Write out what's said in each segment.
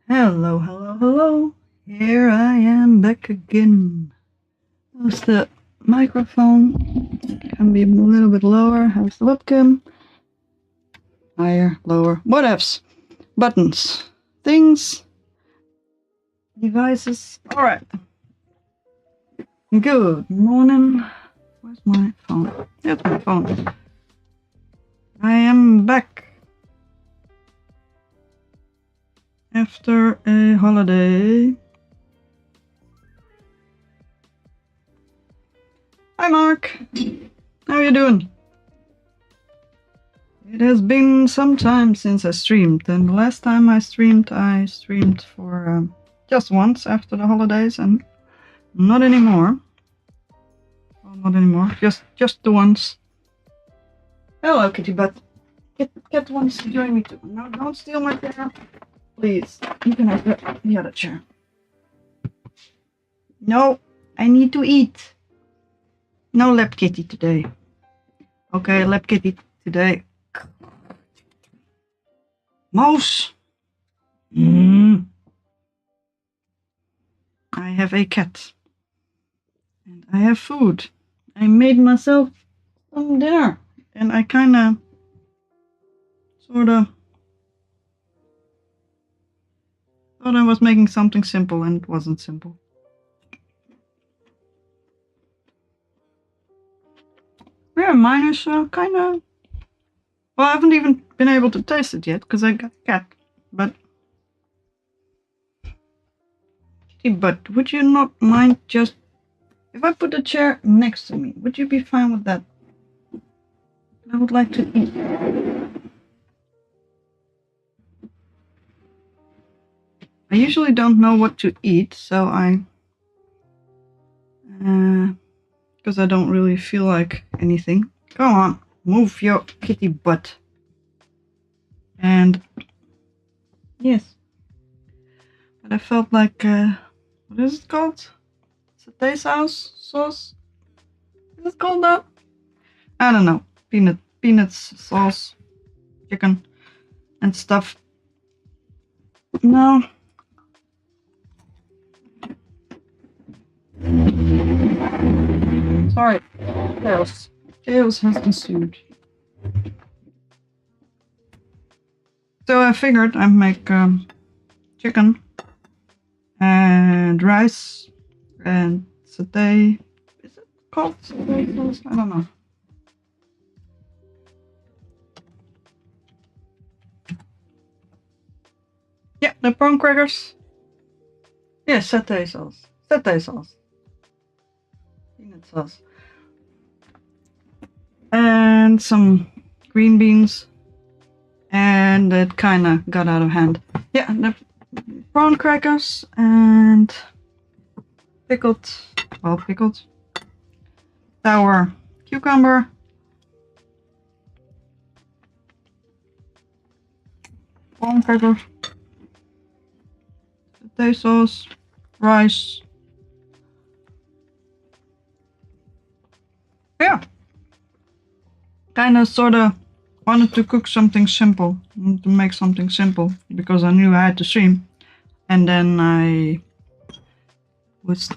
Hello, hello, hello. Here I am back again. How's the microphone? Can be a little bit lower. How's the webcam? Higher, lower, whatevs. Buttons, things, devices. Alright. Good morning. Where's my phone? There's my phone. I am back after a holiday. Hi Mark, how are you doing? It has been some time since I streamed, and the last time I streamed for just once after the holidays, and not anymore. Well, not anymore, just the once. Hello kitty butt. Cat wants to join me too. No, don't steal my chair. Please, you can have the other chair. No, I need to eat. No lap kitty today. Okay, lap kitty today. Mouse! I have a cat. And I have food. I made myself some dinner. And I kinda, sorta, thought I was making something simple, and it wasn't simple. Yeah, mine is kinda... Well, I haven't even been able to taste it yet, because I got a cat. But... But would you not mind just... If I put a chair next to me, would you be fine with that? I would like to eat. I usually don't know what to eat, so I... because I don't really feel like anything. Go on, move your kitty butt. And... Yes. But I felt like... what is it called? Satay sauce? Is it called that? I don't know. Peanuts, sauce, chicken, and stuff. No. Sorry. Chaos has ensued. So I figured I'd make chicken and rice and satay. Is it called satay sauce? I don't know. Yeah, the prawn crackers. Yeah, satay sauce. Satay sauce. Peanut sauce. And some green beans. And it kinda got out of hand. Yeah, the prawn crackers and pickled sour cucumber. Prawn crackers. Satay sauce. Rice. Yeah. Kinda sorta wanted to cook something simple, to make something simple, because I knew I had to stream, and then I was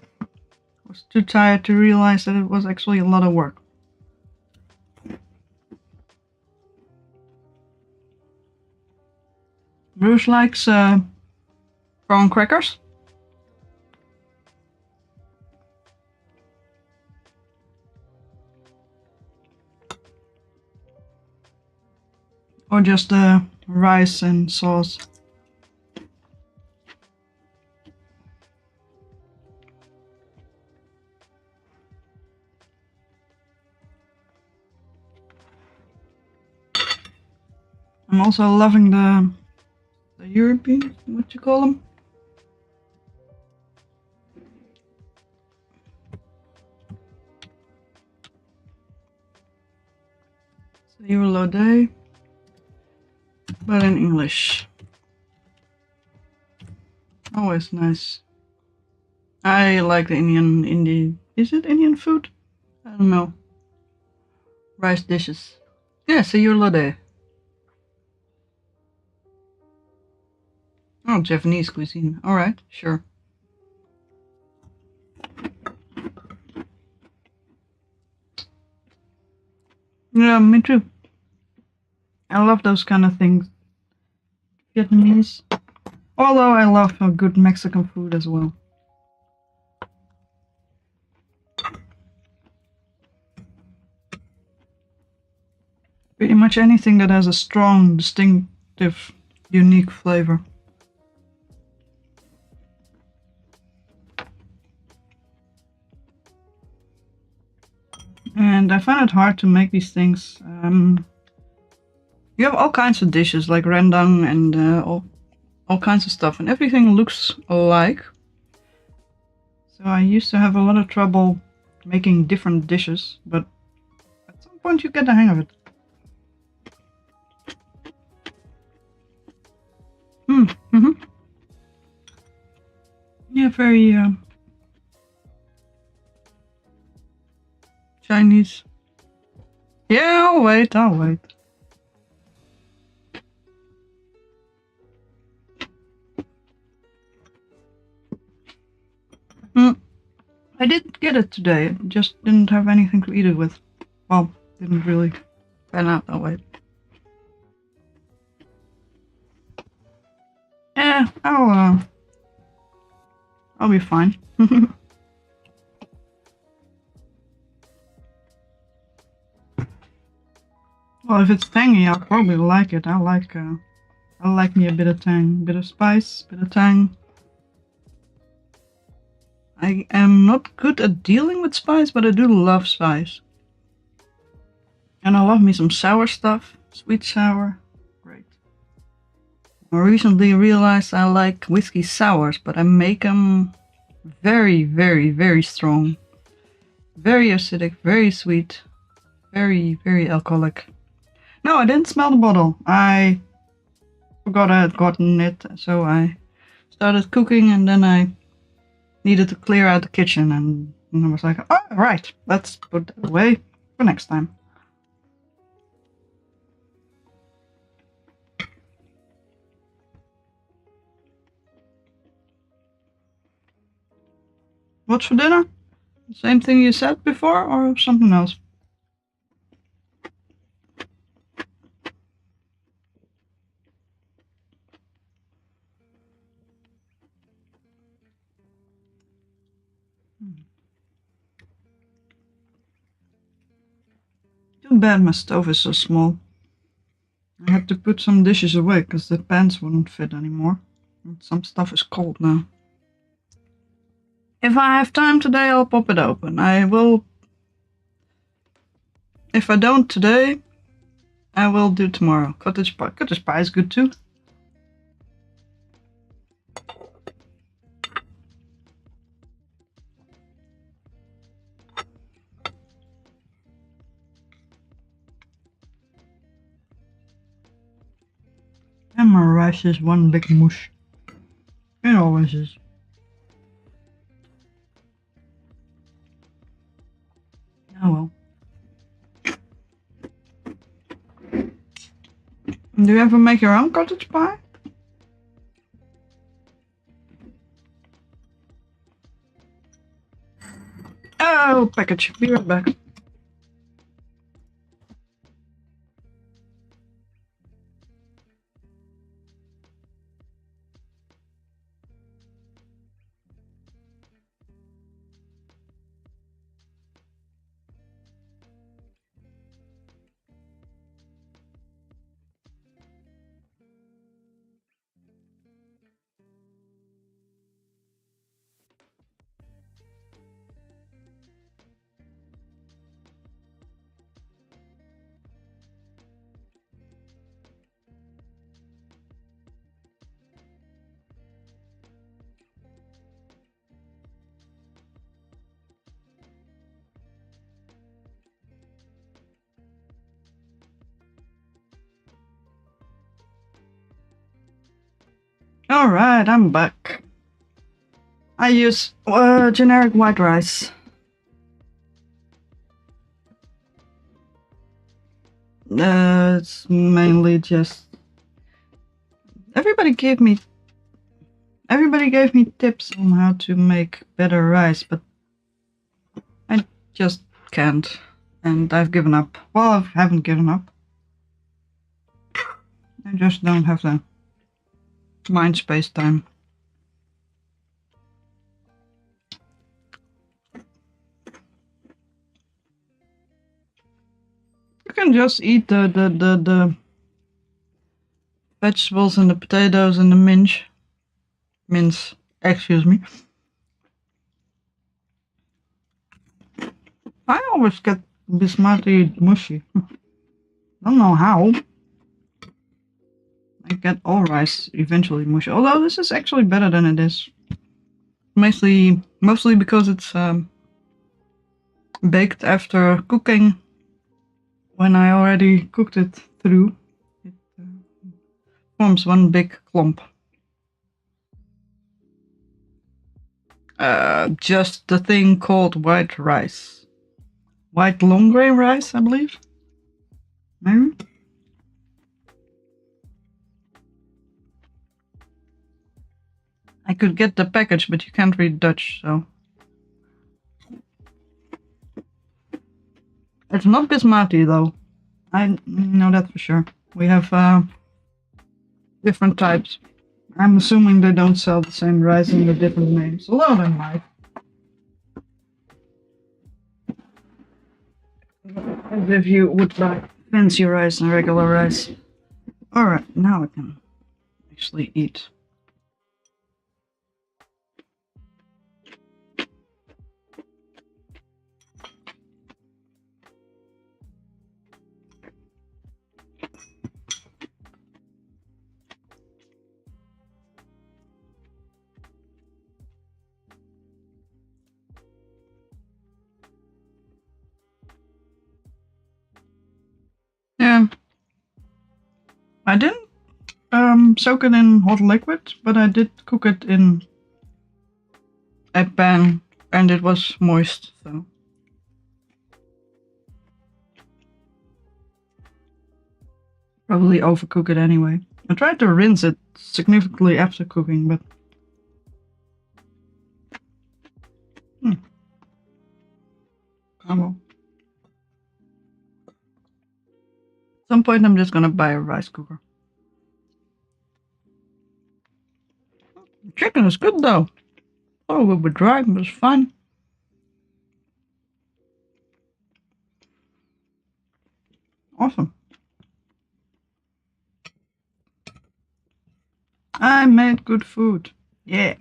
too tired to realize that it was actually a lot of work. Bruce likes prawn crackers. Or just rice and sauce. I'm also loving the European, what you call them? Day, but in English. Always nice. I like the Indian, is it Indian food? I don't know. Rice dishes. Yeah, Day. Oh, Japanese cuisine. Alright, sure. Yeah, me too. I love those kind of things. Vietnamese. Although I love a good Mexican food as well. Pretty much anything that has a strong, distinctive, unique flavor. And I find it hard to make these things. You have all kinds of dishes like rendang and all kinds of stuff, and everything looks alike. So I used to have a lot of trouble making different dishes, but at some point you get the hang of it. Mm-hmm. Yeah, very Chinese. Yeah, I'll wait. I did get it today, just didn't have anything to eat it with. Well, didn't really pan out that way. Yeah, I'll be fine. Well, if it's tangy, I'll probably like it. I like me a bit of tang, bit of spice, bit of tang. I am not good at dealing with spice, but I do love spice. And I love me some sour stuff, sweet sour, great. I recently realized I like whiskey sours, but I make them very, very, very strong. Very acidic, very sweet, very, very alcoholic. No, I didn't smell the bottle. I forgot I had gotten it, so I started cooking and then I needed to clear out the kitchen and I was like, oh, right, let's put that away for next time. What's for dinner? Same thing you said before or something else? Too bad my stove is so small. I had to put some dishes away because the pans wouldn't fit anymore. And some stuff is cold now. If I have time today, I'll pop it open. I will. If I don't today, I will do tomorrow. Cottage pie. Cottage pie is good too. And my rice is one big mush. It always is. Oh well. Do you ever make your own cottage pie? Oh, package. Be right back. Alright, I'm back. I use generic white rice. It's mainly just... Everybody gave me Everybody gave me tips on how to make better rice, but I just can't. And I've given up. Well, I haven't given up. I just don't have the mind space time. You can just eat the vegetables and the potatoes and the mince, excuse me. I always get basmati mushy. Don't know how. I get all rice eventually mushy. Although this is actually better than it is. Mostly because it's baked after cooking. When I already cooked it through, it forms one big clump. Just the thing called white rice. White long grain rice, I believe. Maybe? I could get the package, but you can't read Dutch, so... It's not basmati, though. I know that for sure. We have different types. I'm assuming they don't sell the same rice under different names, although they might. As if you would like fancy rice and regular rice. Alright, now I can actually eat. Yeah. I didn't soak it in hot liquid, but I did cook it in a pan and it was moist, so. Probably overcook it anyway. I tried to rinse it significantly after cooking, but... Oh well. At some point I'm just gonna buy a rice cooker. Chicken is good though. Oh, a little bit dry, but it's fine. Awesome. I made good food. Yeah.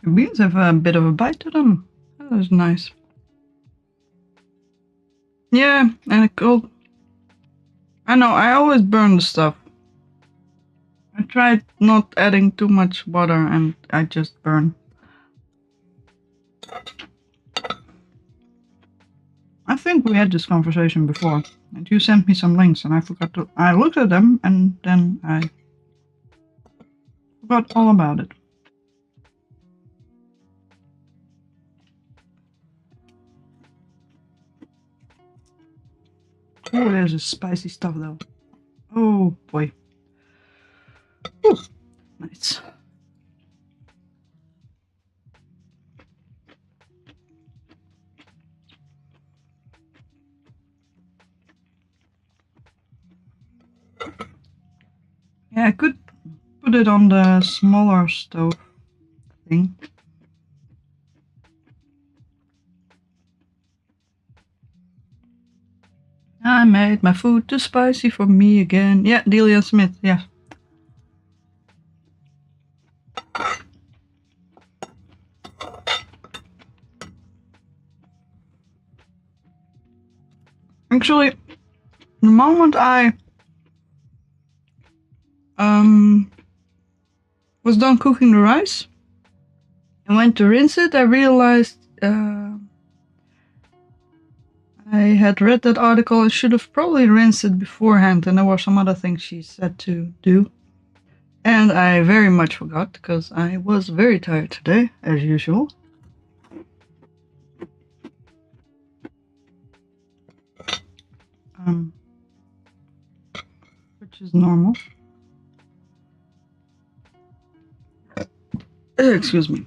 The beans have a bit of a bite to them. That is nice. Yeah, and it cold. I know, I always burn the stuff. I tried not adding too much water and I just burn. I think we had this conversation before. And you sent me some links and I forgot to... I looked at them and then I forgot all about it. Oh, there's a spicy stuff though. Oh boy. Ooh, nice. Yeah, I could put it on the smaller stove thing. I made my food too spicy for me again. Yeah, Delia Smith, yeah. Actually, the moment I was done cooking the rice and went to rinse it, I realized I had read that article. I should have probably rinsed it beforehand, and there were some other things she said to do. And I very much forgot, because I was very tired today, as usual. which is normal. Excuse me.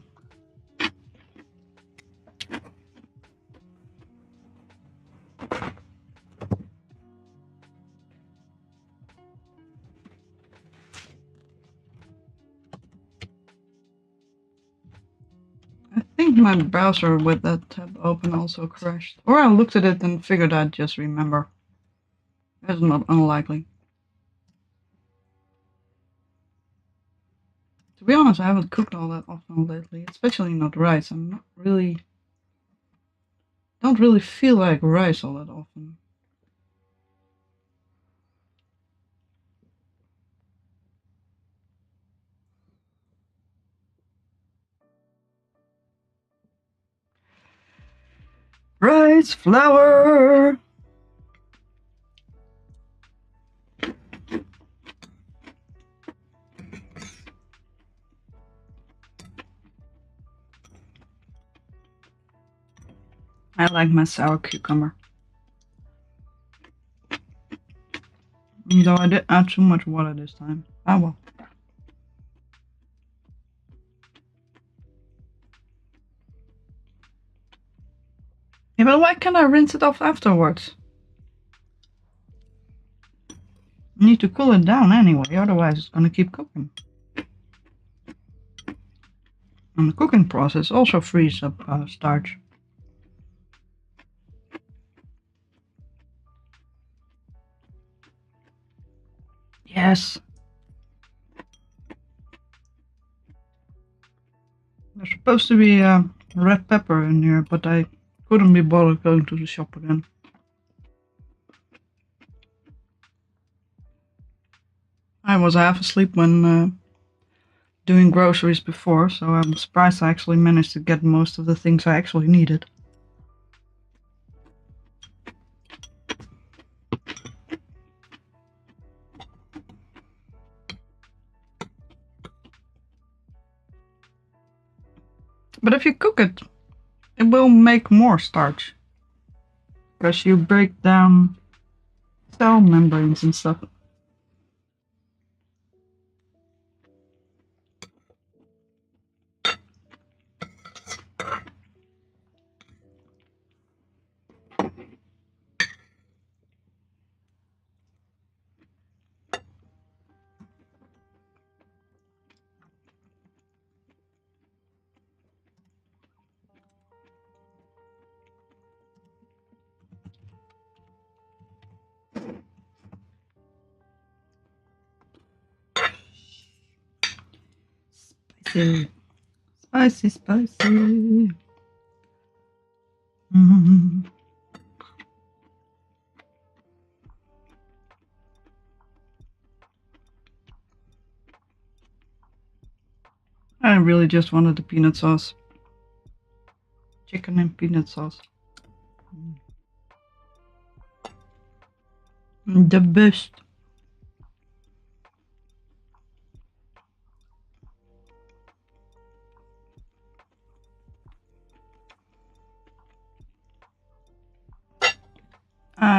I think my browser with that tab open also crashed. Or I looked at it and figured I'd just remember. That's not unlikely. To be honest, I haven't cooked all that often lately, especially not rice. Don't really feel like rice all that often. Rice flour! I like my sour cucumber. Though I did add too much water this time. Ah well. Yeah, but why can't I rinse it off afterwards? I need to cool it down anyway, otherwise it's gonna keep cooking. And the cooking process also frees up starch. Yes. There's supposed to be red pepper in here, but I couldn't be bothered going to the shop again. I was half asleep when doing groceries before, so I'm surprised I actually managed to get most of the things I actually needed. But if you cook it, it will make more starch. Because you break down cell membranes and stuff. Spicy. Spicy, spicy. I really just wanted the peanut sauce. Chicken and peanut sauce. The best.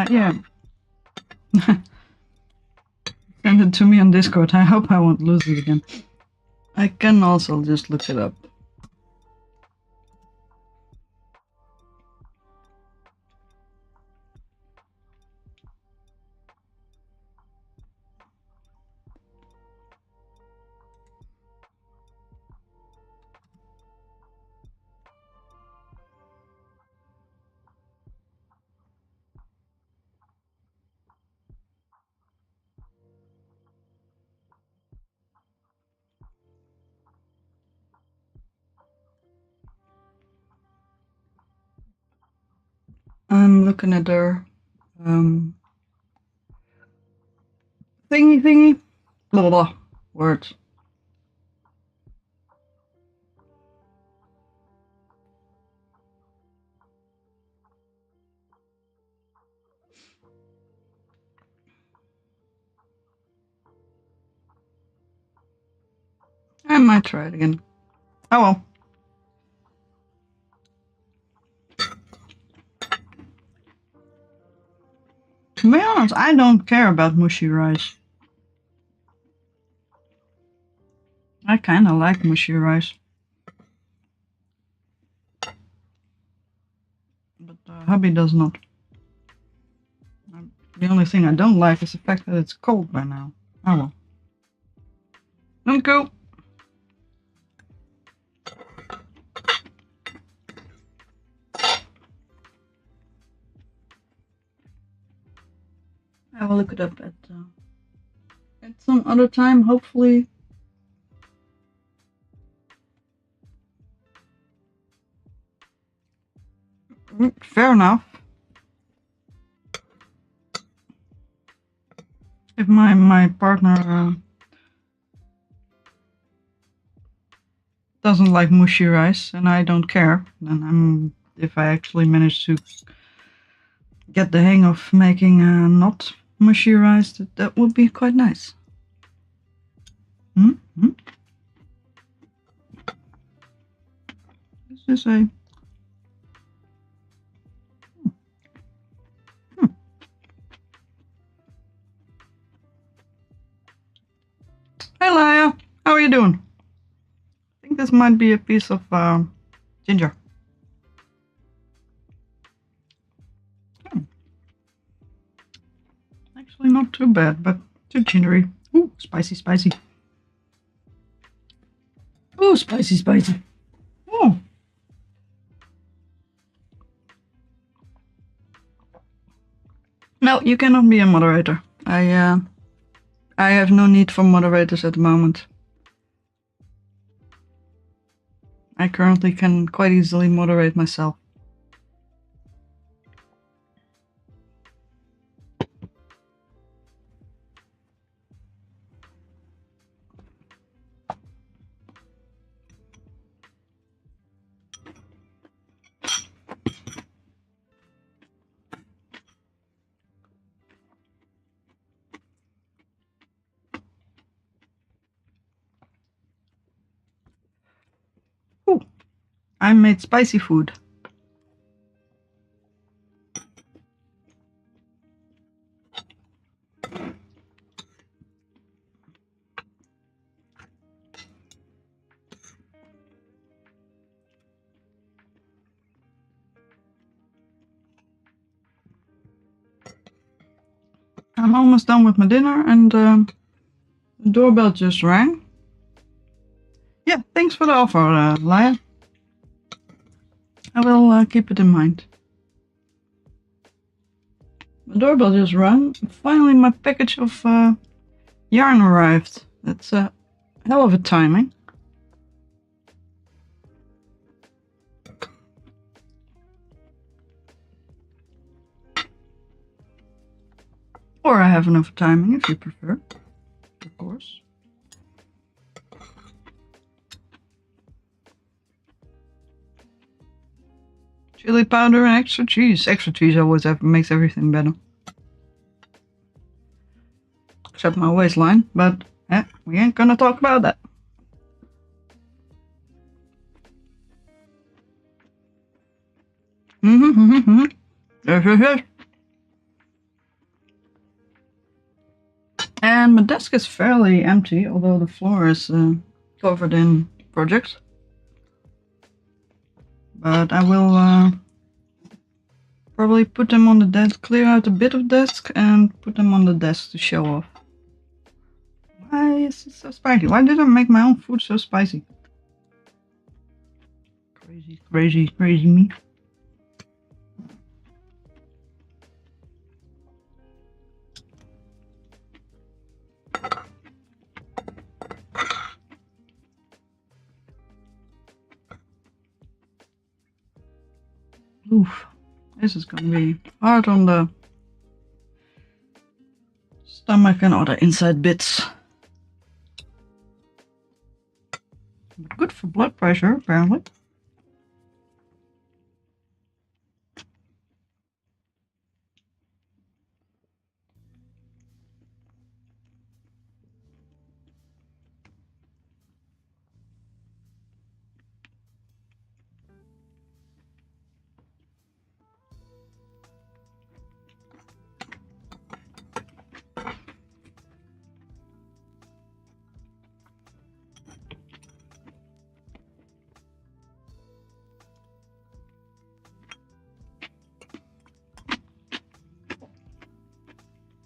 Yeah. Send it to me on Discord. I hope I won't lose it again. I can also just look it up. I'm looking at their thingy blah blah blah words. I might try it again. Oh well. To be honest, I don't care about mushy rice. I kind of like mushy rice. But hubby does not. The only thing I don't like is the fact that it's cold by now. Oh well. Don't go! I will look it up at some other time, hopefully. Fair enough. If my partner doesn't like mushy rice and I don't care, then if I actually manage to get the hang of making not mushy rice, that would be quite nice. This is a... Hey Laia, how are you doing? I think this might be a piece of ginger. Actually not too bad, but too gingery. Ooh, spicy, spicy. Ooh, spicy, spicy. Oh. No, you cannot be a moderator. I have no need for moderators at the moment. I currently can quite easily moderate myself. Ooh, I made spicy food. I'm almost done with my dinner and the doorbell just rang. Yeah, thanks for the offer, Laia. I will keep it in mind. The doorbell just rang. Finally my package of yarn arrived. That's a hell of a timing. Or I have enough timing if you prefer, of course. Chili powder and extra cheese. Extra cheese always makes everything better. Except my waistline, but we ain't gonna talk about that. Yes. And my desk is fairly empty, although the floor is covered in projects. But I will probably put them on the desk, clear out a bit of desk and put them on the desk to show off. Why is it so spicy? Why did I make my own food so spicy? Crazy, crazy, crazy me. Oof, this is gonna be hard on the stomach and other inside bits. But good for blood pressure, apparently.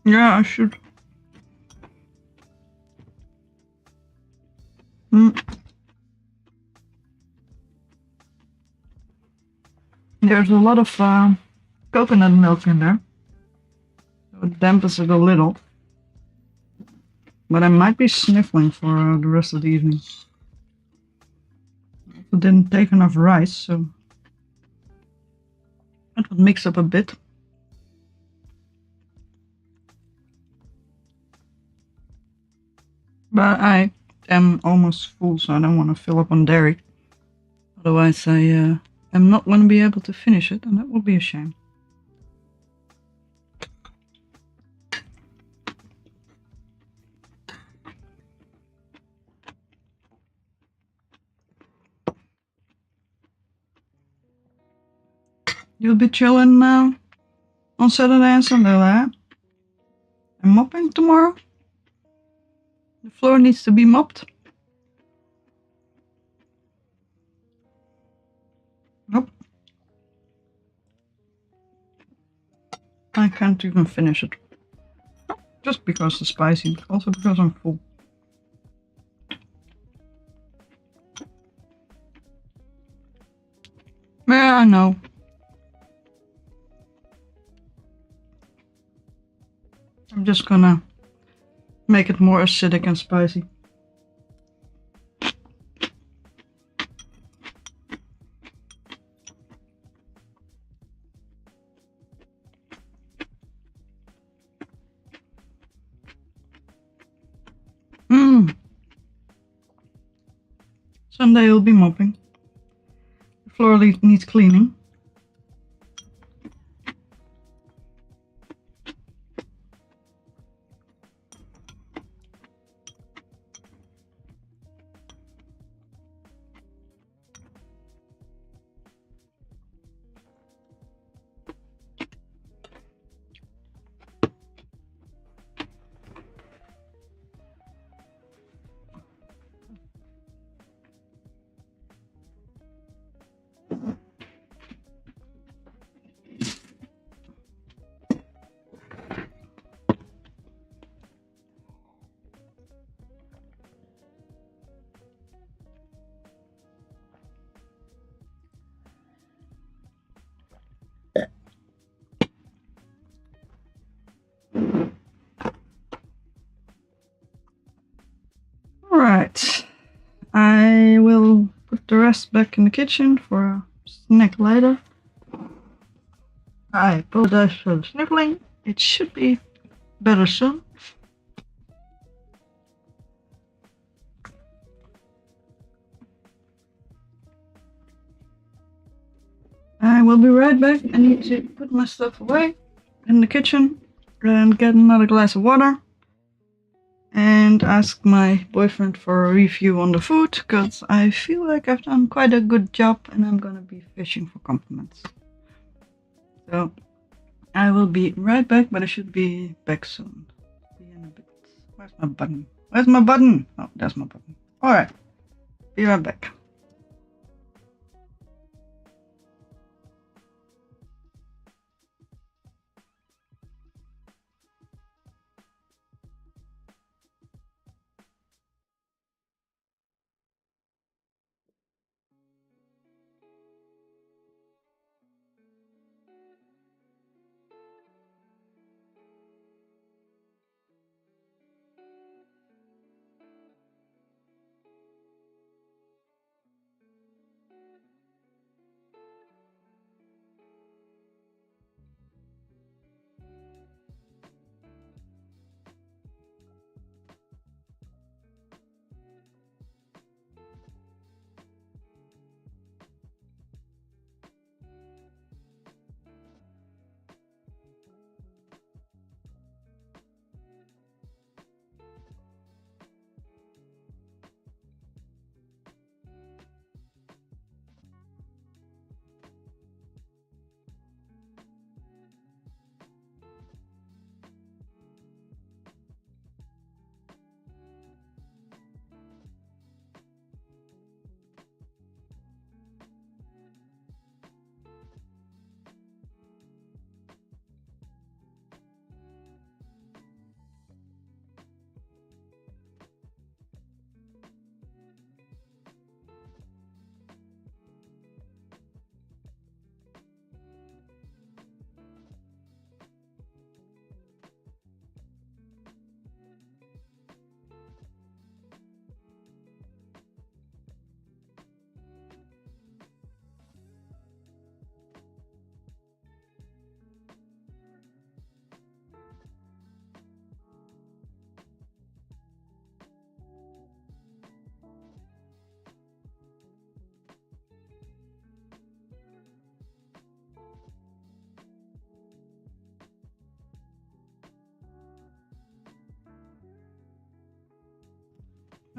Yeah, I should. Mm. There's a lot of coconut milk in there, so it dampens it a little. But I might be sniffling for the rest of the evening. I didn't take enough rice, so it would mix up a bit. But I am almost full, so I don't want to fill up on dairy. Otherwise, I am not going to be able to finish it, and that would be a shame. You'll be chilling now on Saturday and Sunday, lad. And mopping tomorrow? The floor needs to be mopped. Nope. I can't even finish it. Just because it's spicy, but also because I'm full. Yeah, I know. I'm just gonna make it more acidic and spicy. Sunday will be mopping. The floor needs cleaning. Alright, I will put the rest back in the kitchen for a snack later. I apologize for the sniffling. It should be better soon. I will be right back. I need to put my stuff away in the kitchen and get another glass of water and ask my boyfriend for a review on the food, because I feel like I've done quite a good job and I'm gonna be fishing for compliments. So I will be right back, but I should be back soon. See you in a bit. Where's my button? Where's my button? Oh, there's my button. Alright, be right back.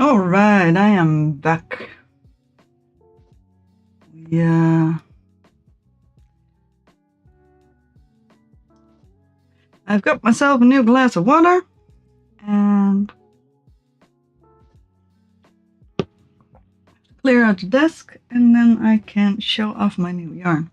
All right, I am back. Yeah. I've got myself a new glass of water and clear out the desk, and then I can show off my new yarn.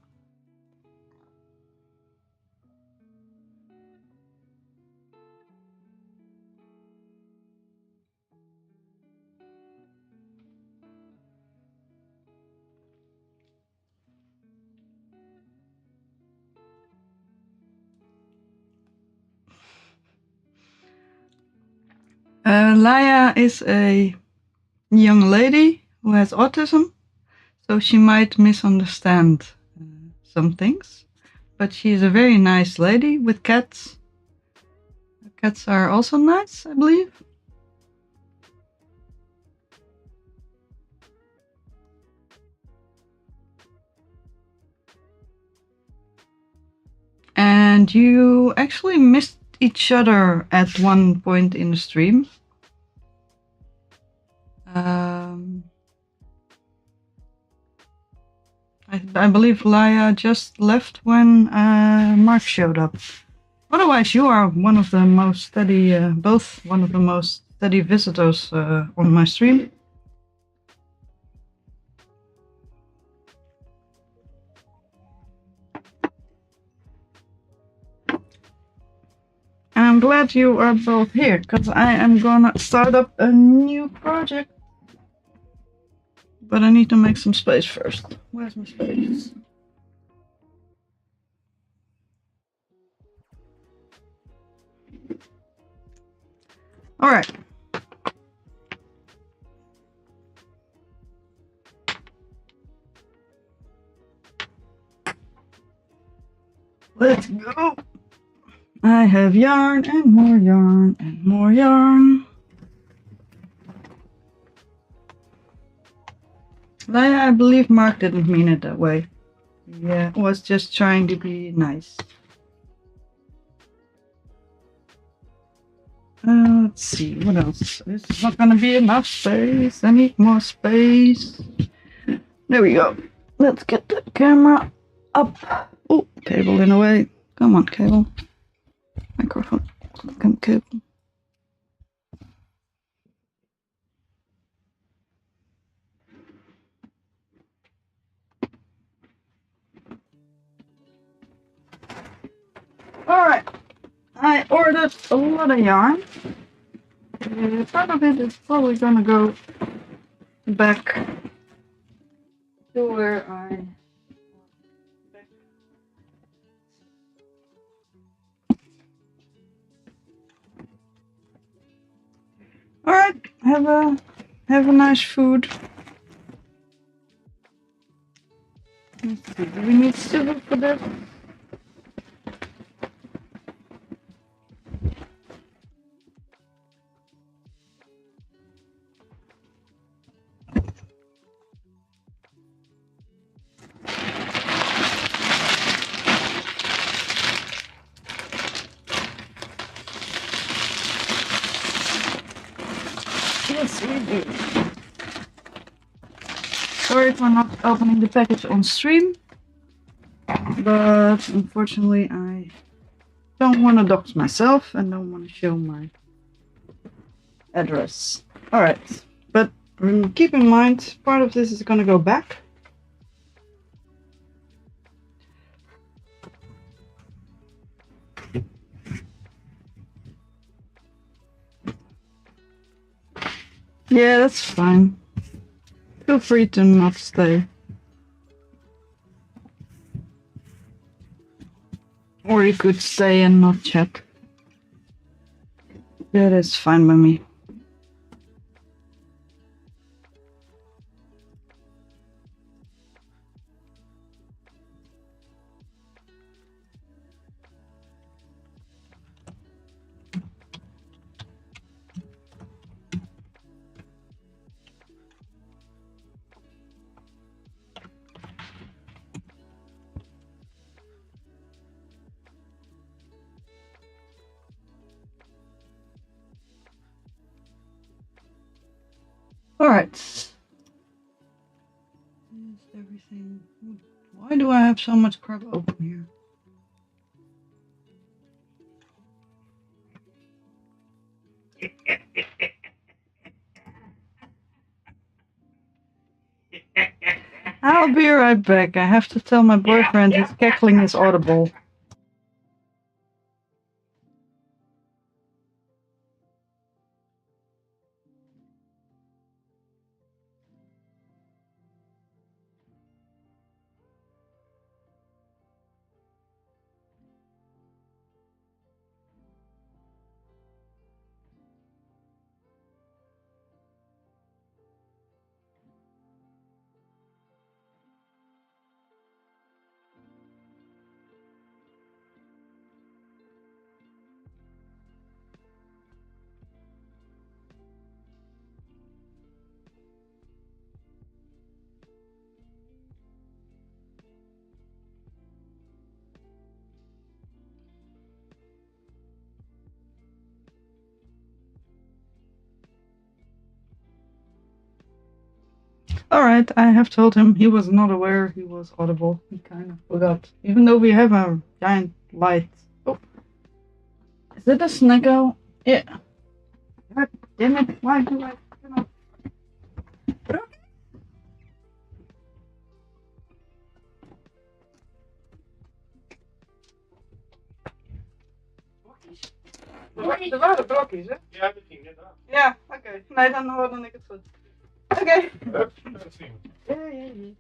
Laia is a young lady who has autism, so she might misunderstand some things. But she is a very nice lady with cats. Cats are also nice, I believe. And you actually missed each other at one point in the stream. I believe Laia just left when Mark showed up. Otherwise, you are one of the most steady, both one of the most steady visitors on my stream. And I'm glad you are both here, because I am gonna start up a new project. But I need to make some space first. Where's my space? All right. Let's go. I have yarn and more yarn and more yarn. I believe Mark didn't mean it that way. Yeah, was just trying to be nice. Let's see, what else? This is not gonna be enough space. I need more space. There we go. Let's get the camera up. Oh, cable in the way. Come on, cable. Microphone. Come, cable. Alright. I ordered a lot of yarn. Part of it is probably gonna go back to where I... Alright, have a nice food. Let's see, do we need silver for that? Yes, we do. Sorry for not opening the package on stream, but unfortunately I don't want to dox myself and don't want to show my address. Alright, but keep in mind, part of this is going to go back. Yeah, that's fine. Feel free to not stay. Or you could stay and not chat. That is fine by me. Alright. Is everything... Why do I have so much crap open here? I'll be right back. I have to tell my boyfriend his cackling is audible. Alright, I have told him he was not aware he was audible. He kind of forgot. Even though we have a giant light. Oh. Is it a snaggle? Yeah. God damn it, why do I... Er waren blokjes, hè? Ja, dat ging net aan. Ja, oké. Nee, dan hoorde ik het goed. Oké. Dat zien we.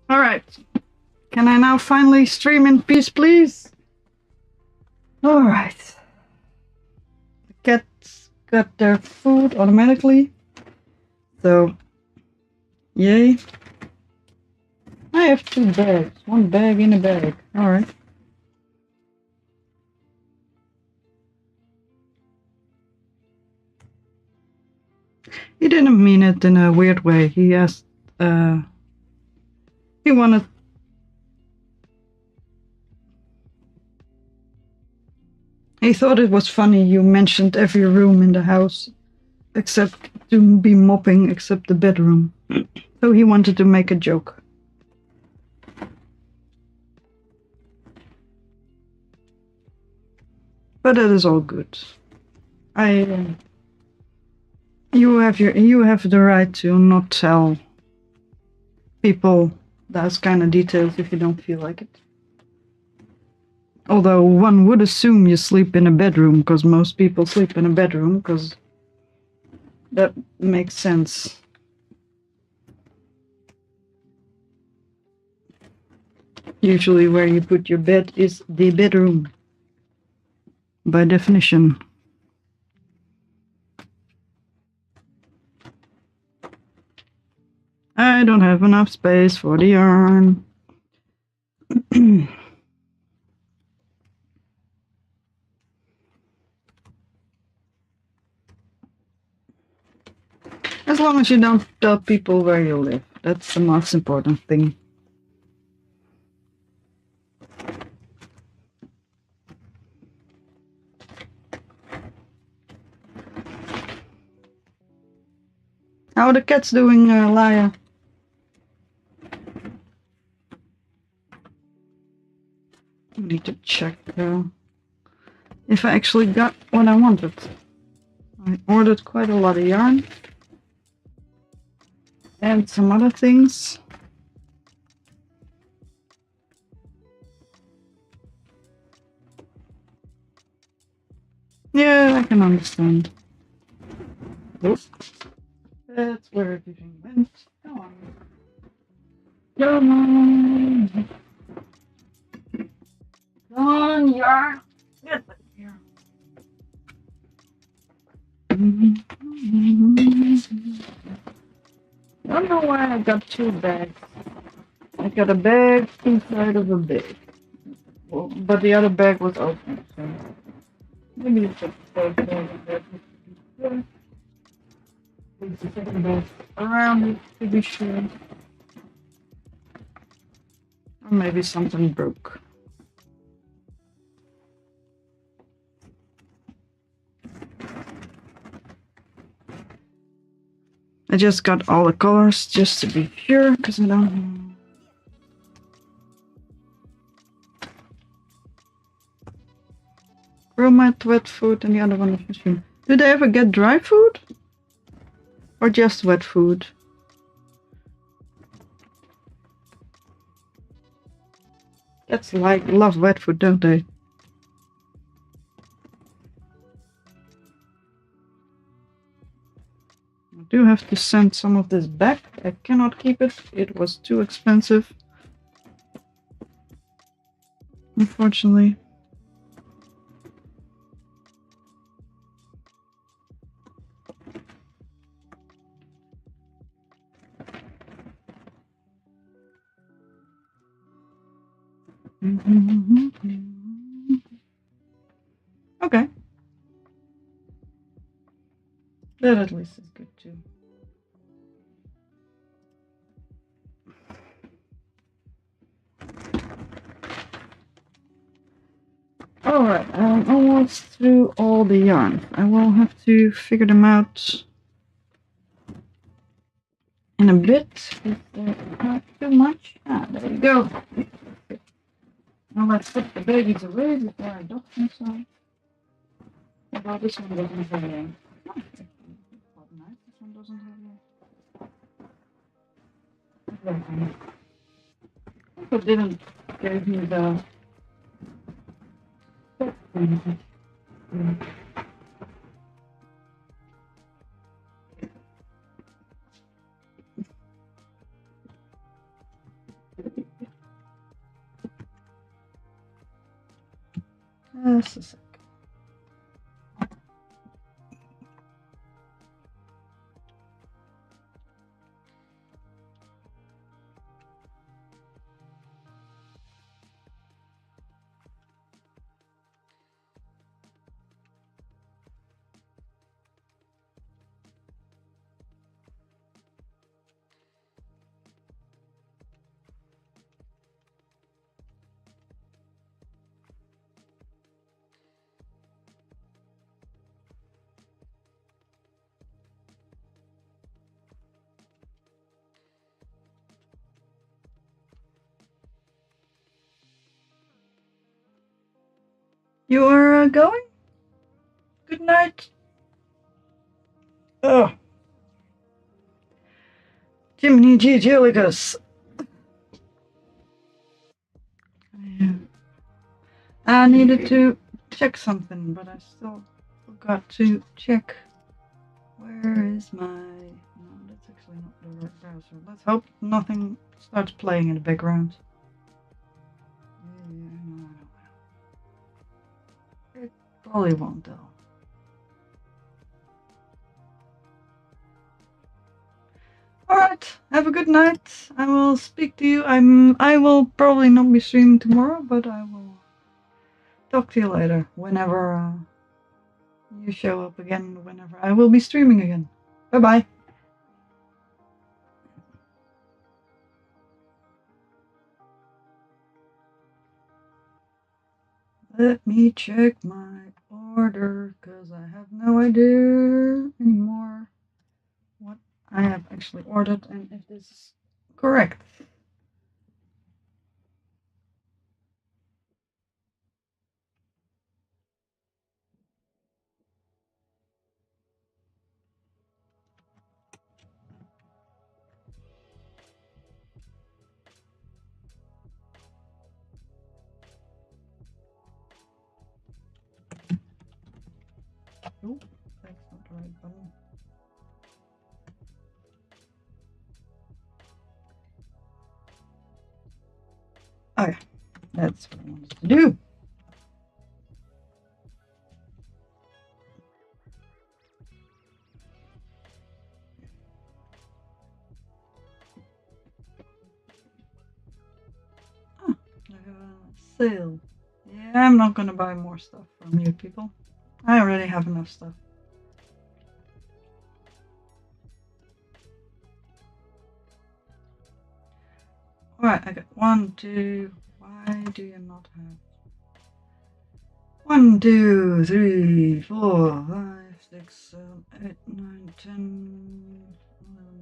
Alright. Can I now finally stream in peace, please? Alright. The cats got their food automatically. So, yay. I have 2 bags. 1 bag in a bag. Alright. He didn't mean it in a weird way. He asked, he wanted... He thought it was funny you mentioned every room in the house except to be mopping except the bedroom. So he wanted to make a joke. But it is all good. You have the right to not tell people those kind of details if you don't feel like it. Although one would assume you sleep in a bedroom, because most people sleep in a bedroom, because that makes sense. Usually where you put your bed is the bedroom, by definition. I don't have enough space for the yarn. As long as you don't tell people where you live. That's the most important thing. How are the cats doing, Laia? I need to check if I actually got what I wanted. I ordered quite a lot of yarn. And some other things. Yeah, I can understand. Oops. That's where everything went. Come on. Come on. Come on, yarn. Get back here. I don't know why I got 2 bags. I got a bag inside of a bag. Well, but the other bag was open, so maybe it's just a bag. There's a second bag around it to be sure. Or maybe something broke. I just got all the colors just to be sure, because I don't. Grow mat, wet food, and the other one is machine. Do they ever get dry food? Or just wet food? Cats love wet food, don't they? I do have to send some of this back. I cannot keep it. It was too expensive. Unfortunately. Okay. That at least is good too. Alright, I'm almost through all the yarn. I will have to figure them out in a bit if they're not too much. Ah, there you go. Now let's put the babies away before I dock them some. Although this one doesn't have a... Oh, actually, it's quite nice. This one doesn't have a... But didn't give me the... Just a sec. You are going? Good night. Oh. Jiminy G. Jilligus. I needed to check something, but I still forgot to check. Where is my... No, that's actually not the right browser. Let's hope nothing starts playing in the background. It probably won't though. Alright, have a good night. I will speak to you. I will probably not be streaming tomorrow, but I will talk to you later whenever you show up again, whenever I will be streaming again. Bye bye. Let me check my order, because I have no idea anymore what I have actually ordered and if this is correct. Oh, that's not the right button. Oh yeah, that's what I wanted to do. Oh, I have a sale. Yeah, I'm not gonna buy more stuff from you people. I already have enough stuff. Alright, I got 1, 2. Why do you not have 1, 2, 3, 4, 5, 6, 7, 8, 9, 10, 11,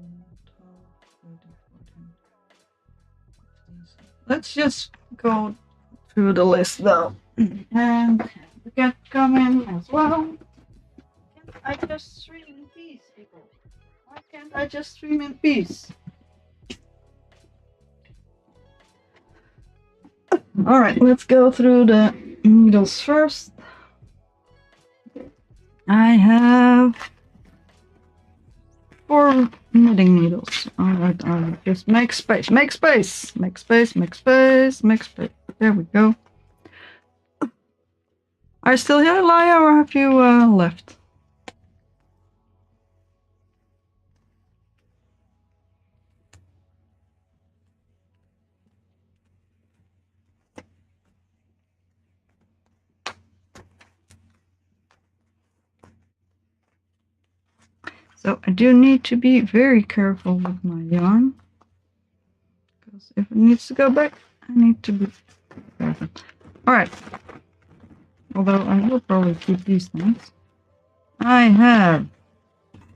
Let's just go through the list though. And the cat come in as well. Can't I just stream in peace, people? Why can't I just stream in peace? Alright, let's go through the needles first. I have 4 knitting needles. Alright, just make space, make space, make space, make space, make space. There we go. Are you still here, Laia, or have you left? So I do need to be very careful with my yarn, because if it needs to go back, I need to be careful. Alright, although I will probably keep these things. I have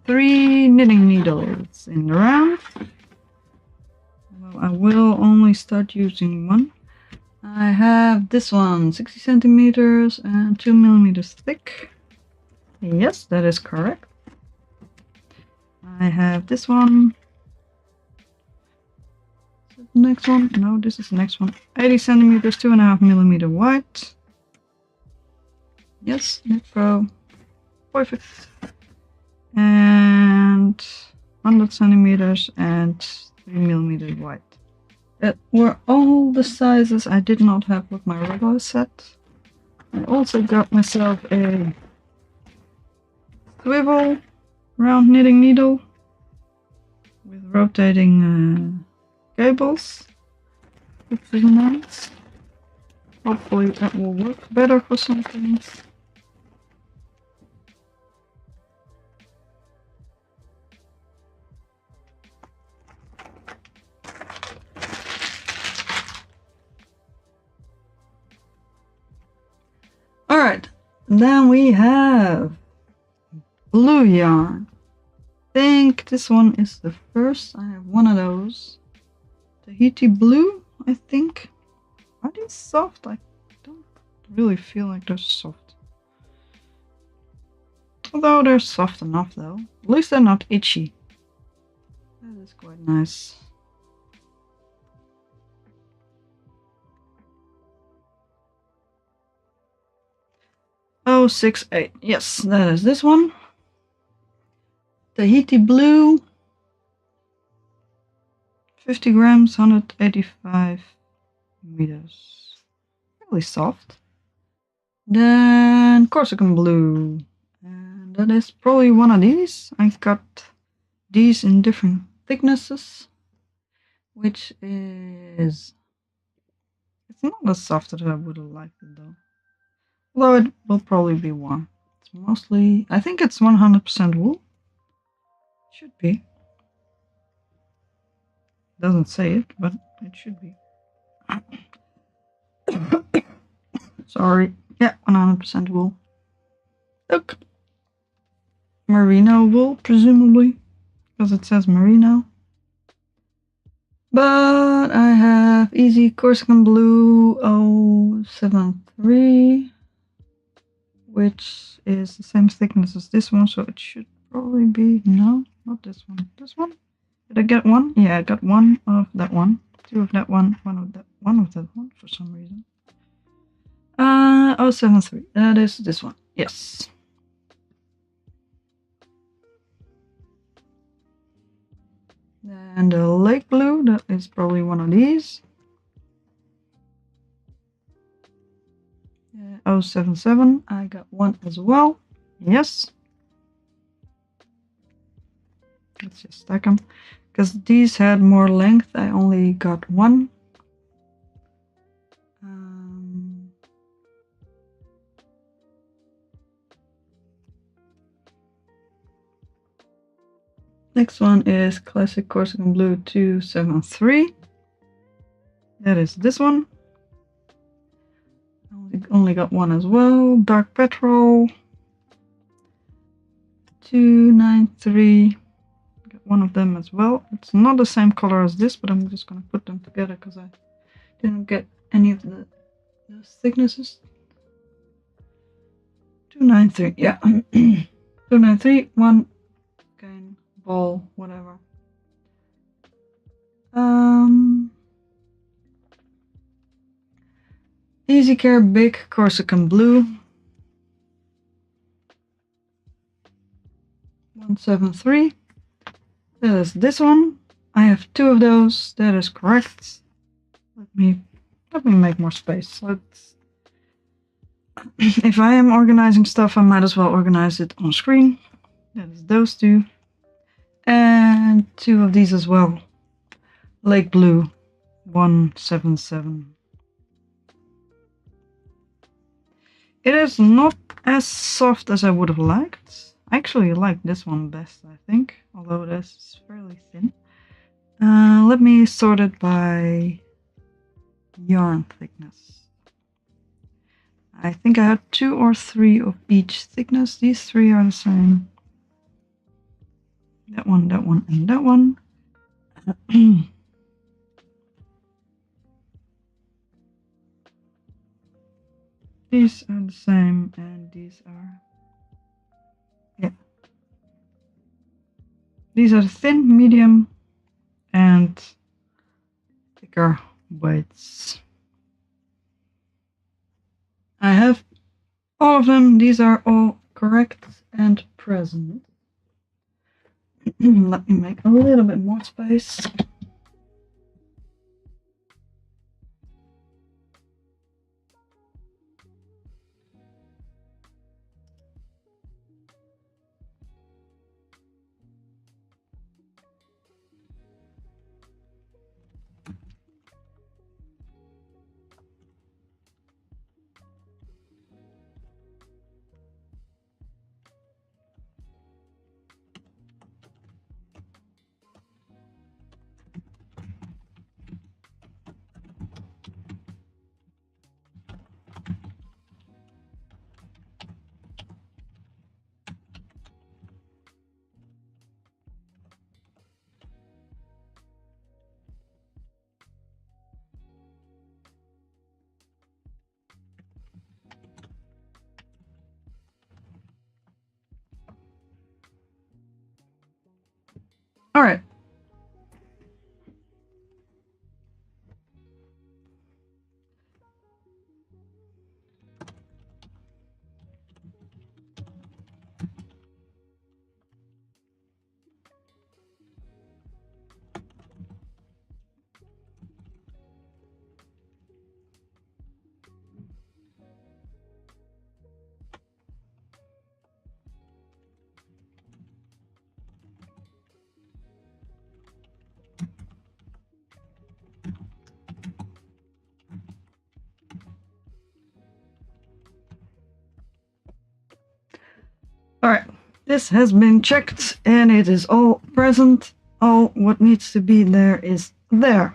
3 knitting needles in the round. Well, I will only start using one. I have this one, 60 centimeters and 2 millimeters thick. Yes, that is correct. I have this one. Is it the next one? No, this is the next one. 80 centimeters, 2.5 millimeter wide. Yes, Knit Pro. Perfect. And 100 centimeters and 3 millimeters wide. That were all the sizes I did not have with my regular set. I also got myself a swivel round knitting needle with rotating cables, which is nice. Hopefully that will work better for some things. Alright, then we have blue yarn. I think this one is the first. I have one of those. Tahiti blue, I think. Are these soft? I don't really feel like they're soft. Although they're soft enough though. At least they're not itchy. That is quite nice. Oh, 6-8. Yes, that is this one. Tahiti blue. 50 grams, 185 meters. Really soft. Then Corsican blue. And that is probably one of these. I got these in different thicknesses. Which is... It's not as soft as I would have liked it though. Although it will probably be warm. It's mostly... I think it's 100% wool. Should be. Doesn't say it, but it should be. Sorry. Yeah, 100% wool. Look. Merino wool, presumably. Because it says merino. But I have Easy Corsican Blue 073. Which is the same thickness as this one, so it should probably be... No, not this one. This one? Did I get one? Yeah, I got one of that one. 2 of that one. One of that one for some reason. 073. That is this one. Yes. And the lake blue, that is probably one of these. 077. I got one as well. Yes. Let's just stack them. Because these had more length, I only got one. Next one is Classic Corsican Blue 273. That is this one. I only got one as well. Dark Petrol 293. Got one of them as well. It's not the same color as this, but I'm just going to put them together because I didn't get any of those thicknesses. 293, yeah. 293, one cane, ball, whatever. Easy Care Big Corsican Blue. 173. That is this one. I have 2 of those. That is correct. Let me make more space. If I am organizing stuff, I might as well organize it on screen. That is those 2. And 2 of these as well. Lake Blue. 177. It is not as soft as I would have liked. I actually like this one best, I think, although this is fairly thin. Let me sort it by yarn thickness. I think I had 2 or 3 of each thickness. These 3 are the same. That one, and that one. These are the same, and these are... yeah. These are thin, medium, and thicker weights. I have all of them. These are all correct and present. Let me make a little bit more space. All right. Alright, this has been checked and it is all present. All what needs to be there is there.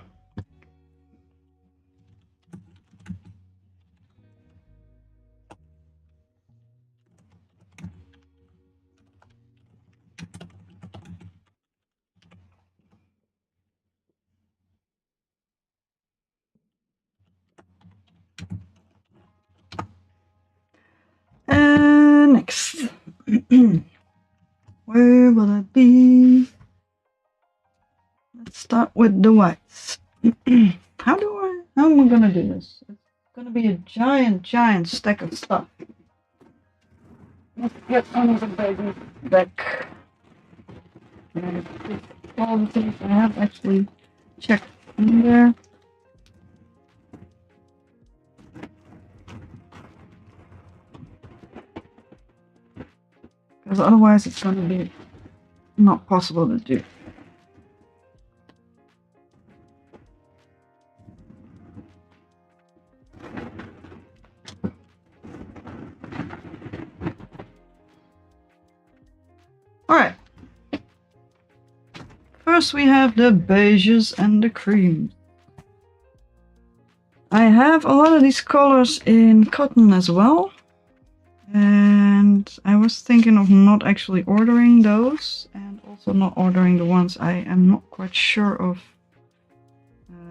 And next. Where will it be? Let's start with the whites. How am I gonna do this? It's gonna be a giant stack of stuff. Let's get on the baby back. And all the things I have actually checked in there. Because otherwise it's going to be not possible to do. Alright. First we have the beiges and the creams. I have a lot of these colors in cotton as well. And I was thinking of not actually ordering those, and also not ordering the ones I am not quite sure of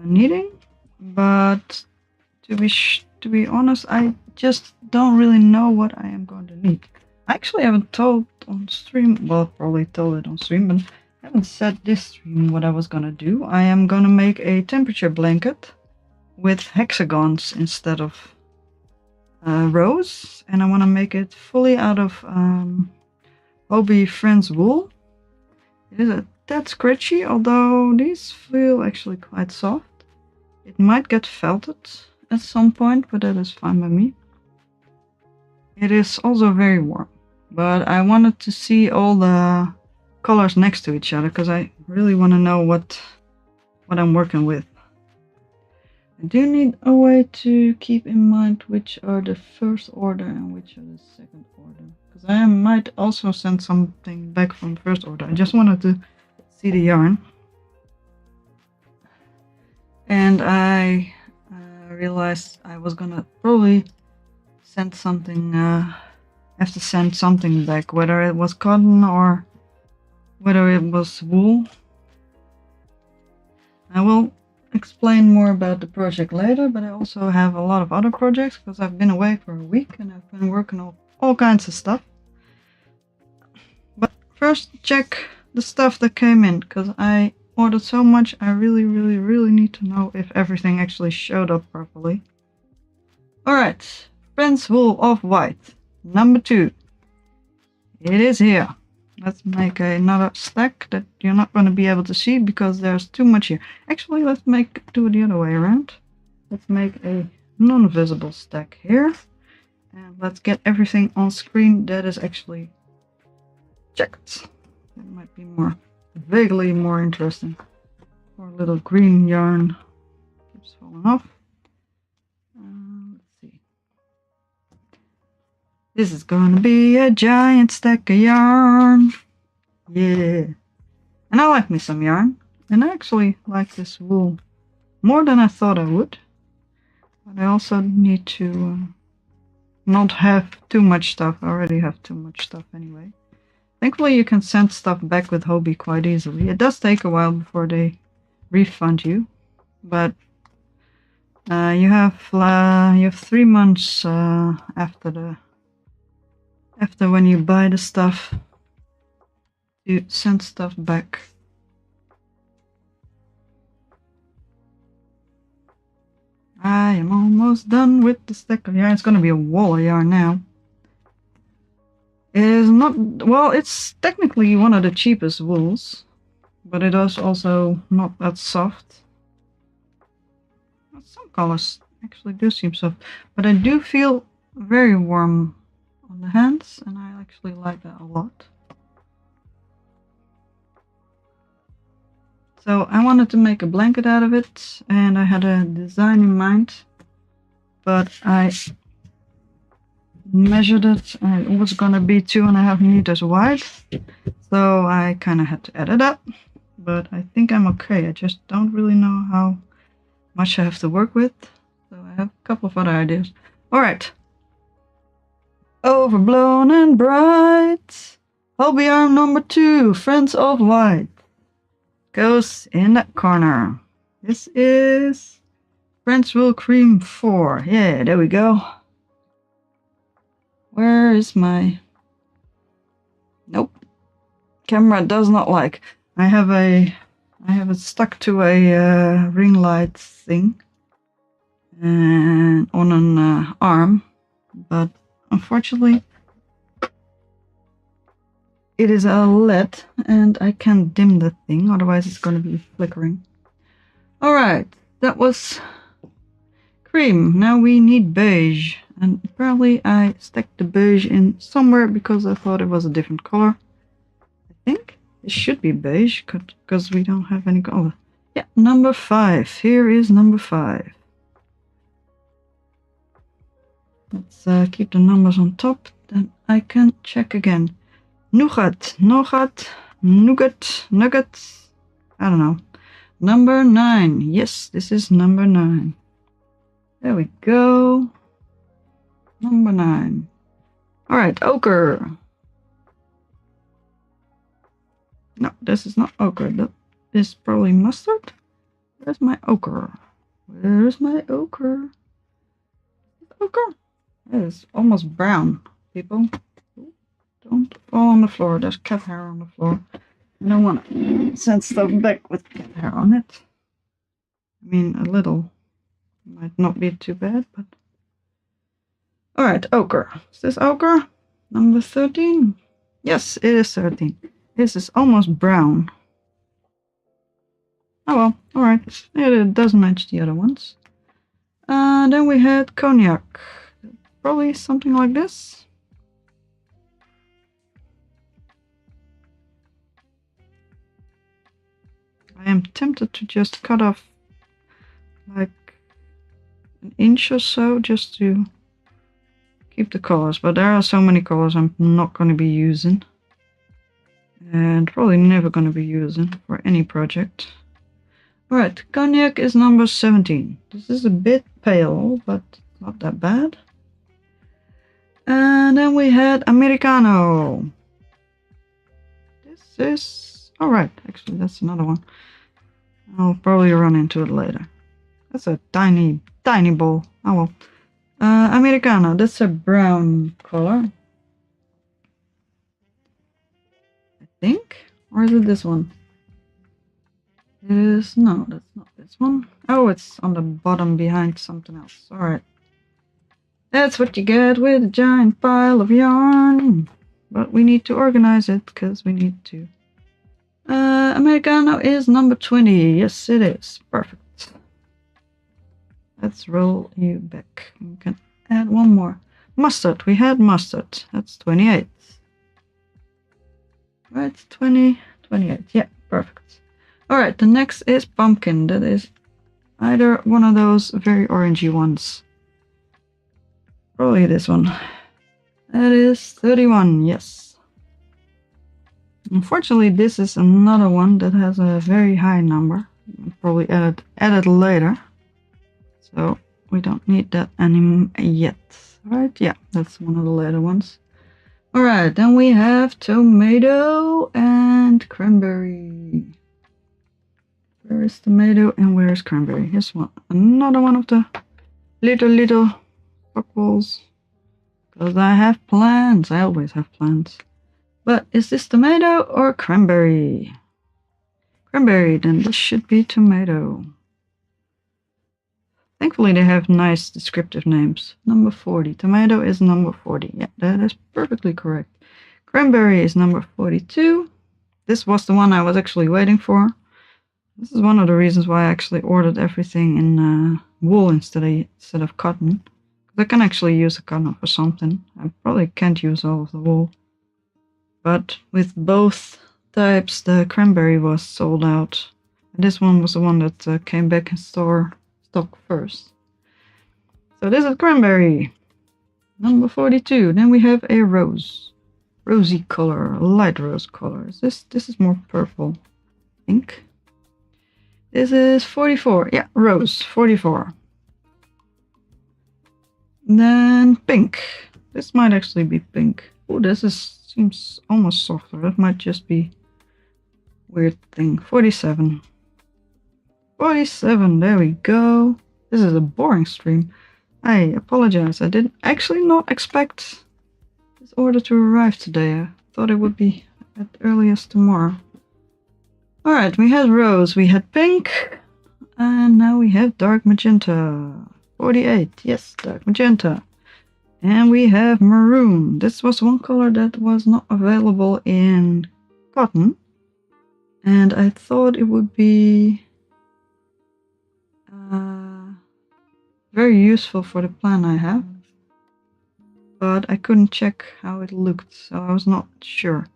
needing. But to be honest, I just don't really know what I am going to need. I actually haven't told on stream, well, probably told it on stream, but I haven't said this stream what I was gonna do. I am gonna make a temperature blanket with hexagons instead of rows, and I want to make it fully out of Hobby Friends wool. It is a tad scratchy, although these feel actually quite soft. It might get felted at some point, but that is fine by me. It is also very warm, but I wanted to see all the colors next to each other because I really want to know what I'm working with. I do need a way to keep in mind which are the first order and which are the second order, because I might also send something back from first order. I just wanted to see the yarn, and I realized I was gonna probably send something, have to send something back, whether it was cotton or whether it was wool. I will explain more about the project later, but I also have a lot of other projects because I've been away for a week and I've been working on all kinds of stuff. But first check the stuff that came in, because I ordered so much. I really need to know if everything actually showed up properly. Alright, Friends Wool of White, number 2. It is here. Let's make another stack that you're not going to be able to see because there's too much here. Actually, let's do it the other way around. Let's make a non-visible stack here. And let's get everything on screen that is actually checked. That might be vaguely more interesting. Poor little green yarn keeps falling off. Let's see. This is gonna be a giant stack of yarn. Yeah. And I like me some yarn. And I actually like this wool more than I thought I would. But I also need to not have too much stuff. I already have too much stuff anyway. Thankfully you can send stuff back with Hobby quite easily. It does take a while before they refund you. But you have 3 months after when you buy the stuff to send stuff back. I am almost done with the stack of yarn. It's going to be a wall of yarn now. It is not, well, it's technically one of the cheapest wools, but it is also not that soft. Some colors actually do seem soft, but I do feel very warm on the hands, and I actually like that a lot. So I wanted to make a blanket out of it, and I had a design in mind, but I measured it and it was gonna be 2.5 meters wide, so I kind of had to add it up, but I think I'm okay. I just don't really know how much I have to work with, so I have a couple of other ideas. Alright, overblown and bright, hobby arm number 2, Friends of White, goes in that corner. This is Friends Wool Cream 4. Yeah, there we go. Where is my... Nope. Camera does not like. I have it stuck to a ring light thing and on an arm, but unfortunately it is a LED and I can't dim the thing, otherwise it's going to be flickering. Alright, that was cream. Now we need beige, and apparently I stuck the beige in somewhere because I thought it was a different color. I think it should be beige because we don't have any color. Yeah, number 5. Here is number 5. Let's keep the numbers on top, then I can check again. Nougat, nougat, nougat, nuggets. I don't know. Number 9. Yes, this is number 9. There we go. Number 9. Alright, ochre. No, this is not ochre. That is probably mustard. Where's my ochre? Where's my ochre? Ochre? It is almost brown, people. Don't fall on the floor. There's cat hair on the floor. I don't want to send stuff back with cat hair on it. I mean, a little. Might not be too bad, but... Alright, ochre. Is this ochre? Number 13? Yes, it is 13. This is almost brown. Oh well, alright. It does match the other ones. Then we had cognac. Probably something like this. I am tempted to just cut off like an inch or so just to keep the colors, but there are so many colors I'm not going to be using. And probably never going to be using for any project. Alright, cognac is number 17. This is a bit pale, but not that bad. And then we had Americano. This is... Alright, actually that's another one. I'll probably run into it later. That's a tiny, tiny ball. Oh well. Americano, that's a brown color. I think? Or is it this one? It is... No, that's not this one. Oh, it's on the bottom behind something else. Alright. That's what you get with a giant pile of yarn. But we need to organize it because we need to. Americano is number 20. Yes, it is. Perfect. Let's roll you back. We can add one more. Mustard. We had mustard. That's 28. Right, 20, 28. Yeah, perfect. Alright, the next is pumpkin. That is either one of those very orangey ones. Probably this one. That is 31, yes. Unfortunately, this is another one that has a very high number. I'll probably add it later. So we don't need that anymore yet. Right? Yeah, that's one of the later ones. Alright, then we have tomato and cranberry. Where is tomato and where is cranberry? Here's one. Another one of the little buckballs. Because I have plans. I always have plans. But is this tomato or cranberry? Cranberry, then this should be tomato. Thankfully they have nice descriptive names. Number 40. Tomato is number 40. Yeah, that is perfectly correct. Cranberry is number 42. This was the one I was actually waiting for. This is one of the reasons why I actually ordered everything in wool instead of cotton. I can actually use the cotton for something. I probably can't use all of the wool. But with both types, the cranberry was sold out. And this one was the one that came back in stock first. So this is cranberry. Number 42. Then we have a rose. Rosy color, light rose color. This is more purple, I think. This is 44. Yeah, rose, 44. Then pink. This might actually be pink. Oh, seems almost softer. That might just be weird thing. 47. 47, there we go. This is a boring stream. I apologize. I did actually not expect this order to arrive today. I thought it would be at earliest tomorrow. Alright, we had rose, we had pink, and now we have dark magenta. 48, yes, dark magenta. And we have maroon. This was one color that was not available in cotton. And I thought it would be very useful for the plan I have. But I couldn't check how it looked, so I was not sure.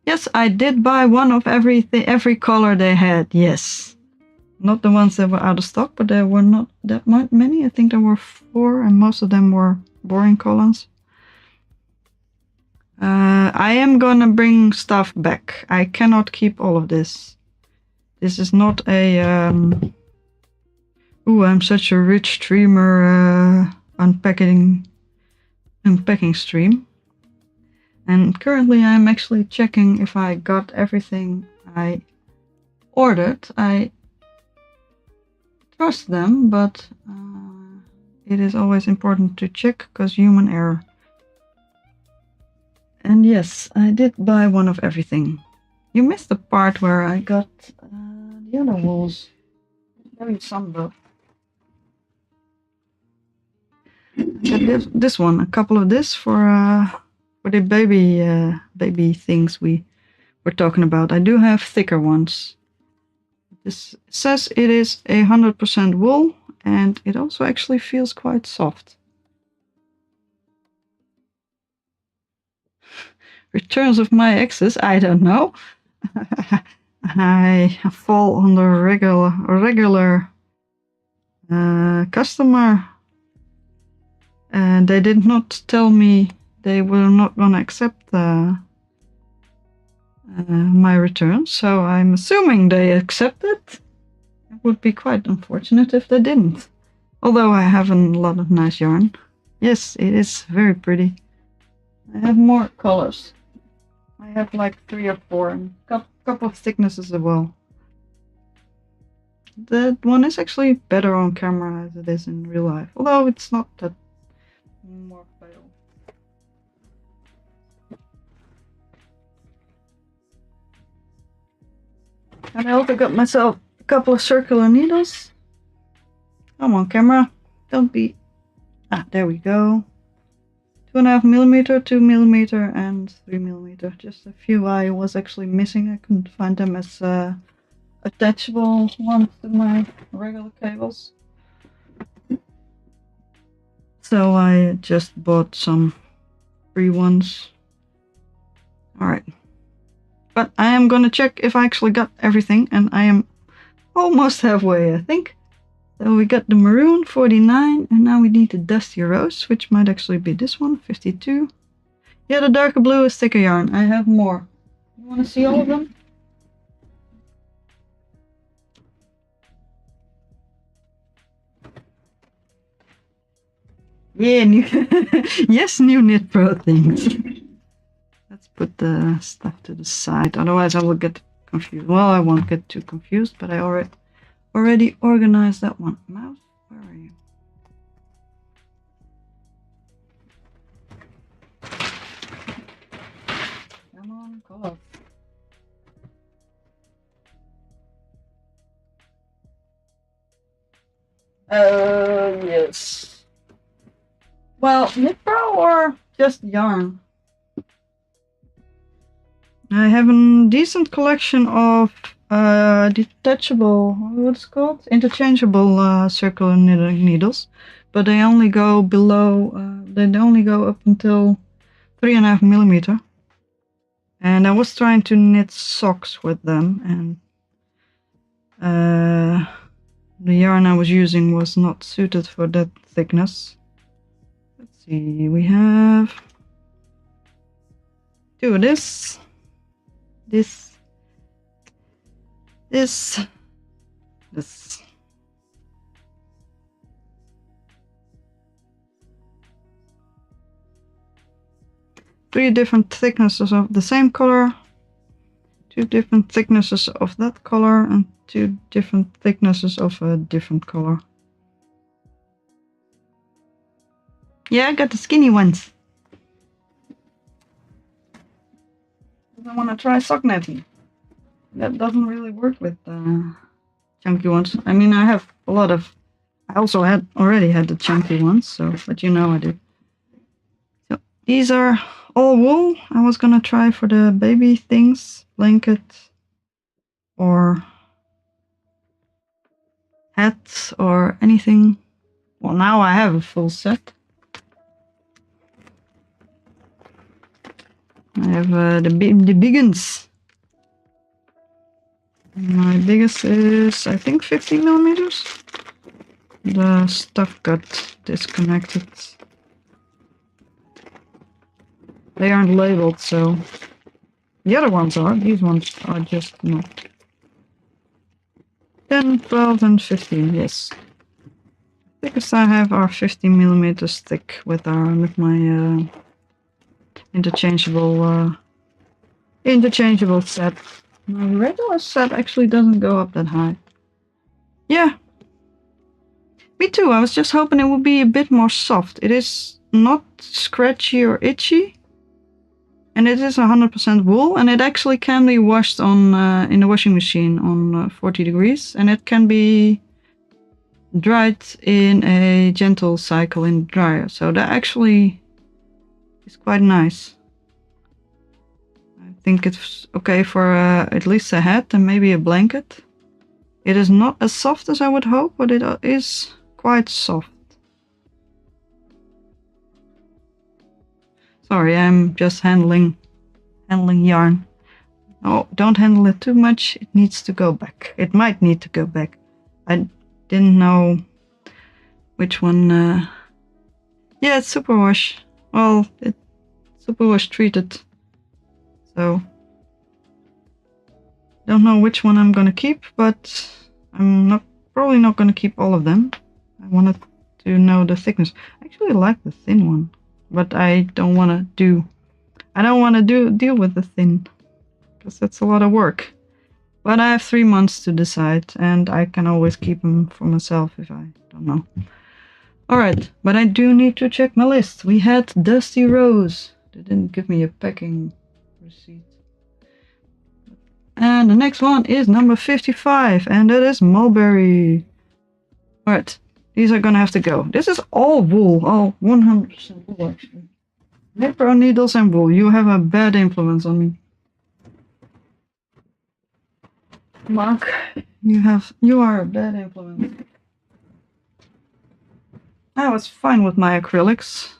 Yes, I did buy one of every color they had, yes. Not the ones that were out of stock, but there were not that many. I think there were 4, and most of them were boring colors. I am gonna bring stuff back. I cannot keep all of this. This is not a... Ooh, I'm such a rich streamer unpacking stream. And currently I'm actually checking if I got everything I ordered. I trust them, but it is always important to check because human error. And yes, I did buy one of everything. You missed the part where I got the other wools. Maybe some though. This one, a couple of this for the baby things we were talking about. I do have thicker ones. This says it is 100% wool, and it also actually feels quite soft. Returns of my exes, I don't know. I fall under regular customer, and they did not tell me they were not gonna accept my return, so I'm assuming they accepted. It would be quite unfortunate if they didn't. Although I have a lot of nice yarn. Yes, it is very pretty. I have more colors. I have like 3 or 4 and a couple of thicknesses as well. That one is actually better on camera as it is in real life, although it's not that more pale. And I also got myself a couple of circular needles. Come on, camera. Don't be... Ah, there we go. 2.5 millimeter, 2 millimeter, and 3 millimeter. Just a few I was actually missing. I couldn't find them as attachable ones to my regular cables. So I just bought some free ones. Alright. But I am gonna check if I actually got everything, and I am almost halfway, I think. So we got the maroon, 49, and now we need the dusty rose, which might actually be this one, 52. Yeah, the darker blue is thicker yarn. I have more. You want to see all of them? Yeah, new yes, new Knit Pro things. Let's put the stuff to the side, otherwise I will get confused. Well, I won't get too confused, but I already organized that one. Mouse, where are you? Come on, go up. Yes. Well, Knit Pro or just yarn? I have a decent collection of detachable, what's it called? Interchangeable circular needles, but they only go below, they only go up until 3.5 millimeter. And I was trying to knit socks with them, and the yarn I was using was not suited for that thickness. Let's see, we have 2 of this. This. 3 different thicknesses of the same color, 2 different thicknesses of that color, and 2 different thicknesses of a different color. Yeah, I got the skinny ones. I want to try sock netting. That doesn't really work with chunky ones. I mean, I have a lot of... I also already had the chunky ones, so, but you know I did. So these are all wool. I was gonna try for the baby things, blanket or hats or anything. Well, now I have a full set. I have the big ones. My biggest is, I think, 50 millimeters. The stuff got disconnected. They aren't labeled, so the other ones are. These ones are just not. 10, 12, and 15, yes. Thickest I have are 50 millimeters thick with my interchangeable set. My regular set actually doesn't go up that high. Yeah. Me too. I was just hoping it would be a bit more soft. It is not scratchy or itchy. And it is 100% wool, and it actually can be washed on in the washing machine on 40 degrees, and it can be dried in a gentle cycle in the dryer. So that actually is quite nice. I think it's okay for at least a hat and maybe a blanket. It is not as soft as I would hope, but it is quite soft. Sorry, I'm just handling yarn. Oh, don't handle it too much. It needs to go back. It might need to go back. I didn't know which one. Yeah, it's superwash. Well, it's superwash treated. So, don't know which one I'm gonna keep, but I'm probably not gonna keep all of them. I wanted to know the thickness. I actually like the thin one. But I don't want to deal with the thin, because that's a lot of work. But I have 3 months to decide, and I can always keep them for myself if I don't know. Alright, but I do need to check my list. We had Dusty Rose. They didn't give me a packing receipt. And the next one is number 55, and that is Mulberry. Alright. These are gonna have to go. This is all wool, all 100% wool actually. Nipro needles and wool. You have a bad influence on me. Mark, you are a bad influence. I was fine with my acrylics,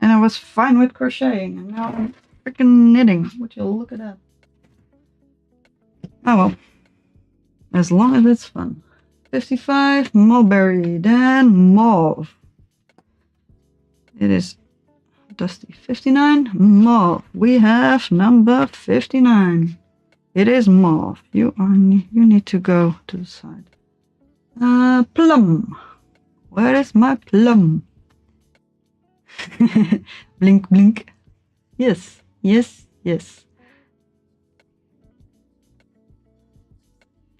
and I was fine with crocheting, and now I'm freaking knitting. Would you look at that? Oh well, as long as it's fun. 55, Mulberry, then Mauve. It is Dusty. 59, Mauve. We have number 59. It is Mauve. You need to go to the side. Plum. Where is my plum? Blink, blink. Yes, yes, yes.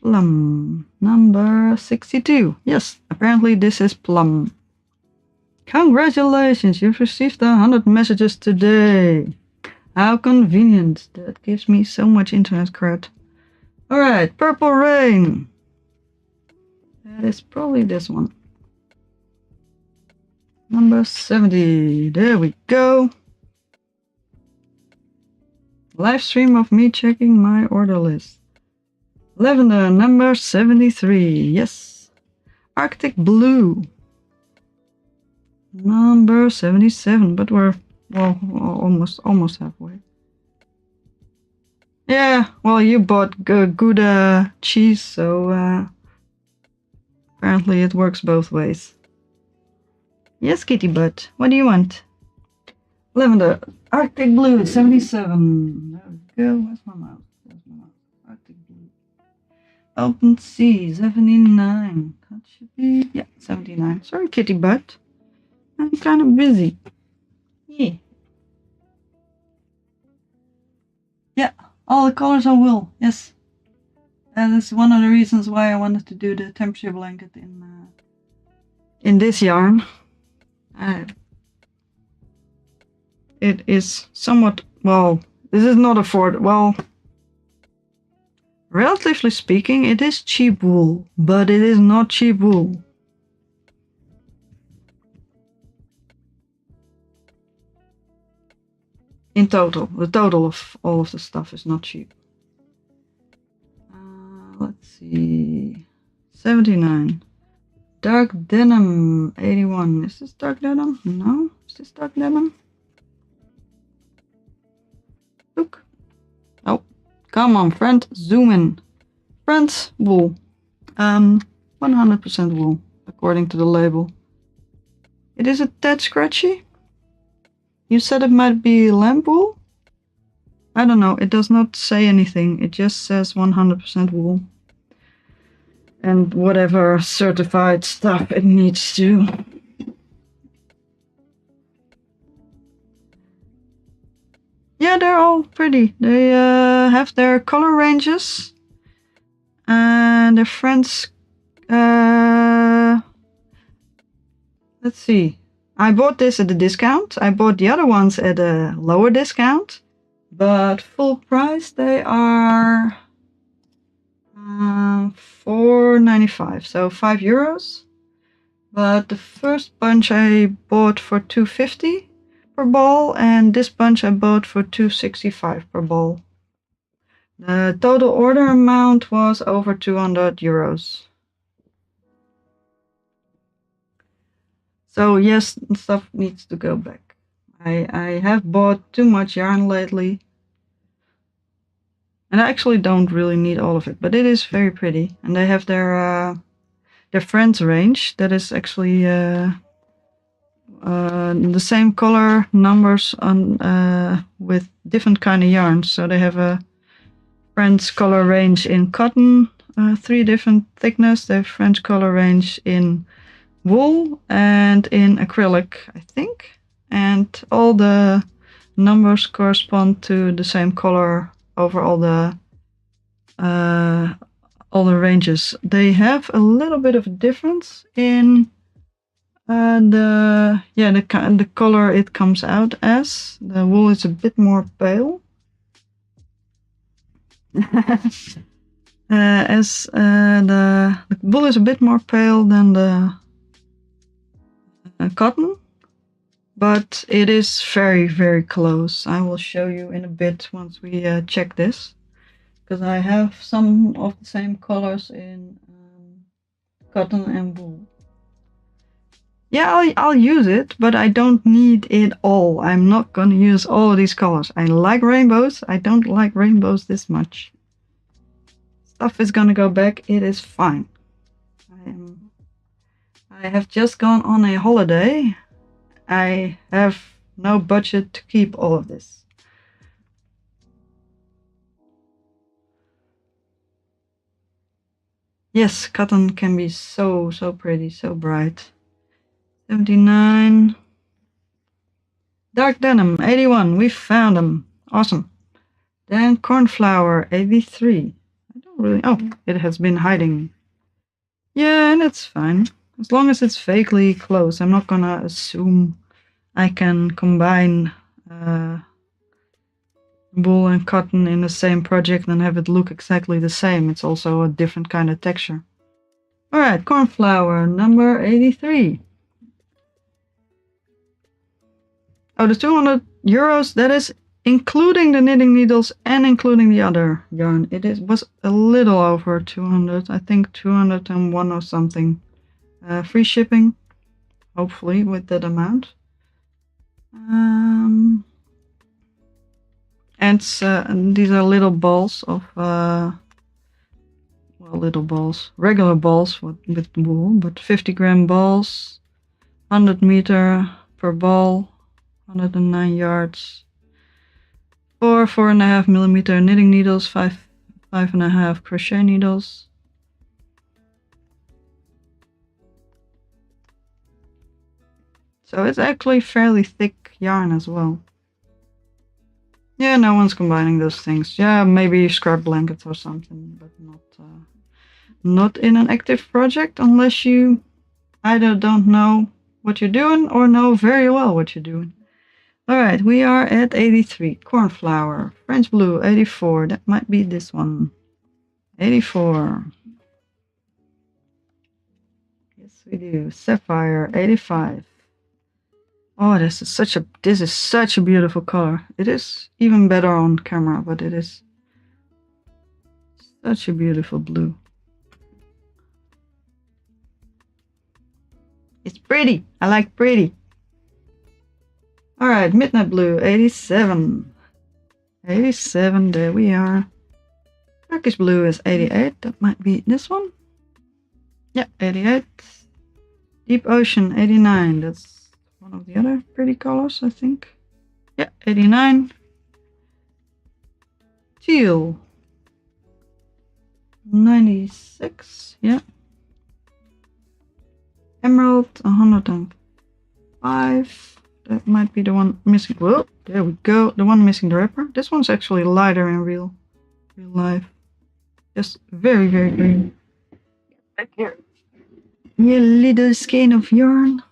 Plum, number 62. Yes, apparently this is Plum. Congratulations, you've received 100 messages today. How convenient. That gives me so much internet cred. Alright, Purple Rain. That is probably this one. Number 70. There we go. Live stream of me checking my order list. Lavender, number 73. Yes. Arctic Blue. Number 77, but we're, well, almost halfway. Yeah, well, you bought good cheese, so apparently it works both ways. Yes, Kitty Butt, what do you want? Lavender, Arctic Blue, 77. There we go. Where's my mouse? Arctic Blue. Open Sea, 79. That should be, yeah, 79. Sorry, Kitty Butt. I'm kind of busy. Yeah. Yeah, all the colors are wool, yes. That is one of the reasons why I wanted to do the temperature blanket in this yarn. It is somewhat, well, this is not affordable. Well, relatively speaking, it is cheap wool, but it is not cheap wool. In total, the total of all of the stuff is not cheap. Let's see, 79. Dark Denim, 81. Is this Dark Denim? No, is this Dark Denim? Look. Oh, come on, friend, zoom in. Friends, wool. 100% wool, according to the label. It is a tad scratchy. You said it might be lamb wool? I don't know, it does not say anything. It just says 100% wool. And whatever certified stuff it needs to. Yeah, they're all pretty. They have their color ranges. And the friends. Let's see. I bought this at a discount. I bought the other ones at a lower discount. But full price they are $4.95, so €5. But the first bunch I bought for $2.50 per ball, and this bunch I bought for $2.65 per ball. The total order amount was over €200. So yes, stuff needs to go back. I have bought too much yarn lately. And I actually don't really need all of it, but it is very pretty. And they have their friends range that is actually the same color numbers on with different kind of yarns. So they have a friends color range in cotton, 3 different thickness. They have friends color range in wool and in acrylic, I think. And all the numbers correspond to the same color over all the ranges. They have a little bit of a difference in the color it comes out as. The wool is a bit more pale. The wool is a bit more pale than the cotton, but it is very, very close. I will show you in a bit once we check this, because I have some of the same colors in cotton and wool. Yeah, I'll use it, but I don't need it all. I'm not gonna use all of these colors. I like rainbows. I don't like rainbows this much. Stuff is gonna go back. It is fine. I have just gone on a holiday. I have no budget to keep all of this. Yes, cotton can be so pretty, so bright. 79. Dark denim, 81. We found them. Awesome. Then cornflower, 83. I don't really... Oh, it has been hiding. Yeah, and it's fine. As long as it's vaguely close. I'm not gonna assume I can combine wool and cotton in the same project and have it look exactly the same. It's also a different kind of texture. Alright, cornflower, number 83. Oh, the €200, that is including the knitting needles and including the other yarn. Was a little over 200, I think 201 or something. Free shipping, hopefully, with that amount. And these are little balls of, regular balls with wool, but 50-gram balls, 100 meter per ball, 109 yards. 4.5 millimeter knitting needles, 5.5 crochet needles. So it's actually fairly thick yarn as well. Yeah, no one's combining those things. Yeah, maybe scrap blankets or something, but not in an active project unless you either don't know what you're doing or know very well what you're doing. Alright, we are at 83. Cornflower. French blue, 84. That might be this one. 84. Yes, we do. Sapphire, 85. Oh, this is such a beautiful color. It is even better on camera, but it is such a beautiful blue. It's pretty. I like pretty. Alright, midnight blue, 87. 87, there we are. Turkish blue is 88. That might be this one. Yeah, 88. Deep ocean, 89. That's one of the other pretty colors, I think. Yeah, 89. Teal, 96. Yeah. Emerald, 105. That might be the one missing. Whoa, there we go. The one missing the wrapper. This one's actually lighter in real life. Just very, very green. Back here. Your little skein of yarn.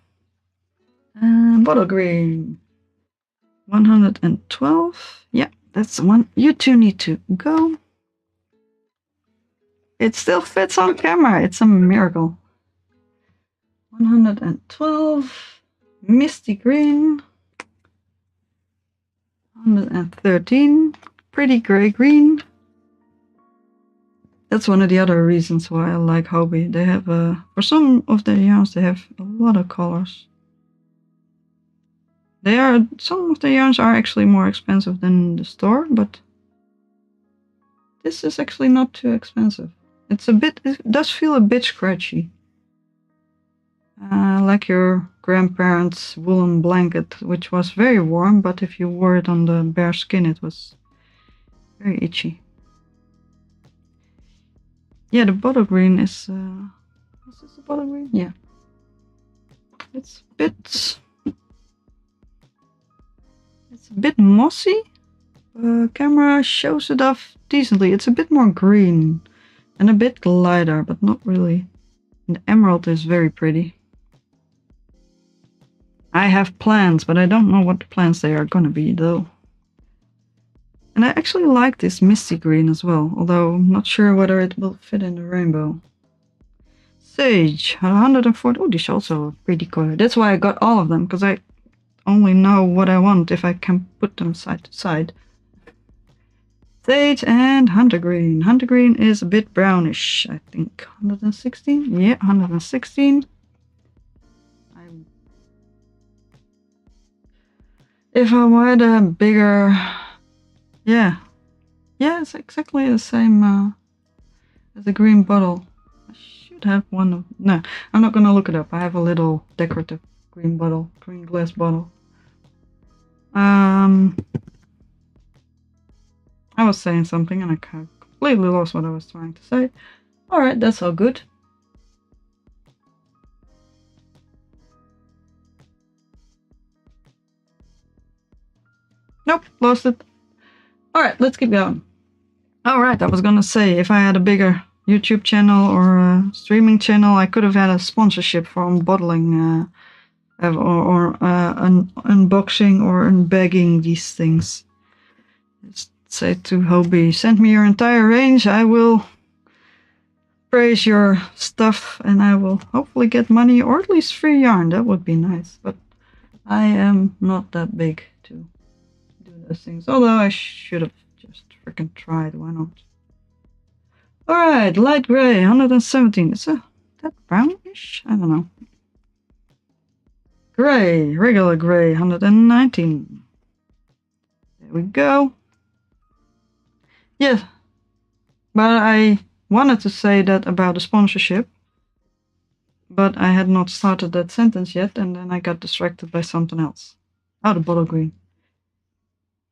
And bottle green. 112. Yeah, that's the one. You two need to go. It still fits on camera. It's a miracle. 112. Misty green. 113. Pretty gray green. That's one of the other reasons why I like Hobby. They have, for some of their yarns, they have a lot of colors. Some of the yarns are actually more expensive than the store, but this is actually not too expensive. It does feel a bit scratchy. Like your grandparents' woolen blanket, which was very warm, but if you wore it on the bare skin, it was very itchy. Yeah, the bottle green is, is this the bottle green? Yeah. It's a bit mossy. Camera shows it off decently. It's a bit more green and a bit lighter, but not really. And the emerald is very pretty. I have plans, but I don't know what the plans they are gonna be though. And I actually like this misty green as well, although I'm not sure whether it will fit in the rainbow. Sage, 140. Oh, this is also a pretty color. That's why I got all of them, because I only know what I want if I can put them side to side. Sage and hunter green. Hunter green is a bit brownish, I think. 116? Yeah, 116. If I had a bigger... Yeah, it's exactly the same as the green bottle. I should have one of... No, I'm not gonna look it up. I have a little decorative green glass bottle. I was saying something and I completely lost what I was trying to say. Alright, that's all good. Nope, lost it. Alright, let's keep going. Alright, I was gonna say, if I had a bigger YouTube channel or a streaming channel, I could have had a sponsorship for unbottling or unboxing or unbagging these things. Just say to Hobby, send me your entire range, I will praise your stuff and I will hopefully get money or at least free yarn. That would be nice, but I am not that big to do those things. Although I should have just freaking tried, why not? Alright, light gray, 117. Is that brownish? I don't know. Gray, regular gray, 119. There we go. Yeah, but I wanted to say that about the sponsorship, but I had not started that sentence yet, and then I got distracted by something else. Oh, the bottle green.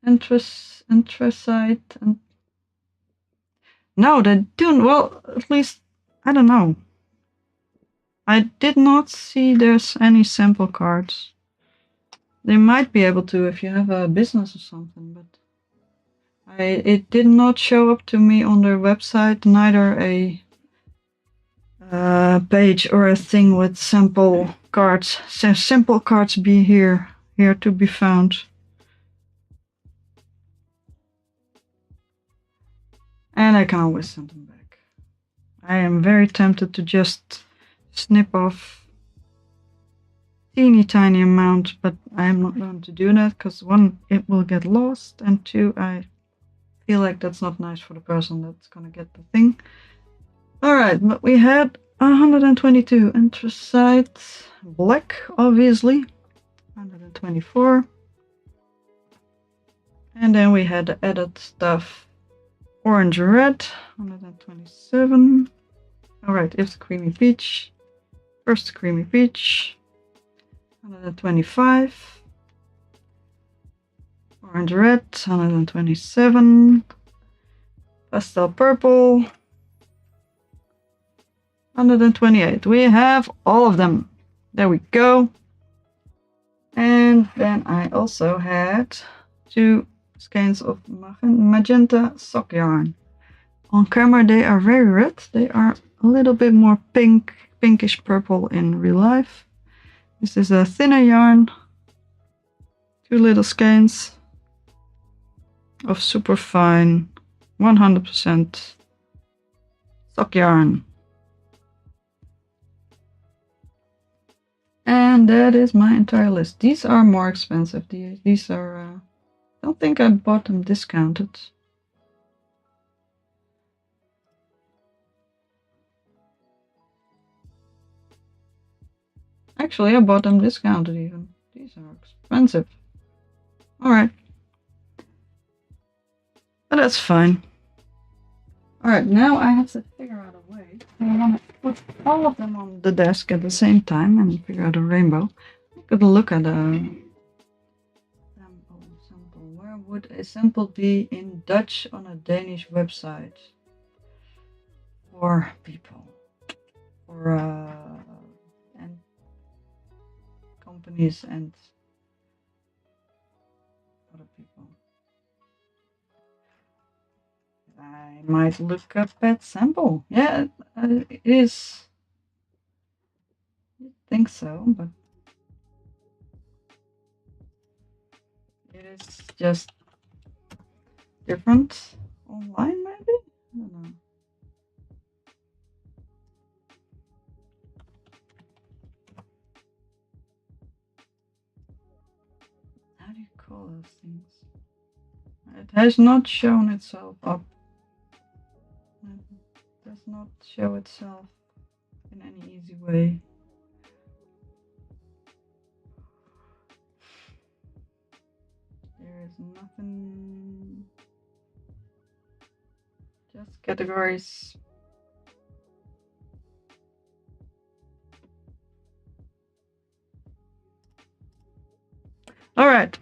Anthracite, and no, they don't. Well, at least I don't know. I did not see there's any sample cards. They might be able to if you have a business or something, but it did not show up to me on their website, neither a page or a thing with sample cards. Sample cards be here to be found. And I can always send them back. I am very tempted to just snip off teeny tiny amount, but I am not going to do that because one, it will get lost, and two, I feel like that's not nice for the person that's gonna get the thing. Alright, but we had 122 anthracite black, obviously. 124. And then we had the added stuff orange red, 127. Alright, it's creamy peach. First creamy peach, 125. Orange red, 127. Pastel purple, 128. We have all of them. There we go. And then I also had 2 skeins of magenta sock yarn. On camera they are very red. They are a little bit more pinkish purple in real life. This is a thinner yarn. 2 little skeins of super fine 100% sock yarn. And that is my entire list. These are more expensive. These are, I don't think I bought them discounted. Actually, I bought them discounted even. These are expensive. Alright. But that's fine. Alright, now I have to figure out a way. I want to put all of them on the desk at the same time and figure out a rainbow. I could look at a sample. Where would a sample be in Dutch on a Danish website? For people. For and companies and other people. I might look up that sample. Yeah, it is. I think so, but it is just different online, maybe? I don't know. How do you call those things? It has not shown itself up. It does not show itself in any easy way. There is nothing. Just categories. Alright.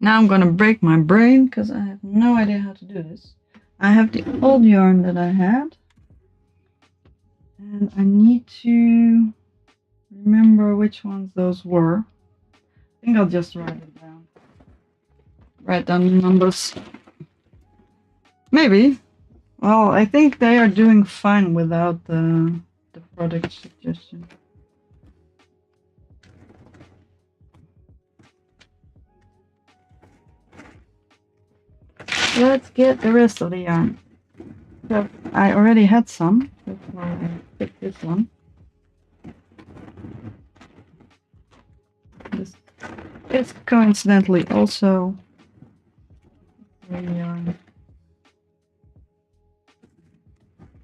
Now I'm gonna break my brain because I have no idea how to do this. I have the old yarn that I had. And I need to remember which ones those were. I think I'll just write it down. Write down the numbers. Maybe. Well, I think they are doing fine without the product suggestion. Let's get the rest of the yarn. So I already had some. That's why I picked this one. This is coincidentally also yarn.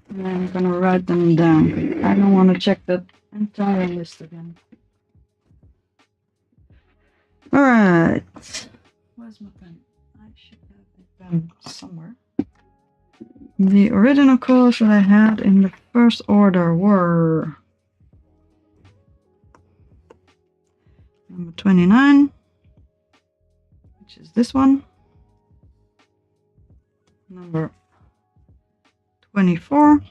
And I'm gonna write them down. I don't want to check that entire list again. Alright. Where's my pen? I should have a pen somewhere. The original colors that I had in the first order were number 29, which is this one, number 24,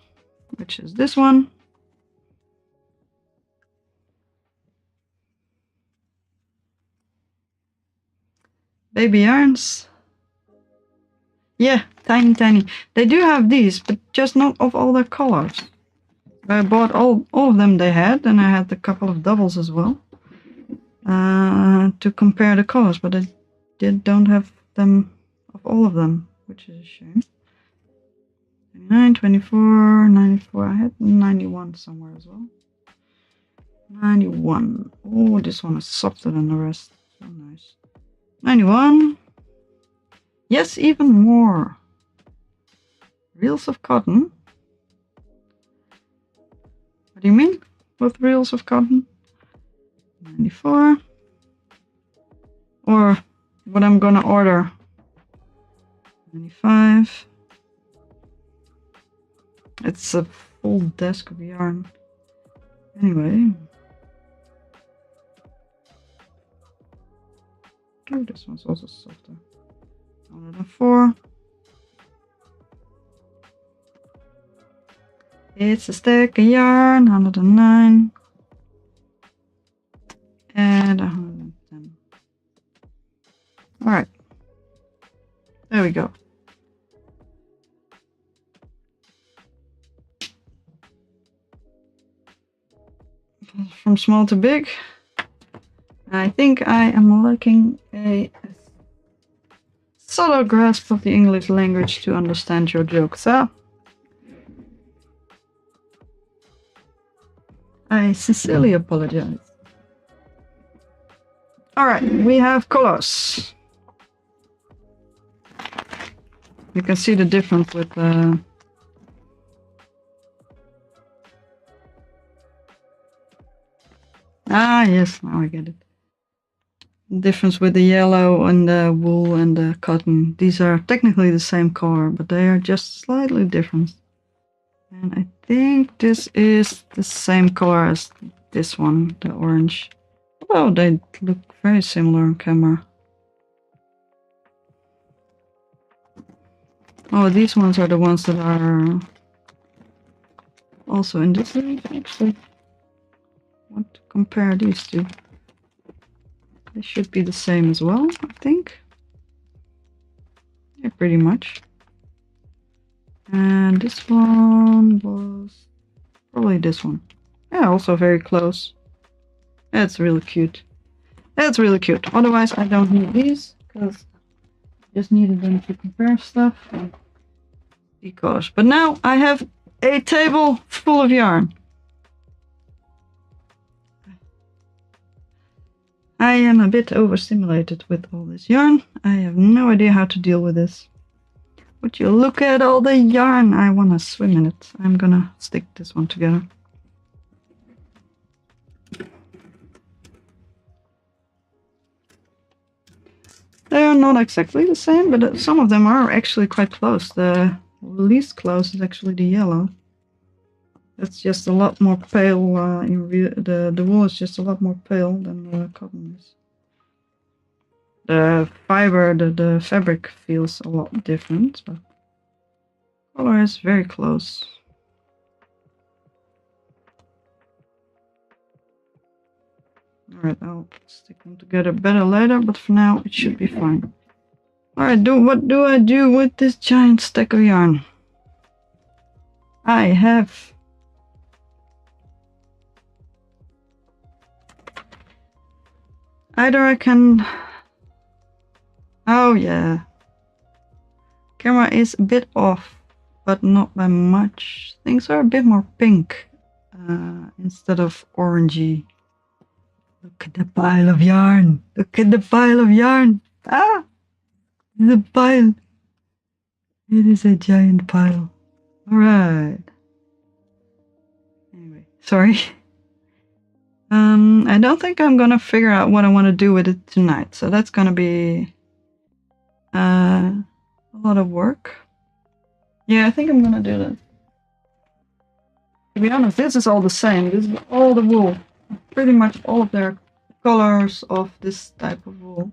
which is this one, baby yarns. Yeah, tiny. They do have these, but just not of all their colors. I bought all of them they had, and I had a couple of doubles as well to compare the colors, but I don't have them of all of them, which is a shame. 29, 24, 94. I had 91 somewhere as well. 91. Oh, this one is softer than the rest. So nice. 91. Yes, even more. Reels of cotton. What do you mean with reels of cotton? 94. Or what I'm gonna order. 95. It's a full desk of yarn. Anyway. Oh, this one's also softer. 104. It's a stack of yarn. 109. There we go. From small to big. I think I am lacking a subtle grasp of the English language to understand your joke, so I sincerely apologize. Alright, we have colors. You can see the difference with the yes, now I get it. The difference with the yellow and the wool and the cotton. These are technically the same color, but they are just slightly different. And I think this is the same color as this one, the orange. Although they look very similar on camera. Oh, these ones are the ones that are also in this leaf, actually. I want to compare these two. They should be the same as well, I think. Yeah, pretty much. And this one was probably this one. Yeah, also very close. That's really cute. That's really cute. Otherwise, I don't need these because I just needed them to compare stuff and the colors. But now I have a table full of yarn. I am a bit overstimulated with all this yarn. I have no idea how to deal with this. Would you look at all the yarn? I want to swim in it. I'm gonna stick this one together. They are not exactly the same, but some of them are actually quite close. The least close is actually the yellow. That's just a lot more pale. The wool is just a lot more pale than the cotton is. The fiber, the fabric feels a lot different, but color is very close. Alright, I'll stick them together better later, but for now it should be fine. Alright, what do I do with this giant stack of yarn? I have either I can... Oh yeah. Camera is a bit off, but not by much. Things are a bit more pink instead of orangey. Look at the pile of yarn. Look at the pile of yarn. Ah! The pile. It is a giant pile. Alright. Anyway, sorry. I don't think I'm gonna figure out what I want to do with it tonight. So that's gonna be a lot of work. Yeah, I think I'm gonna do that. To be honest, this is all the same. This is all the wool. Pretty much all of their colors of this type of wool.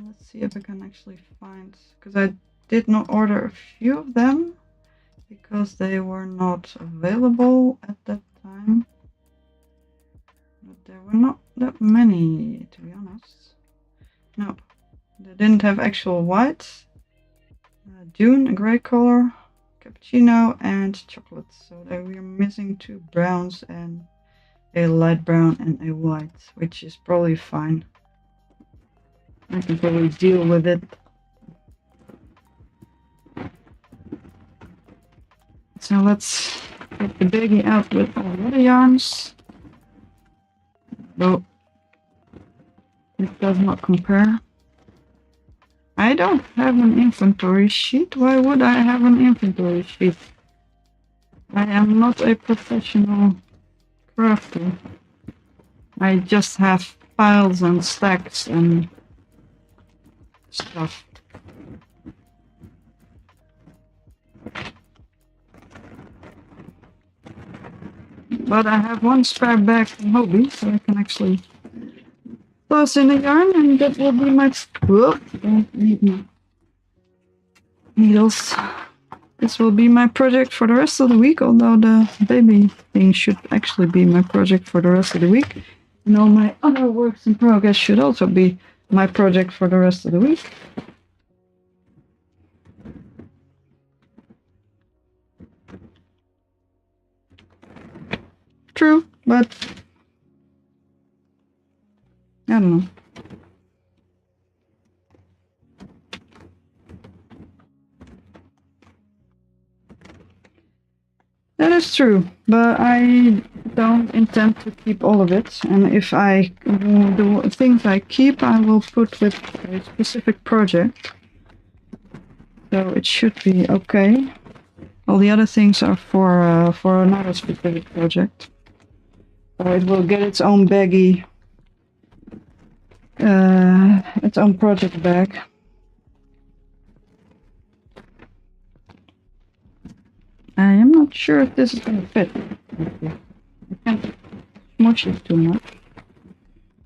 Let's see if I can actually find, because I did not order a few of them because they were not available at that time. But there were not that many, to be honest. No, they didn't have actual white. Dune, a gray color, cappuccino, and chocolate. So we are missing two browns and a light brown and a white, which is probably fine. I can probably deal with it. So let's get the baggie out with all the other yarns. Though it does not compare. I don't have an inventory sheet. Why would I have an inventory sheet? I am not a professional crafter. I just have piles and stacks and stuff. But I have one spare bag from Hobby, so I can actually toss in the yarn, and that will be my... Whoop, don't need my needles. This will be my project for the rest of the week, although the baby thing should actually be my project for the rest of the week. And all my other works in progress should also be my project for the rest of the week. but I don't know. That is true, but I don't intend to keep all of it. And if I the things I keep, I will put with a specific project. So it should be okay. All the other things are for another specific project. So it will get its own baggie, its own project bag. I am not sure if this is going to fit. I can't smush it too much.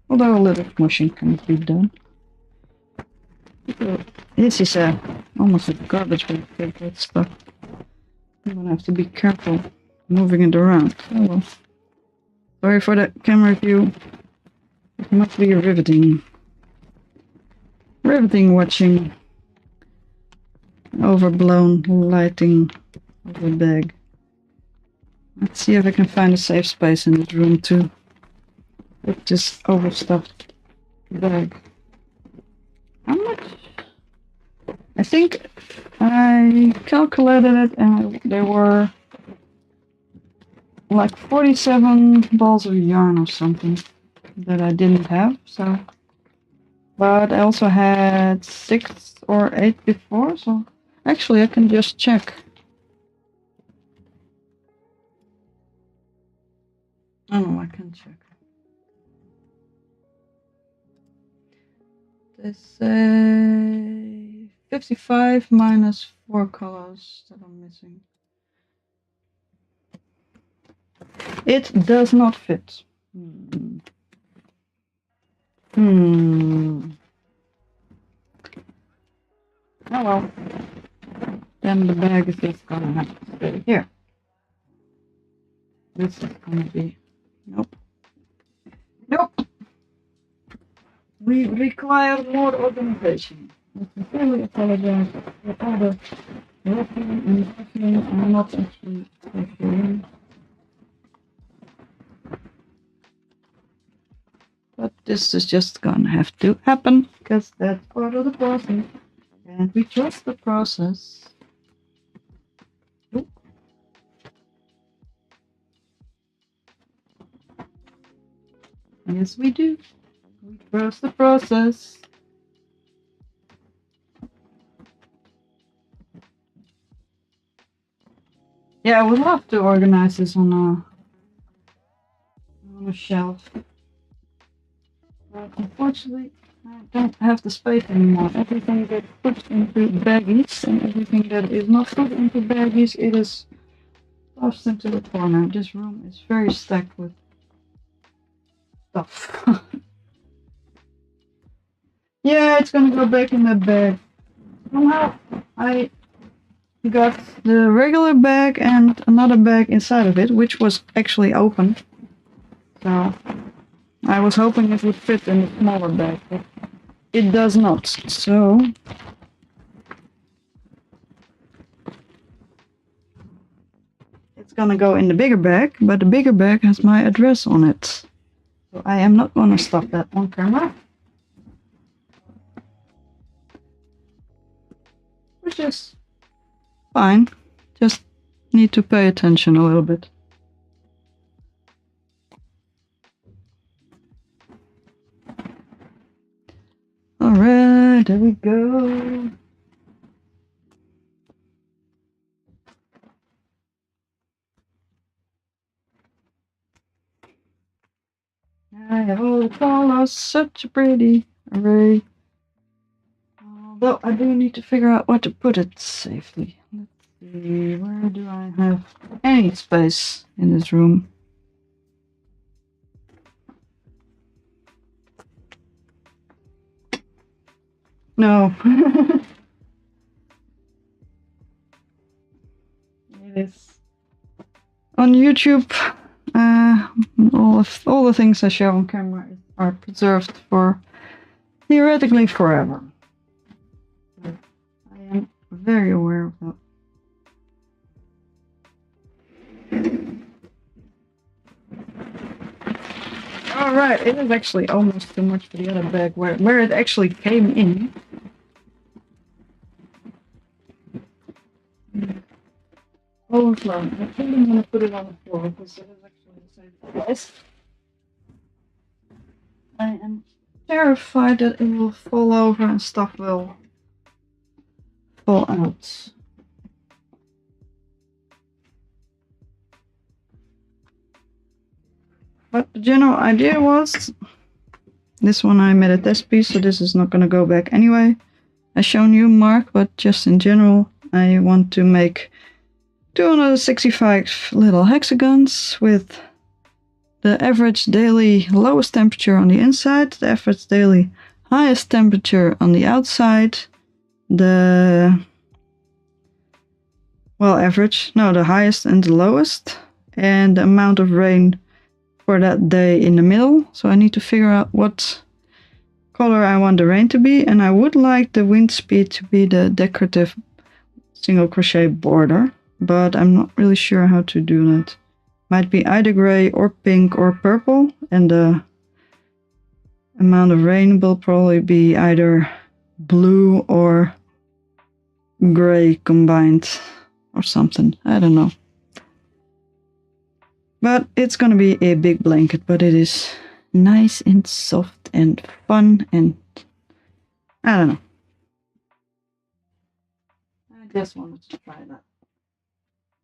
Although a little smushing can be done. This is almost a garbage bag filled with stuff. I'm going to have to be careful moving it around. Oh well. Sorry for the camera view. It must be riveting. Riveting watching overblown lighting of the bag. Let's see if I can find a safe space in this room too. With this overstuffed bag. How much? I think I calculated it and there were like 47 balls of yarn or something that I didn't have, so. But I also had 6 or 8 before, so actually I can just check. Oh, I can check. They say 55 minus 4 colors that I'm missing. It does not fit. Oh well. Then the bag is just gonna have to stay here. This is gonna be... Nope. Nope! We require more organization. I sincerely apologize for all the ruffling and ruffling. I'm not actually ruffling. But this is just gonna have to happen, because that's part of the process. And we trust the process. Oop. Yes, we do. We trust the process. Yeah, I would love to organize this on a shelf. But unfortunately, I don't have the space anymore. Everything gets put into baggies, and everything that is not put into baggies, it is tossed into the corner. This room is very stacked with stuff. Yeah, it's gonna go back in that bag. Somehow, I got the regular bag and another bag inside of it, which was actually open. So I was hoping it would fit in the smaller bag, but it does not. So it's gonna go in the bigger bag, but the bigger bag has my address on it. So I am not gonna stop that on camera. Which is fine. Just need to pay attention a little bit. Alright, there we go. I have all the colors, such a pretty array. Although I do need to figure out where to put it safely. Let's see, where do I have any space in this room? No. It is on YouTube. All the things I show on camera are preserved for theoretically forever. So I am very aware of that. All right, it is actually almost too much for the other bag where it actually came in. Overflowing. I think I'm gonna put it on the floor because it is actually the same price. I am terrified that it will fall over and stuff will fall out. But the general idea was, this one I made a test piece, so this is not going to go back anyway. I've shown you Mark, but just in general, I want to make 265 little hexagons with the average daily lowest temperature on the inside, the average daily highest temperature on the outside, the highest and the lowest, and the amount of rain for that day in the middle. So I need to figure out what color I want the rain to be, and I would like the wind speed to be the decorative single crochet border, but I'm not really sure how to do that. Might be either gray or pink or purple, and the amount of rain will probably be either blue or gray combined or something. I don't know. But it's gonna be a big blanket, but it is nice and soft and fun, and I don't know. I just wanted to try that.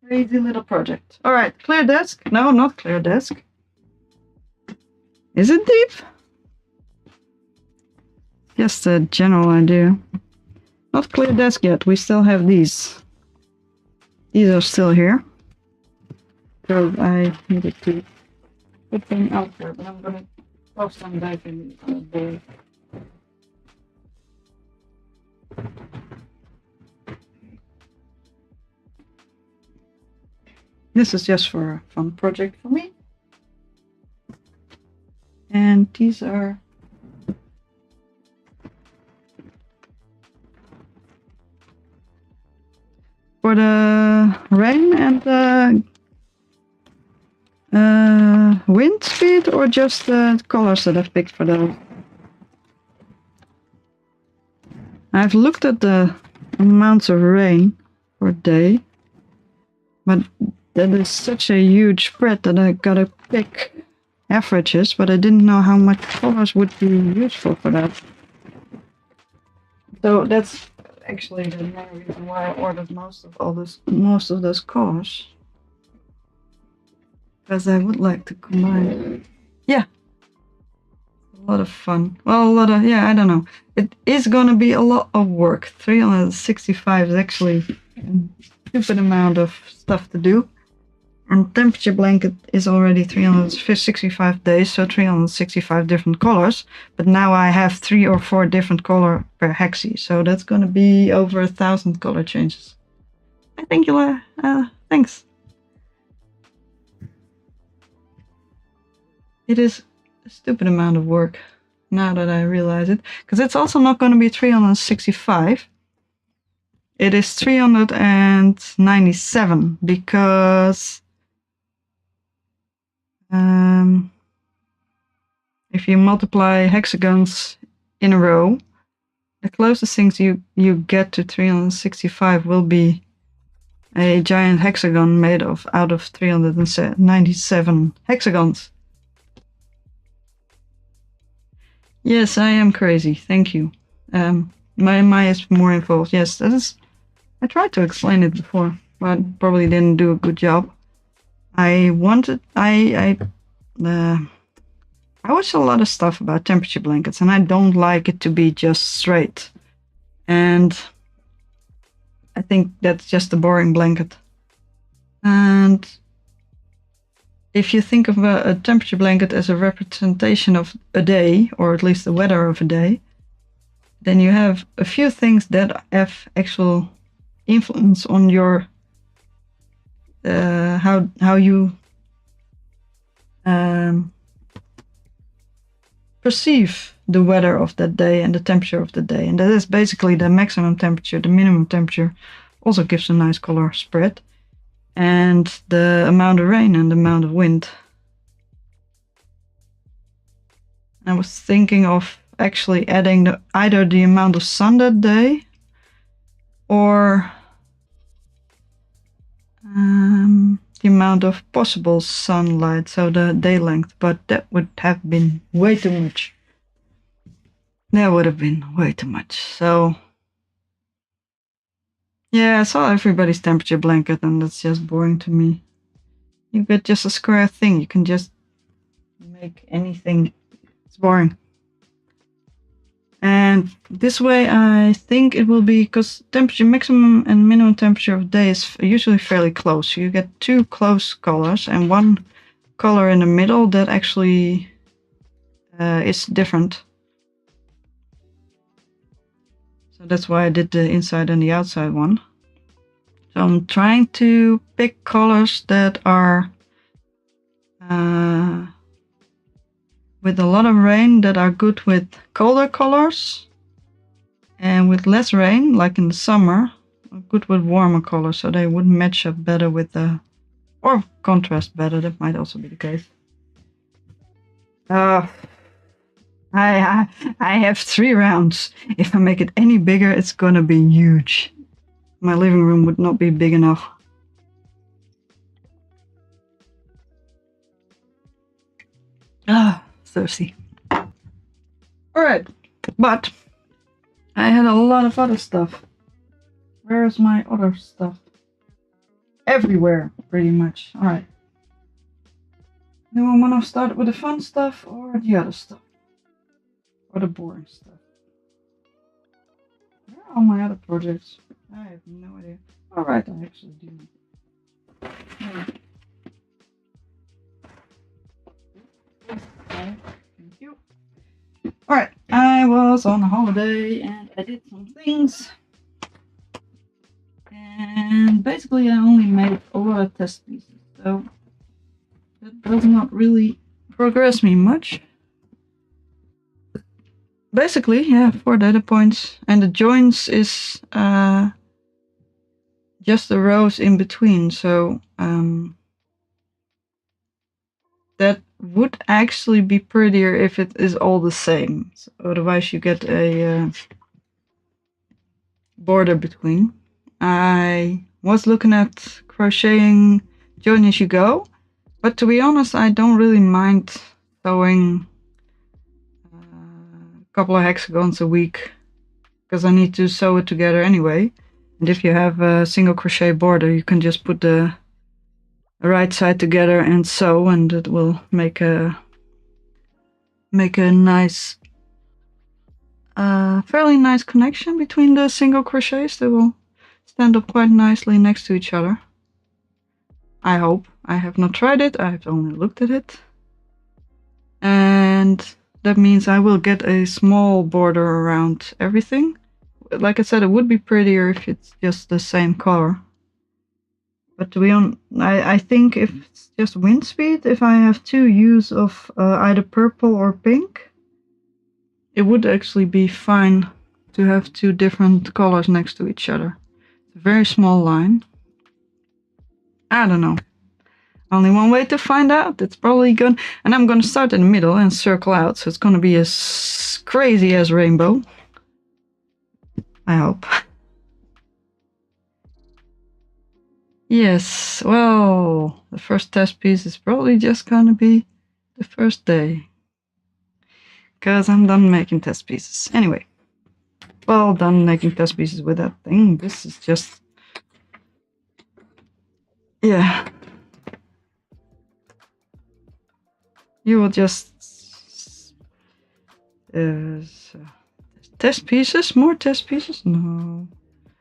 Crazy little project. Alright, clear desk. No, not clear desk. Is it deep? Just a general idea. Not clear desk yet. We still have these. These are still here. So I needed to put them out there, but I'm gonna post them back in the This is just for a fun project for me. And these are for the rain and the wind speed, or just the colors that I've picked for those. I've looked at the amounts of rain per day, but that is such a huge spread that I gotta pick averages, but I didn't know how much colors would be useful for that. So that's actually the main reason why I ordered most of those colors. Because I would like to combine. Yeah. A lot of fun. Well, I don't know. It is gonna be a lot of work. 365 is actually a stupid amount of stuff to do. And temperature blanket is already 365 days, so 365 different colors. But now I have 3 or 4 different color per hexie, so that's gonna be over 1,000 color changes. I think you'll, thanks. It is a stupid amount of work, now that I realize it, because it's also not going to be 365. It is 397, because if you multiply hexagons in a row, the closest things you get to 365 will be a giant hexagon made out of 397 hexagons. Yes, I am crazy. Thank you. My is more involved. Yes, that is. I tried to explain it before, but probably didn't do a good job. I watched a lot of stuff about temperature blankets, and I don't like it to be just straight. And I think that's just a boring blanket. And if you think of a temperature blanket as a representation of a day, or at least the weather of a day, then you have a few things that have actual influence on your how you perceive the weather of that day and the temperature of the day. And that is basically the maximum temperature. The minimum temperature also gives a nice color spread, and the amount of rain and the amount of wind. I was thinking of actually adding either the amount of sun that day or the amount of possible sunlight, so the day length, but that would have been way too much. That would have been way too much. So yeah, I saw everybody's temperature blanket, and that's just boring to me. You get just a square thing. You can just make anything. It's boring. And this way, I think it will be, because temperature, maximum and minimum temperature of day is usually fairly close. You get two close colors and one color in the middle that actually is different. So that's why I did the inside and the outside one. So I'm trying to pick colors that are with a lot of rain, that are good with colder colors, and with less rain, like in the summer, good with warmer colors, so they would match up better with the, or contrast better. That might also be the case. I have 3 rounds. If I make it any bigger, it's gonna be huge. My living room would not be big enough. Thirsty. Alright, but I had a lot of other stuff. Where is my other stuff? Everywhere, pretty much. Alright. Do I want to start with the fun stuff or the other stuff? Or the boring stuff? Where are all my other projects? I have no idea. Alright, I actually do. Alright. Thank you. Alright, I was on a holiday and I did some things. And basically I only made a lot of test pieces, so that does not really progress me much. Basically, yeah, 4 data points, and the joins is just the rows in between, so that would actually be prettier if it is all the same. So otherwise you get a border between. I was looking at crocheting join as you go, but to be honest, I don't really mind sewing a couple of hexagons a week, because I need to sew it together anyway. And if you have a single crochet border, you can just put the right side together and sew, and it will make a nice, fairly nice connection between the single crochets. They will stand up quite nicely next to each other. I hope. I have not tried it, I have only looked at it. And that means I will get a small border around everything. Like I said, it would be prettier if it's just the same color. But to be honest, I think if it's just wind speed, if I have 2 hues of either purple or pink, it would actually be fine to have 2 different colors next to each other. It's a very small line. I don't know. Only one way to find out. It's probably gonna, and I'm gonna start in the middle and circle out, so it's gonna be as crazy as rainbow. I hope. Yes, well, the first test piece is probably just gonna be the first day, because I'm done making test pieces. Anyway, well, done making test pieces with that thing. This is just, yeah. You will just test pieces, more test pieces. No,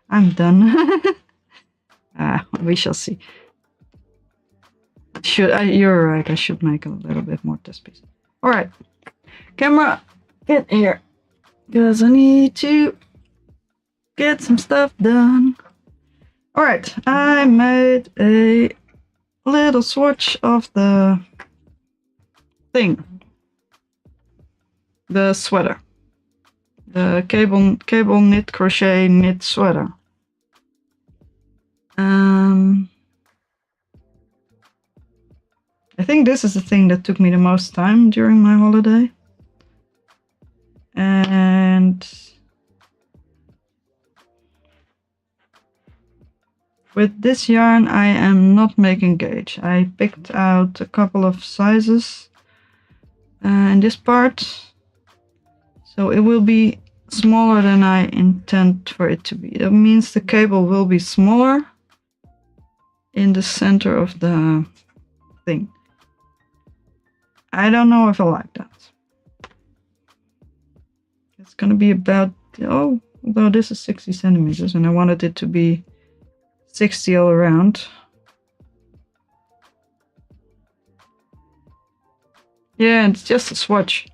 I'm done. We shall see. You're right. I should make a little bit more test pieces. All right, camera, get here, because I need to get some stuff done. All right, I made a little swatch of the thing, the sweater, the cable knit crochet knit sweater. I think this is the thing that took me the most time during my holiday. And with this yarn I am not making gauge. I picked out a couple of sizes in this part, so it will be smaller than I intend for it to be. That means the cable will be smaller in the center of the thing. I don't know if I like that. It's gonna be about, oh, although this is 60 centimeters and I wanted it to be 60 all around. Yeah, it's just a swatch.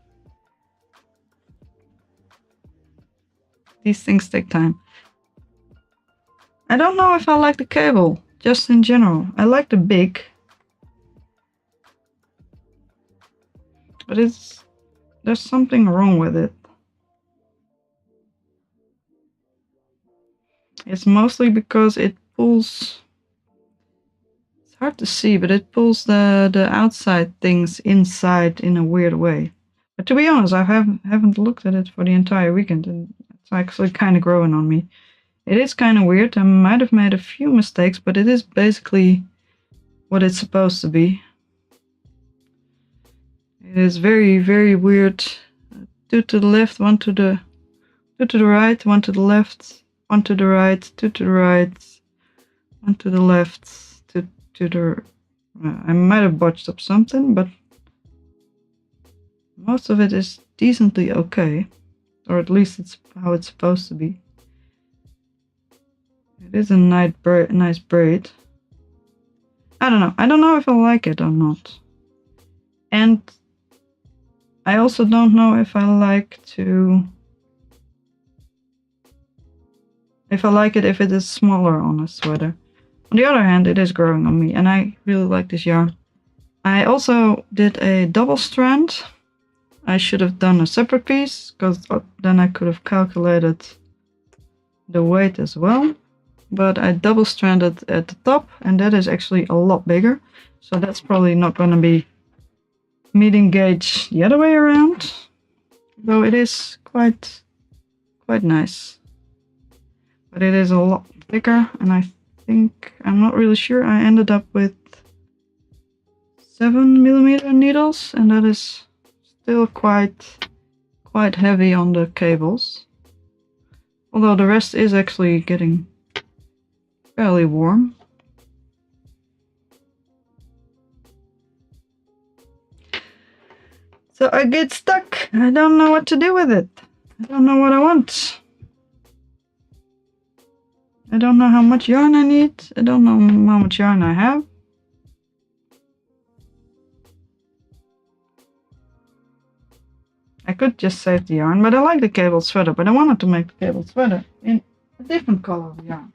These things take time. I don't know if I like the cable, just in general. I like the big. But there's something wrong with it. It's mostly because it pulls, it's hard to see, but it pulls the outside things inside in a weird way. But to be honest, I haven't looked at it for the entire weekend, and it's actually kind of growing on me. It is kind of weird. I might have made a few mistakes, but it is basically what it's supposed to be. It is very, very weird. Two to the left, two to the right, one to the left, one to the right, two to the right, one to the left, two to the... I might have botched up something, but most of it is decently okay. Or at least it's how it's supposed to be. It is a nice braid. I don't know. I don't know if I like it or not. And I also don't know if I like it if it is smaller on a sweater. On the other hand, it is growing on me and I really like this yarn. I also did a double strand. I should have done a separate piece because then I could have calculated the weight as well. But I double stranded at the top and that is actually a lot bigger. So that's probably not going to be meeting gauge the other way around. Though it is quite nice. But it is a lot bigger and I think, I'm not really sure, I ended up with 7mm needles and that is still quite heavy on the cables. Although the rest is actually getting fairly warm. So I get stuck. I don't know what to do with it. I don't know what I want. I don't know how much yarn I need. I don't know how much yarn I have. I could just save the yarn, but I like the cable sweater, but I wanted to make the cable sweater in a different color of yarn.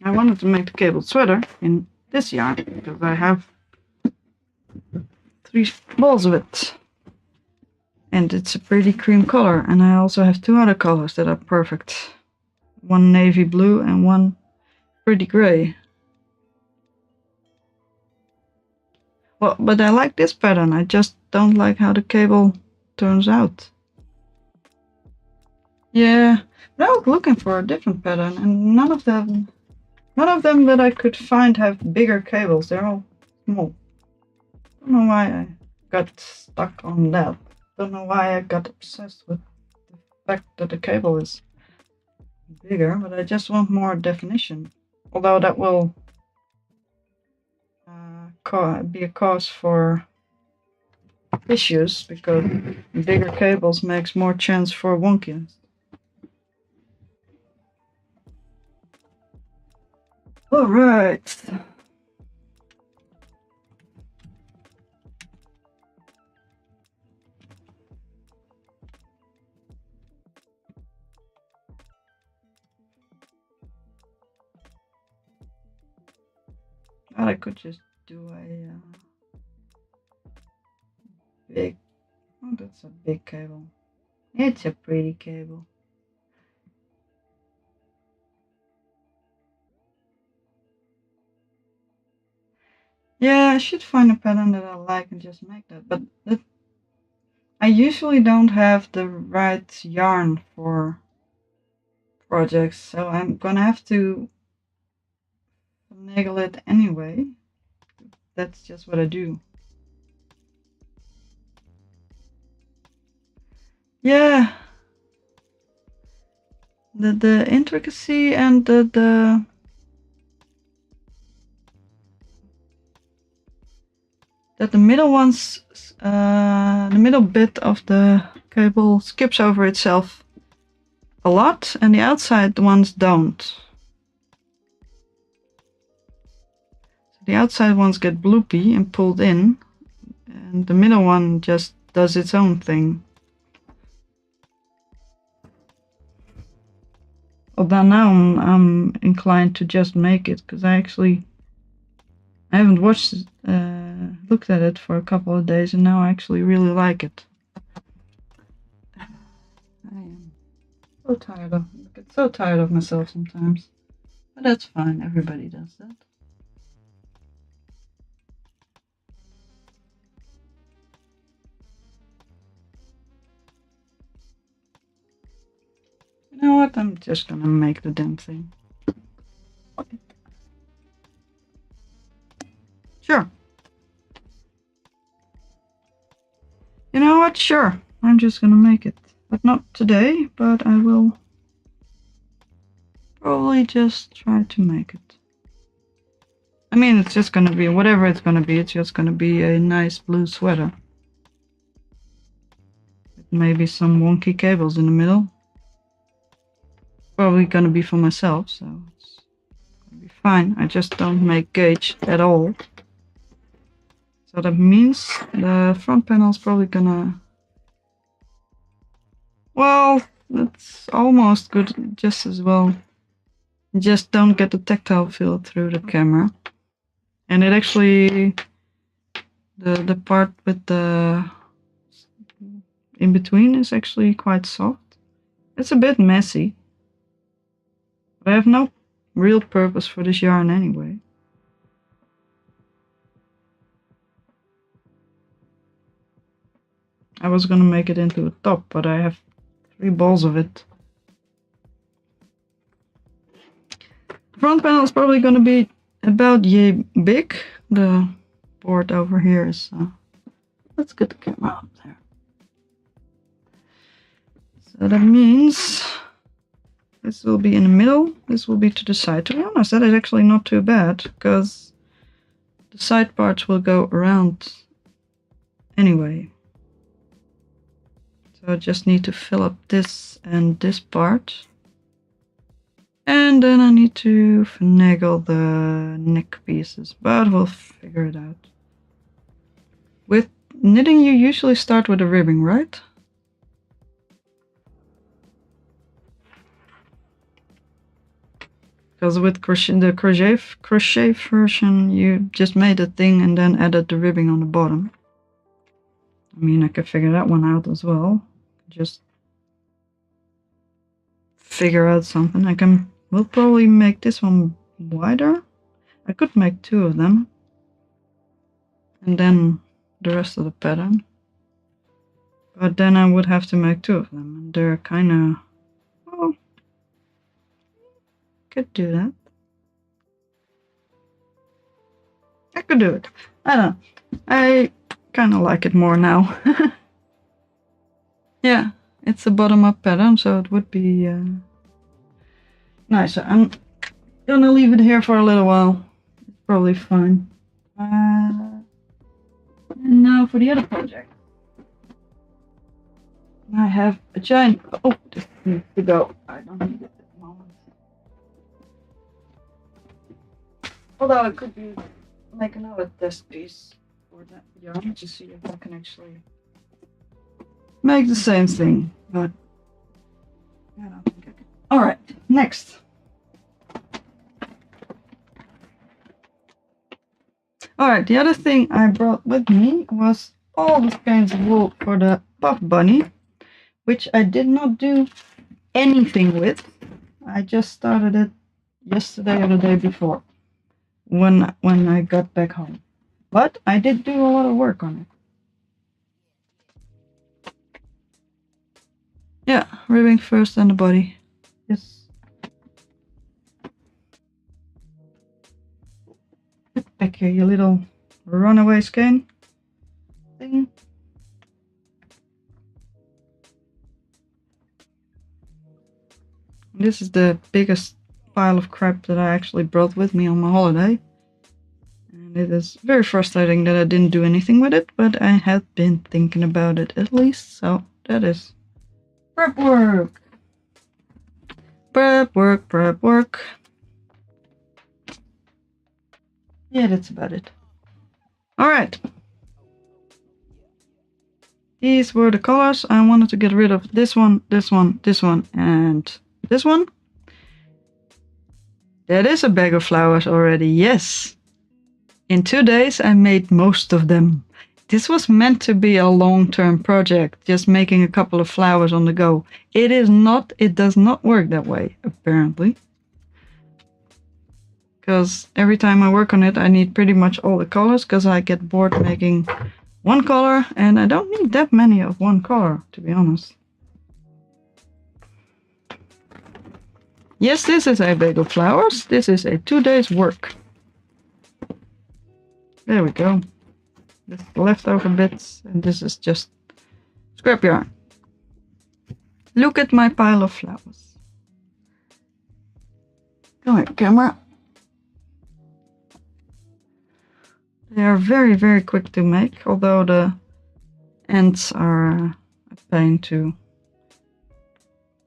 I wanted to make the cable sweater in this yarn because I have 3 balls of it. And it's a pretty cream color. And I also have 2 other colors that are perfect. One navy blue and one pretty gray. Well, but I like this pattern. I just don't like how the cable turns out. Yeah, but I was looking for a different pattern and none of them that I could find have bigger cables. They're all small. Don't know why I got stuck on that. Don't know why I got obsessed with the fact that the cable is bigger, but I just want more definition. Although that will be a cause for issues because bigger cables makes more chance for wonkiness. All right. Well, I could just do a big. Oh Oh, that's a big cable. It's a pretty cable. Yeah, I should find a pattern that I like and just make that. But I usually don't have the right yarn for projects, so I'm gonna have to finagle it anyway. That's just what I do. Yeah. The intricacy and the that the middle ones, the middle bit of the cable skips over itself a lot, and the outside ones don't. So the outside ones get bloopy and pulled in, and the middle one just does its own thing. Although now I'm inclined to just make it, because I haven't looked at it for a couple of days, and now I actually really like it. I am get so tired of myself sometimes, but that's fine. Everybody does that. You know what? I'm just gonna make the damn thing. Sure. You know what? Sure. I'm just gonna make it. But not today, but I will probably just try to make it. I mean, it's just gonna be, whatever it's gonna be, it's just gonna be a nice blue sweater. With maybe some wonky cables in the middle. Probably gonna be for myself, so it's gonna be fine. I just don't make gauge at all. So that means the front panel is probably gonna... Well, it's almost good just as well. You just don't get the tactile feel through the camera. And it actually... The part with the... in between is actually quite soft. It's a bit messy. But I have no real purpose for this yarn anyway. I was gonna make it into a top, but I have 3 balls of it. The front panel is probably gonna be about yay big. The board over here is... let's get the camera up there. So that means this will be in the middle, this will be to the side. To be honest, that is actually not too bad, because the side parts will go around anyway. So I just need to fill up this and this part. And then I need to finagle the neck pieces, but we'll figure it out. With knitting you usually start with a ribbing, right? Because with the crochet version, you just made a thing and then added the ribbing on the bottom. I mean, I could figure that one out as well. Just figure out something. We'll probably make this one wider. I could make 2 of them. And then the rest of the pattern. But then I would have to make 2 of them. And they're kind of... well, could do that. I could do it. I don't know. I kind of like it more now. Yeah, it's a bottom-up pattern, so it would be nicer. I'm gonna leave it here for a little while. It's probably fine. And now for the other project. I have a giant... oh, this needs to go. I don't need it at the moment. Although I could make another test piece for that yarn to see if I can actually make the same thing, but I don't think I can. Alright, next. Alright, the other thing I brought with me was all the skeins of wool for the puff bunny, which I did not do anything with. I just started it yesterday or the day before when I got back home. But I did do a lot of work on it. Yeah, ribbing first and the body. Yes. Get back here, you little runaway skein thing. This is the biggest pile of crap that I actually brought with me on my holiday. And it is very frustrating that I didn't do anything with it, but I had been thinking about it at least, so that is prep work. Prep work, prep work. Yeah, that's about it. Alright. These were the colors. I wanted to get rid of this one, this one, this one, and this one. That is a bag of flowers already, yes. In 2 days I made most of them. This was meant to be a long-term project, just making a couple of flowers on the go. It is not, it does not work that way, apparently. Because every time I work on it, I need pretty much all the colors, because I get bored making one color, and I don't need that many of one color, to be honest. Yes, this is a bag of flowers. This is a 2 days work. There we go. This is the leftover bits, and this is just scrap yarn. Look at my pile of flowers. Come here, camera. They are very, very quick to make, although the ends are a pain to,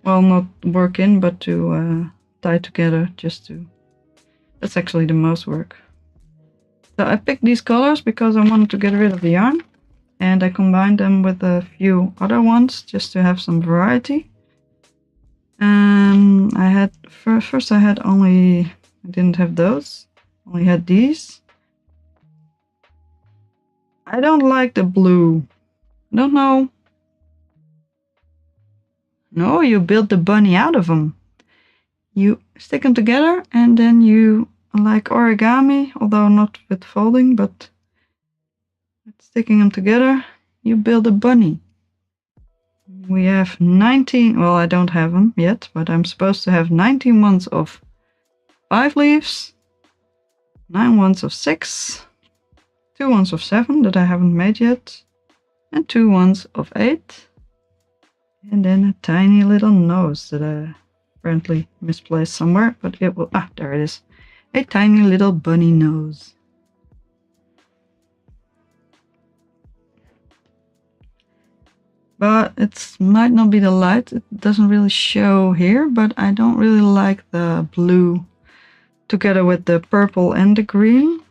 well, not work in, but to tie together, just to, that's actually the most work. So I picked these colors because I wanted to get rid of the yarn, and I combined them with a few other ones just to have some variety. I had, first I had only, I didn't have those, only had these. I don't like the blue. I don't know. No, you build the bunny out of them. You stick them together and then you, like origami, although not with folding, but with sticking them together, you build a bunny. We have 19, well, I don't have them yet, but I'm supposed to have 19 ones of 5 leaves, 9 ones of 6, 2 ones of 7 that I haven't made yet, and 2 ones of 8, and then a tiny little nose that I apparently misplaced somewhere, but it will, there it is, a tiny little bunny nose. But it might not be the light, it doesn't really show here, but I don't really like the blue together with the purple and the green.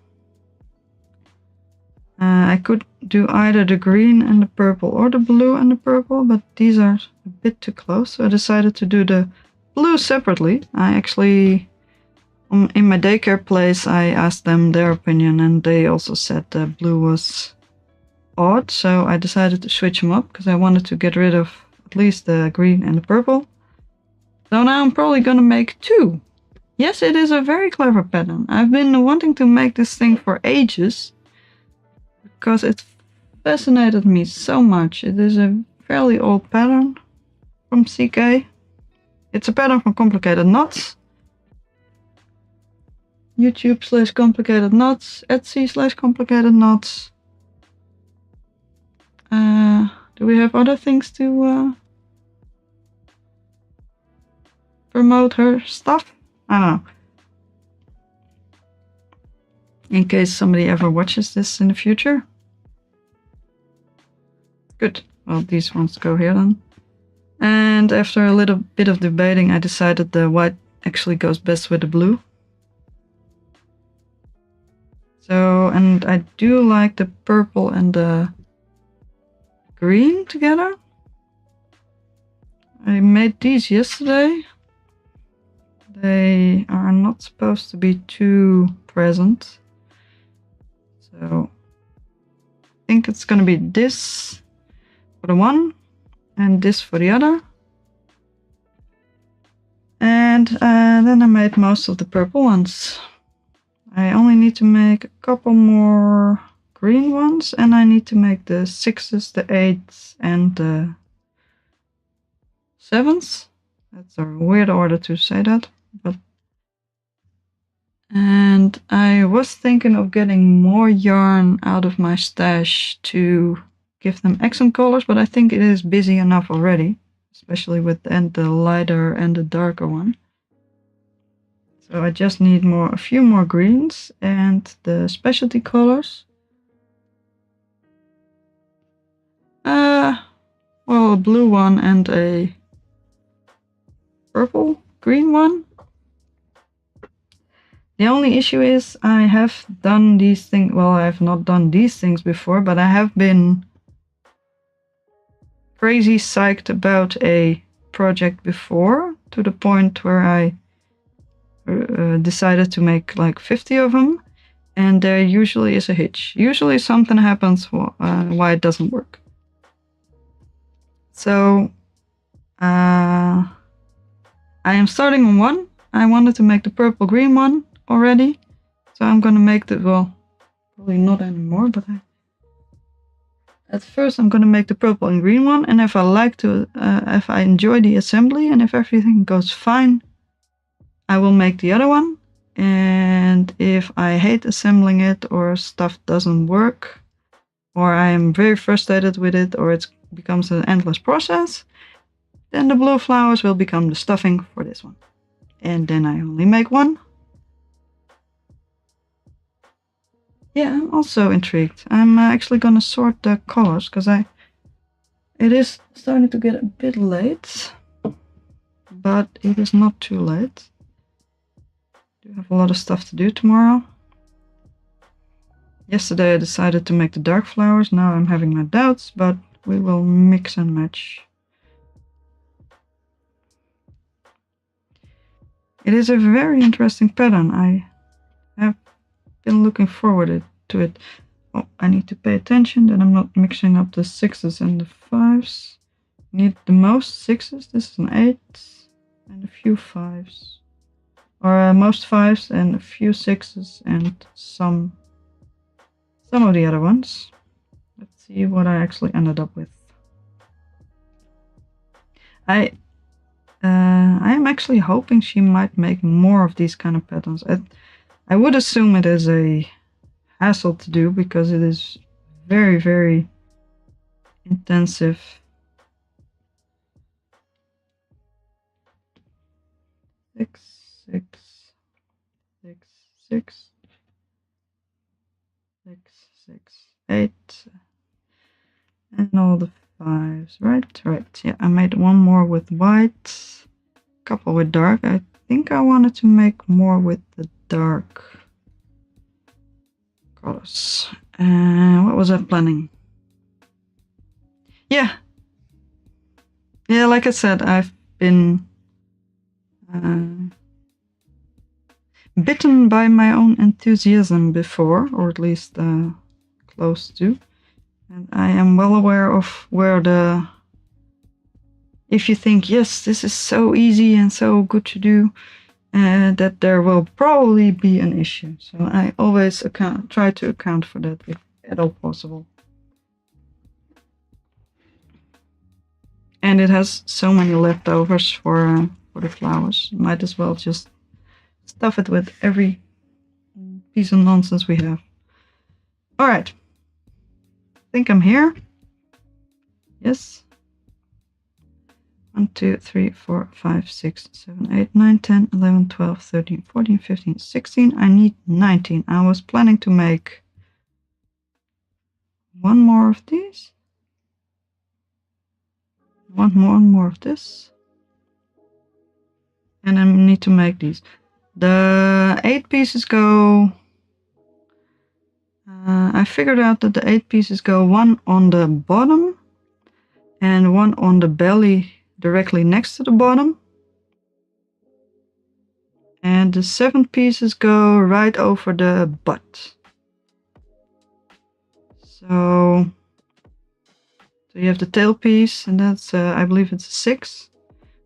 I could do either the green and the purple or the blue and the purple, but these are a bit too close, so I decided to do the blue separately. I actually, in my daycare place, I asked them their opinion, and they also said the blue was odd, so I decided to switch them up because I wanted to get rid of at least the green and the purple. So now I'm probably gonna make 2. Yes, it is a very clever pattern. I've been wanting to make this thing for ages because it fascinated me so much. It is a fairly old pattern from CK. It's a pattern from Complicated Knots. YouTube/Complicated Knots, Etsy/Complicated Knots. Do we have other things to promote her stuff? I don't know. In case somebody ever watches this in the future. Good. Well, these ones go here then. And after a little bit of debating, I decided the white actually goes best with the blue. So, and I do like the purple and the green together. I made these yesterday. They are not supposed to be too present. So I think it's gonna be this. for the one and this for the other. And then I made most of the purple ones. I only need to make a couple more green ones, and I need to make the 6s, the 8s, and the 7s. That's a weird order to say that, but. And I was thinking of getting more yarn out of my stash to give them accent colors, but I think it is busy enough already, especially with the lighter and the darker one. So I just need a few more greens and the specialty colors. Well, a blue one and a purple green one. The only issue is I have done these things, well, I have not done these things before, but I have been crazy psyched about a project before, to the point where I decided to make like 50 of them, and there usually is a hitch. Usually something happens why it doesn't work. So I am starting on one. I wanted to make the purple green one already, so I'm gonna make the, well, probably not anymore, but at first I'm gonna make the purple and green one, and if I enjoy the assembly and if everything goes fine, I will make the other one. And if I hate assembling it, or stuff doesn't work, or I am very frustrated with it, or it becomes an endless process, then the blue flowers will become the stuffing for this one. And then I only make one. Yeah, I'm also intrigued. I'm actually gonna sort the colors, because it is starting to get a bit late, but it is not too late. I do have a lot of stuff to do tomorrow. Yesterday I decided to make the dark flowers. Now I'm having my doubts, but we will mix and match. It is a very interesting pattern. I have been looking forward to it. Oh, I need to pay attention that I'm not mixing up the 6s and the 5s. Need the most 6s. This is an 8 and a few 5s. Or most 5s and a few 6s and some of the other ones. Let's see what I actually ended up with. I am actually hoping she might make more of these kind of patterns. I would assume it is a hassle to do, because it is very, very intensive. Six, 8, and all the 5s, right? Yeah, I made one more with white, a couple with dark. I think I wanted to make more with the dark colors. What was I planning? Yeah, like I said, I've been bitten by my own enthusiasm before, or at least close to. And I am well aware of where if you think, yes, this is so easy and so good to do, that there will probably be an issue. So I always try to account for that if at all possible. And it has so many leftovers for the flowers. Might as well just stuff it with every piece of nonsense we have. All right. I think I'm here. Yes. 1, 2, 3, 4, 5, 6, 7, 8, 9, 10, 11, 12, 13, 14, 15, 16. I need 19. I was planning to make one more of these. One more of this. And I need to make these. The 8 pieces go... I figured out that the 8 pieces go one on the bottom and one on the belly directly next to the bottom. And the 7 pieces go right over the butt. So So you have the tail piece, and that's I believe it's a 6.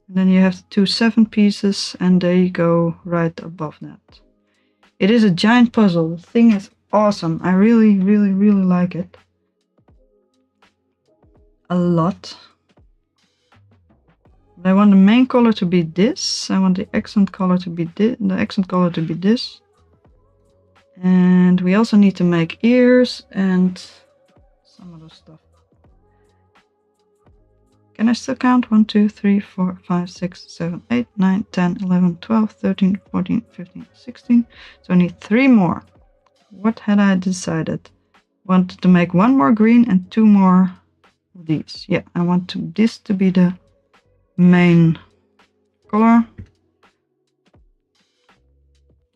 And then you have the 2 7 pieces, and they go right above that. It is a giant puzzle. The thing is awesome. I really, really, really like it. A lot. But I want the main color to be this. I want the accent color to be this. And we also need to make ears and some other stuff. Can I still count? 1, 2, 3, 4, 5, 6, 7, 8, 9, 10, 11, 12, 13, 14, 15, 16. So I need 3 more. What had I decided? Wanted to make 1 more green and 2 more of these. Yeah, I want this to be the main color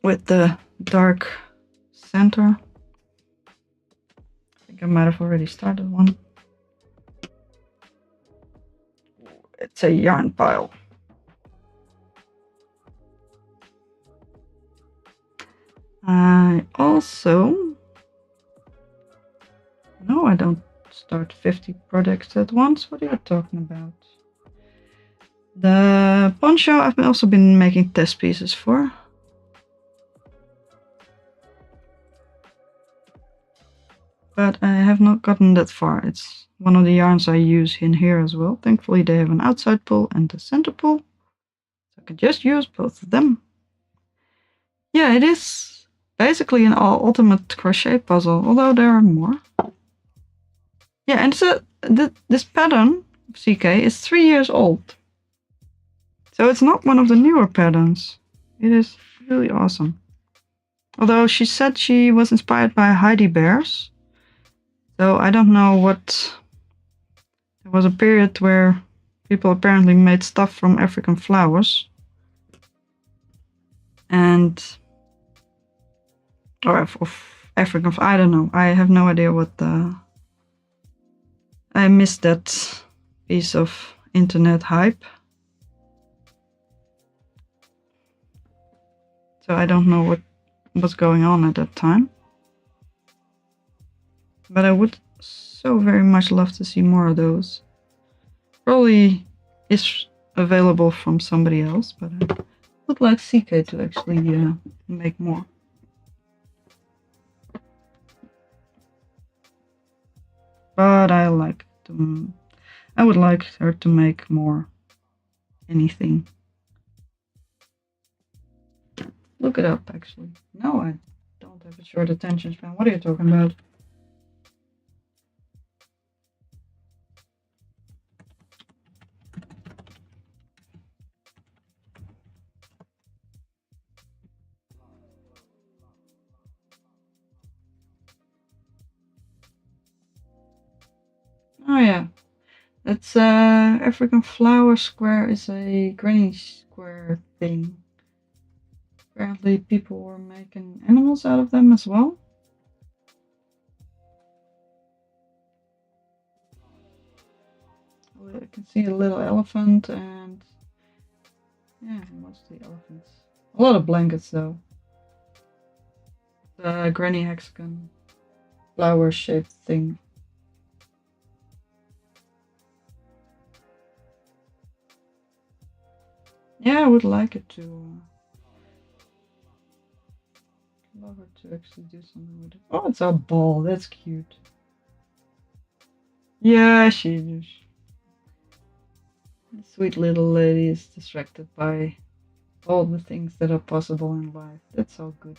with the dark center. I think I might have already started one. It's a yarn pile. I also... No, I don't start 50 projects at once. What are you talking about? The poncho I've also been making test pieces for. But I have not gotten that far. It's one of the yarns I use in here as well. Thankfully they have an outside pull and a center pull. So I can just use both of them. Yeah, it is basically an ultimate crochet puzzle, although there are more. Yeah, and so this pattern of CK is 3 years old. So it's not one of the newer patterns. It is really awesome. Although she said she was inspired by Heidi bears. So I don't know what... There was a period where people apparently made stuff from African flowers. And... Or of African... I don't know. I have no idea what the... I missed that piece of internet hype. So I don't know what was going on at that time. But I would so very much love to see more of those. Probably is available from somebody else, but I would like CK to actually make more. But I would like her to make more anything. Look it up, actually. No, I don't have a short attention span. What are you talking about? Oh yeah, that's African flower square is a granny square thing. Apparently people were making animals out of them as well. I can see a little elephant and... Yeah, mostly elephants. A lot of blankets though. The granny hexagon flower shaped thing. Yeah, I would like it to... love her to actually do something with it. Oh, it's a ball. That's cute. Yeah, she is. The sweet little lady is distracted by all the things that are possible in life. That's so good.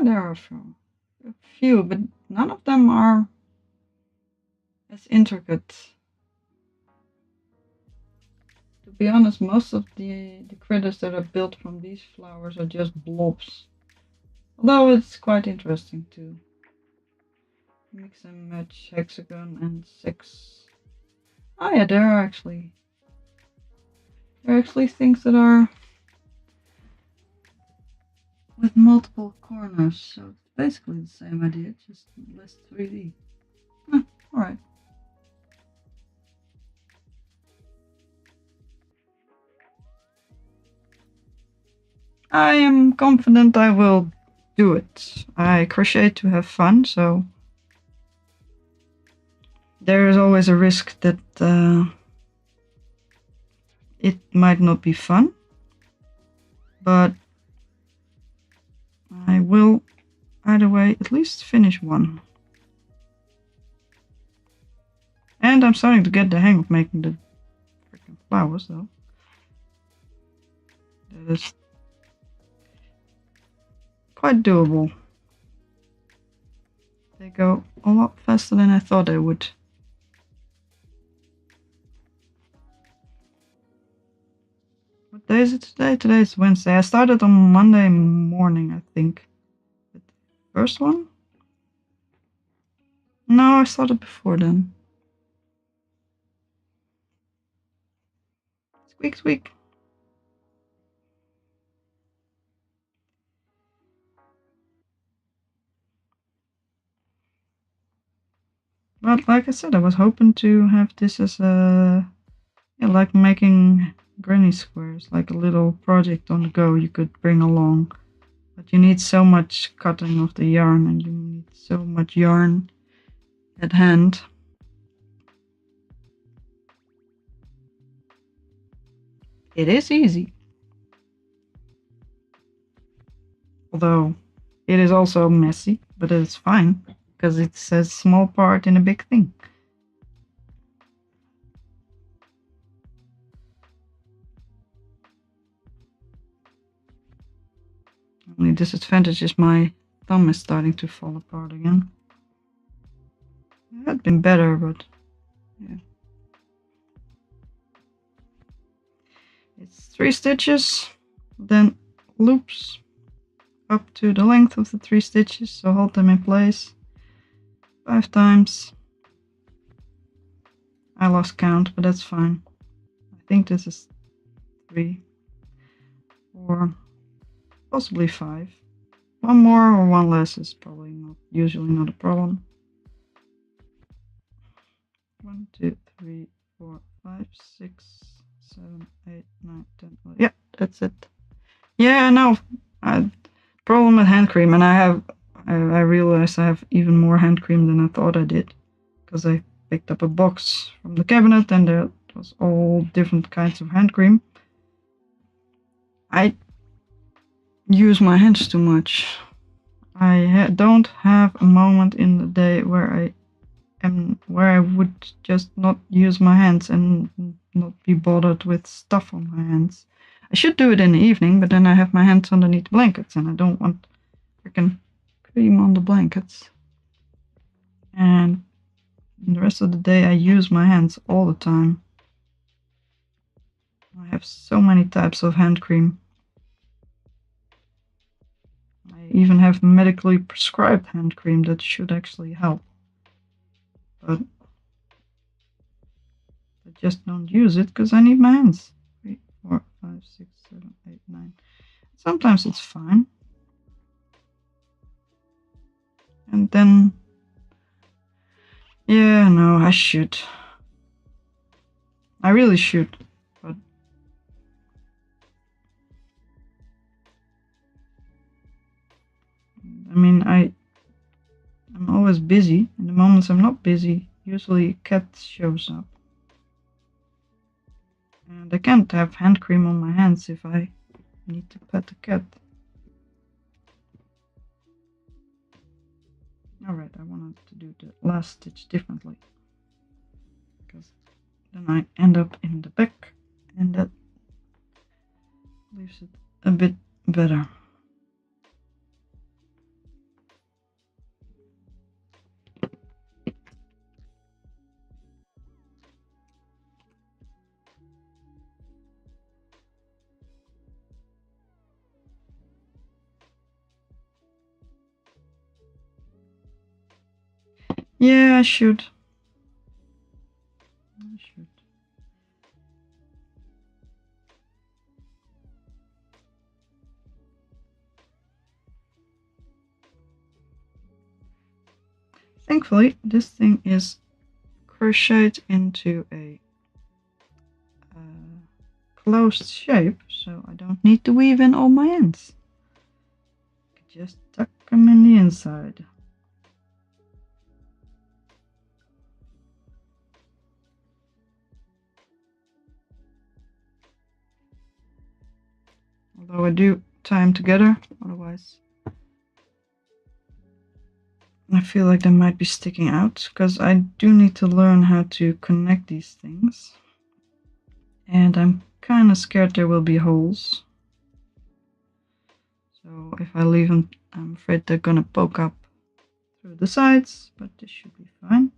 There are a few, but none of them are as intricate. To be honest, most of the critters that are built from these flowers are just blobs. Although it's quite interesting to mix and match hexagon and 6. Oh yeah, there are actually things that are with multiple corners, so it's basically the same idea, just less 3D. Alright. I am confident I will do it. I crochet to have fun, so there is always a risk that it might not be fun, but I will either way at least finish one. And I'm starting to get the hang of making the freaking flowers though. That is quite doable. They go a lot faster than I thought they would. What day is it today? Today is Wednesday. I started on Monday morning, I think. The first one? No, I started before then. Squeak, squeak. But like I said, I was hoping to have this as a, yeah, like making granny squares, like a little project on the go you could bring along. But you need so much cutting of the yarn, and you need so much yarn at hand. It is easy. Although it is also messy, but it's fine, because it's a small part in a big thing. Only disadvantage is my thumb is starting to fall apart again. It had been better, but yeah. It's 3 stitches, then loops up to the length of the 3 stitches, so hold them in place 5 times. I lost count, but that's fine. I think this is 3, 4, possibly 5. One more or one less is probably not, usually not a problem. 1, 2, 3, 4, 5, 6, 7, 8, 9, 10. Yeah, that's it. Yeah, no, problem with hand cream, and I realized I have even more hand cream than I thought I did, because I picked up a box from the cabinet and there was all different kinds of hand cream. I use my hands too much. I don't have a moment in the day where I would just not use my hands and not be bothered with stuff on my hands. I should do it in the evening, but then I have my hands underneath the blankets and I don't want freaking cream on the blankets. And the rest of the day I use my hands all the time. I have so many types of hand cream. I even have medically prescribed hand cream that should actually help. But I just don't use it because I need my hands. 3, 4, 5, 6, 7, 8, 9. Sometimes it's fine. And then, yeah, no, I should. I really should. But I mean, I'm always busy. In the moments I'm not busy, usually a cat shows up. And I can't have hand cream on my hands if I need to pet the cat. Alright, I wanted to do the last stitch differently, because then I end up in the back and that leaves it a bit better. Yeah, I should. thankfully this thing is crocheted into a closed shape, so I don't need to weave in all my ends. I can just tuck them in the inside. Although I do tie them together, otherwise I feel like they might be sticking out, because I do need to learn how to connect these things. And I'm kind of scared there will be holes. So if I leave them, I'm afraid they're gonna poke up through the sides, but this should be fine.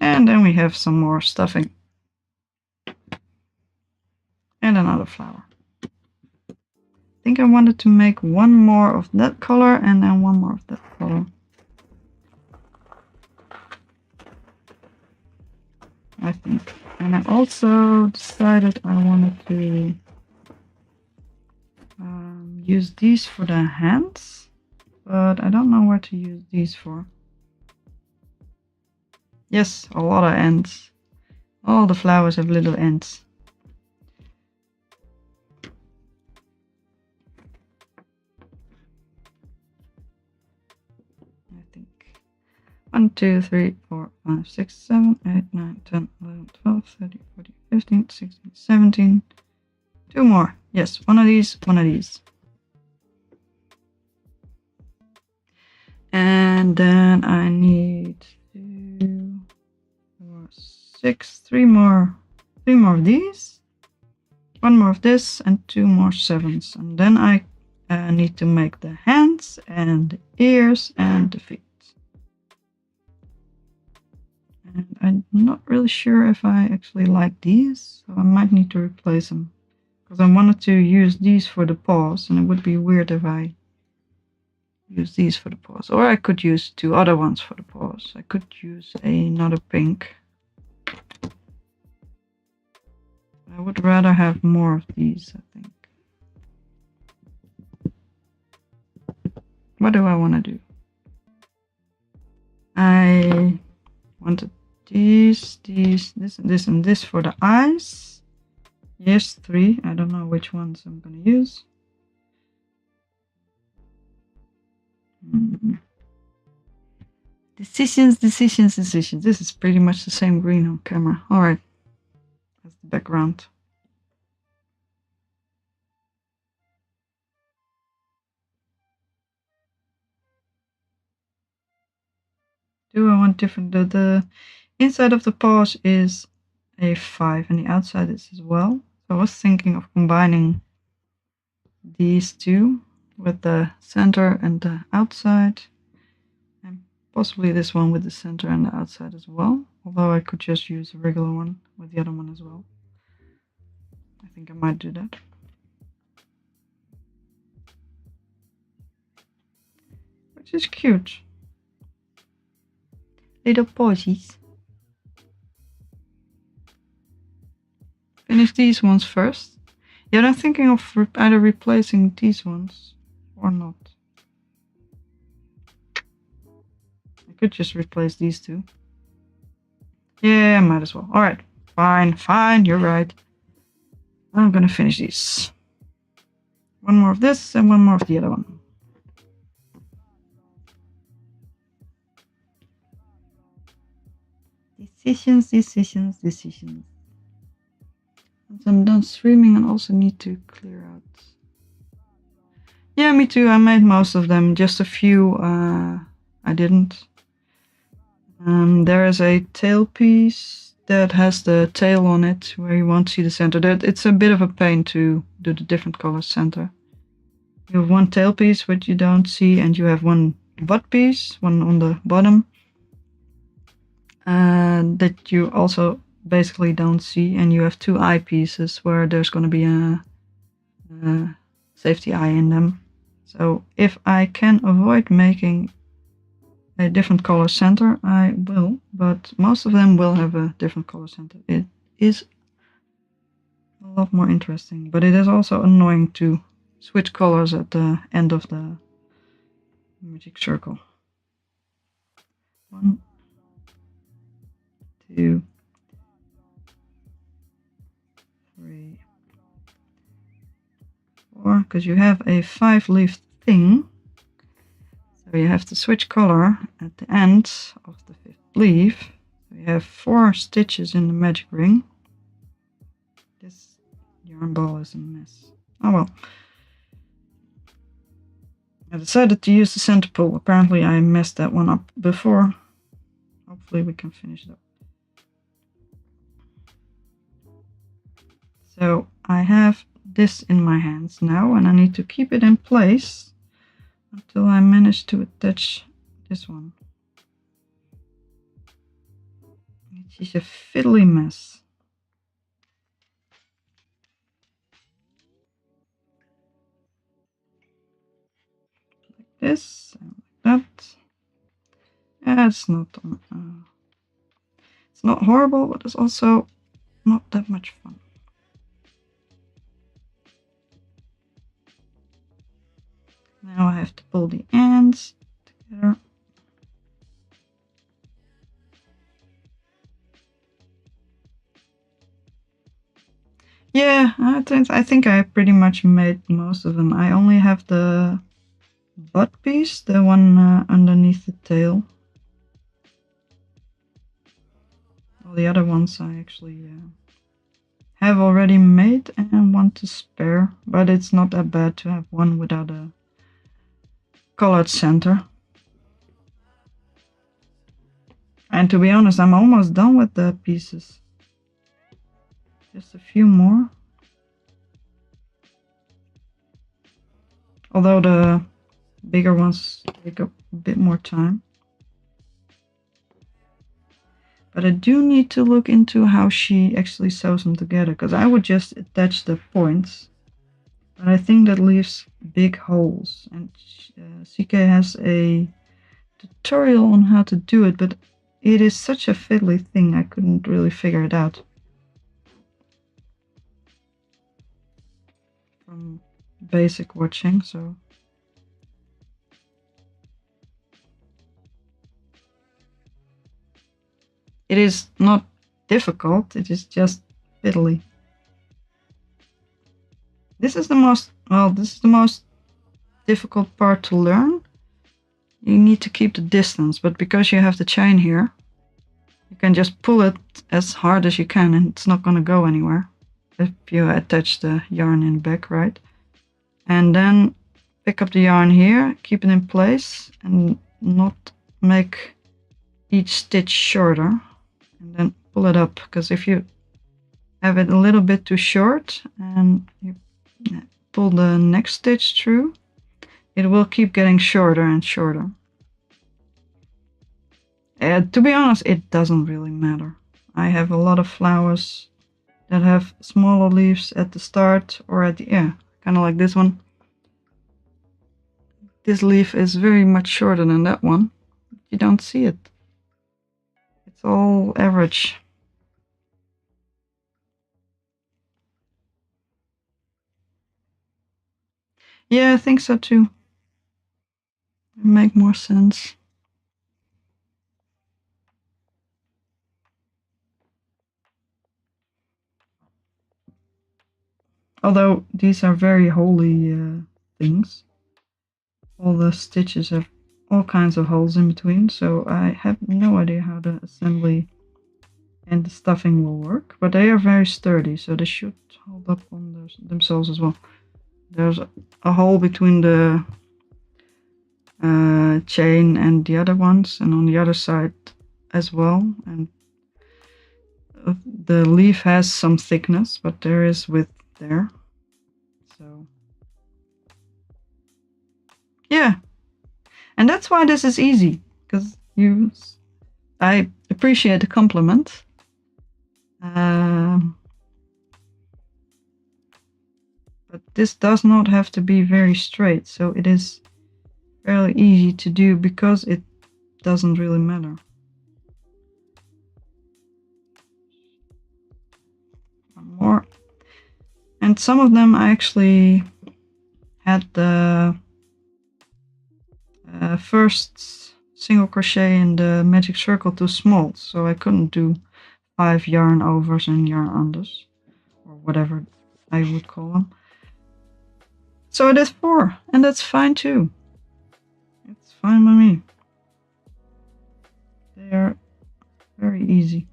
And then we have some more stuffing. And another flower. I think I wanted to make one more of that color and then one more of that color. I think. And I also decided I wanted to use these for the hands, but I don't know where to use these for. Yes, a lot of ends. All the flowers have little ends. I think 1, 2, 3, 4, 5, 6, 7, 8, 9, 10, 11, 12, 13, 14, 15, 16, 17. 2 more. Yes, one of these, one of these. And then I need 2, 4, 6, 3 more of these, 1 more of this, and 2 more 7s. And then I need to make the hands and the ears and the feet. And I'm not really sure if I actually like these, so I might need to replace them. Because I wanted to use these for the paws, and it would be weird if I use these for the paws. Or I could use 2 other ones for the paws. I could use another pink. I would rather have more of these, I think. What do I want to do? I wanted these, this, and this, and this for the eyes. Yes, 3. I don't know which ones I'm going to use. Decisions. This is pretty much the same green on camera. Alright. That's the background. Do I want different? The inside of the paws is a 5 and the outside is as well. So I was thinking of combining these two with the center and the outside. And possibly this one with the center and the outside as well. Although I could just use a regular one with the other one as well. I think I might do that. Which is cute. Little posies. Finish these ones first. Yeah, I'm thinking of either replacing these ones or not. I could just replace these two. Yeah, I might as well. Alright, fine, you're right. I'm gonna finish these. 1 more of this and 1 more of the other one. Decisions. Once I'm done streaming, I also need to clear out. Yeah, me too. I made most of them. Just a few I didn't. There is a tail piece that has the tail on it where you won't see the center. It's a bit of a pain to do the different color center. You have 1 tail piece which you don't see, and you have 1 butt piece, one on the bottom, that you also basically don't see, and you have 2 eye pieces where there's going to be a safety eye in them. So if I can avoid making a different color center, I will, but most of them will have a different color center. It is a lot more interesting. But it is also annoying to switch colors at the end of the magic circle. 1, 2, 3, 4, because you have a 5-leaf thing. So you have to switch color at the end of the 5th leaf. So you have 4 stitches in the magic ring. This yarn ball is a mess. Oh well. I decided to use the center pull. Apparently I messed that one up before. Hopefully we can finish it up. So I have this in my hands now and I need to keep it in place until I manage to attach this one. It's just a fiddly mess. Like this and like that. Yeah, it's not horrible, but it's also not that much fun. Now I have to pull the ends together. Yeah, I think I pretty much made most of them. I only have the butt piece, the one underneath the tail. All the other ones I actually have already made and want to spare, but it's not that bad to have one without a colored center. And to be honest, I'm almost done with the pieces. Just a few more. Although the bigger ones take a bit more time. But I do need to look into how she actually sews them together, because I would just attach the points. But I think that leaves big holes. And CK has a tutorial on how to do it, but it is such a fiddly thing, I couldn't really figure it out. From basic watching, so. It is not difficult, it is just fiddly. This is the most difficult part to learn. You need to keep the distance, but because you have the chain here, you can just pull it as hard as you can and it's not going to go anywhere if you attach the yarn in the back, right? And then pick up the yarn here, keep it in place and not make each stitch shorter, and then pull it up, because if you have it a little bit too short and you pull the next stitch through, it will keep getting shorter and shorter. To be honest, it doesn't really matter. I have a lot of flowers that have smaller leaves at the start or at the end, kind of like this one. This leaf is very much shorter than that one. You don't see it. It's all average. Yeah, I think so too. It makes more sense. Although these are very holy things. All the stitches have all kinds of holes in between, so I have no idea how the assembly and the stuffing will work, but they are very sturdy, so they should hold up on themselves as well. There's a hole between the chain and the other ones, and on the other side as well, and the leaf has some thickness, but there is width there, so yeah. And that's why this is easy, because I appreciate the compliment. But this does not have to be very straight, so it is fairly easy to do because it doesn't really matter. One more. And some of them I actually had the first single crochet in the magic circle too small, so I couldn't do 5 yarn overs and yarn unders, or whatever I would call them. So I did 4, and that's fine too. It's fine by me. They are very easy.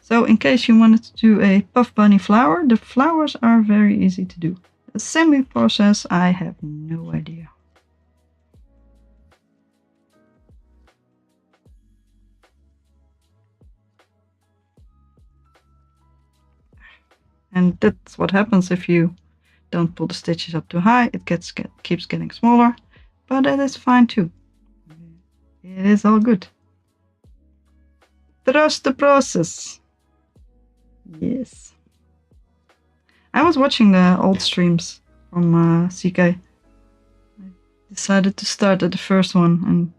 So in case you wanted to do a puff bunny flower, the flowers are very easy to do. The assembly process, I have no idea. And that's what happens if you don't pull the stitches up too high. It keeps getting smaller, but it is fine too. It is all good. Trust the process. Yes. I was watching the old streams from CK. I decided to start at the first one, and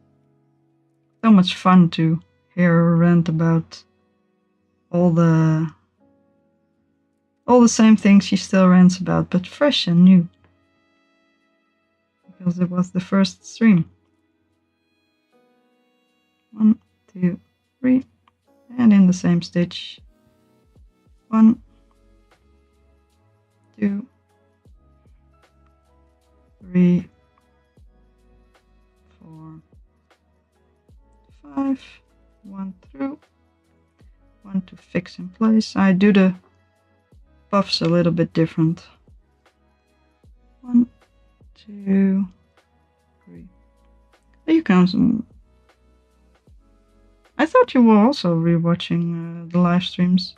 so much fun to hear her rant about all the same things she still rants about, but fresh and new. Because it was the first stream. 1, 2, 3, and in the same stitch. 1, 2, 3, 4, 5, 1 through, 1 to fix in place. I do the puffs a little bit different. 1, 2, 3. You can. I thought you were also rewatching the live streams.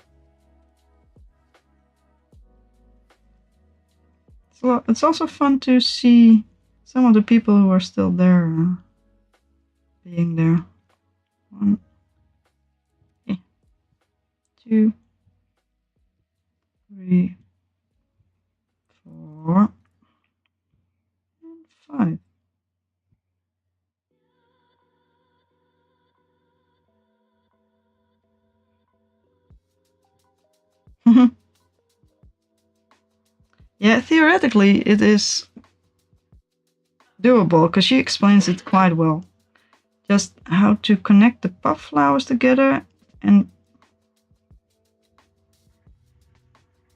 So it's also fun to see some of the people who are still there being there. 1, 2, 3, 4, and 5. Yeah, theoretically it is doable because she explains it quite well. Just how to connect the puff flowers together, and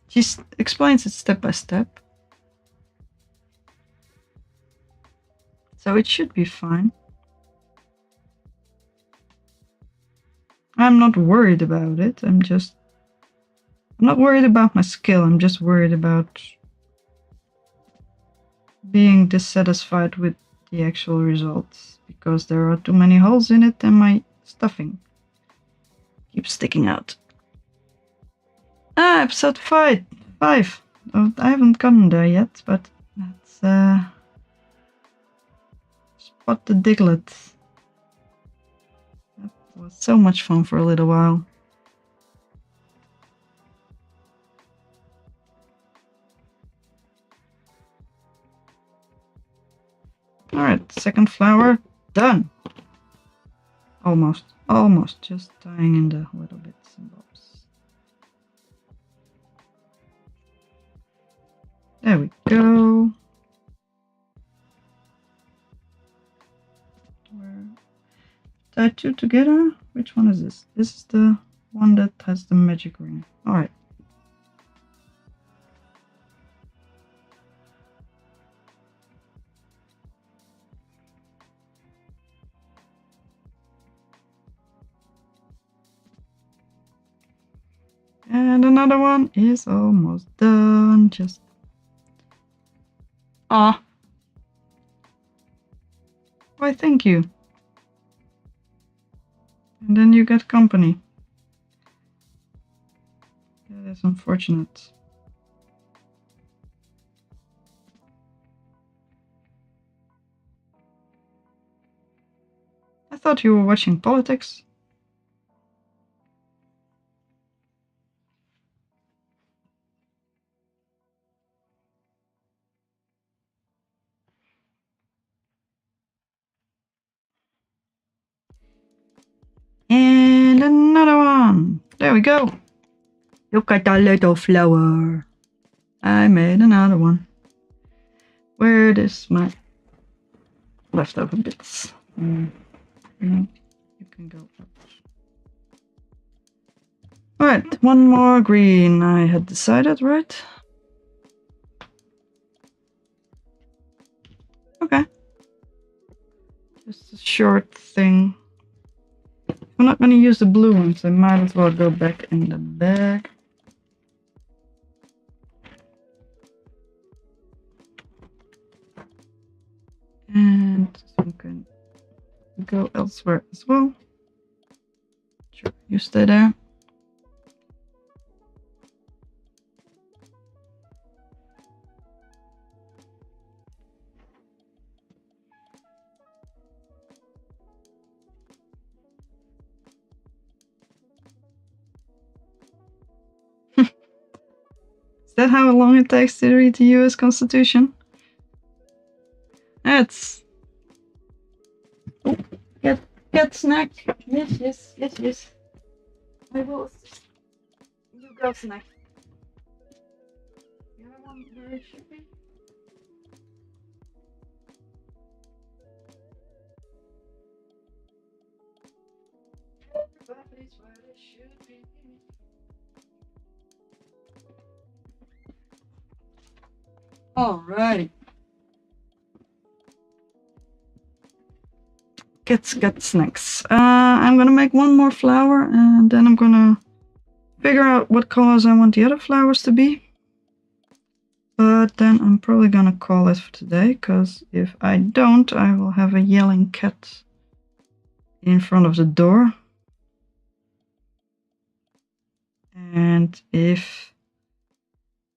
she explains it step by step. So it should be fine. I'm not worried about it. I'm not worried about my skill. I'm just worried about being dissatisfied with the actual results because there are too many holes in it and my stuffing keeps sticking out. Episode 5. Oh, I haven't gotten there yet, but let's spot the Diglett. That was so much fun for a little while. Alright, second flower done. Almost, just tying in the little bits and bobs. There we go. Tie 2 together. Which one is this? This is the one that has the magic ring. Alright. And another one is almost done. Just why, thank you. And then you get company. That is unfortunate. I thought you were watching politics. And another one. There we go. Look at that little flower. I made another one. Where is my leftover bits? You can go up. Alright, one more green I had decided, right? Okay. Just a short thing. I'm not going to use the blue ones, I might as well go back in the bag. And you can go elsewhere as well. Sure, you stay there. Is that how long it takes to read the US Constitution? That's... Oh, get snack. Yes. I will. You go snack. The other one where it should be. Everybody's where they should be. Alrighty. Get snacks. I'm gonna make one more flower and then I'm gonna figure out what colors I want the other flowers to be. But then I'm probably gonna call it for today, because if I don't, I will have a yelling cat in front of the door. And if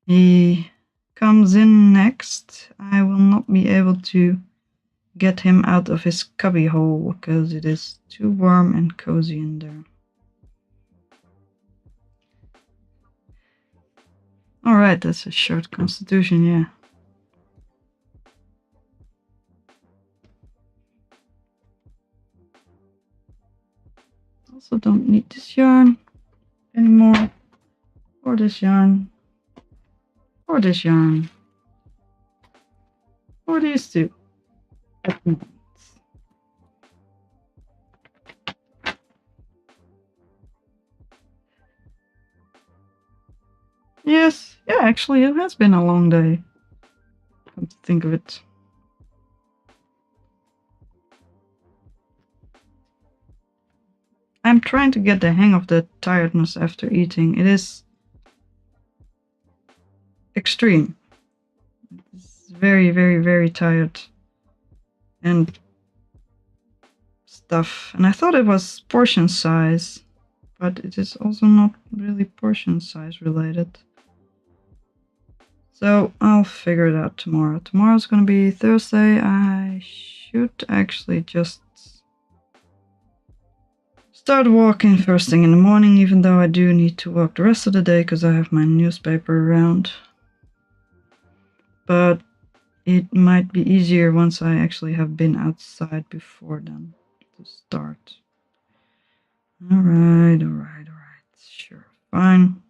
he comes in next, I will not be able to get him out of his cubby hole, because it is too warm and cozy in there. Alright, that's a short constitution, yeah. Also don't need this yarn anymore, or this yarn, or this yarn, or these two. Yes, yeah, actually it has been a long day, come to think of it. I'm trying to get the hang of the tiredness after eating. It is extreme. It's very tired and stuff. And I thought it was portion size, but it is also not really portion size related. So I'll figure it out tomorrow. Tomorrow's gonna be Thursday. I should actually just start walking first thing in the morning, even though I do need to walk the rest of the day because I have my newspaper around. But it might be easier once I actually have been outside before then to start. Alright. Sure, fine.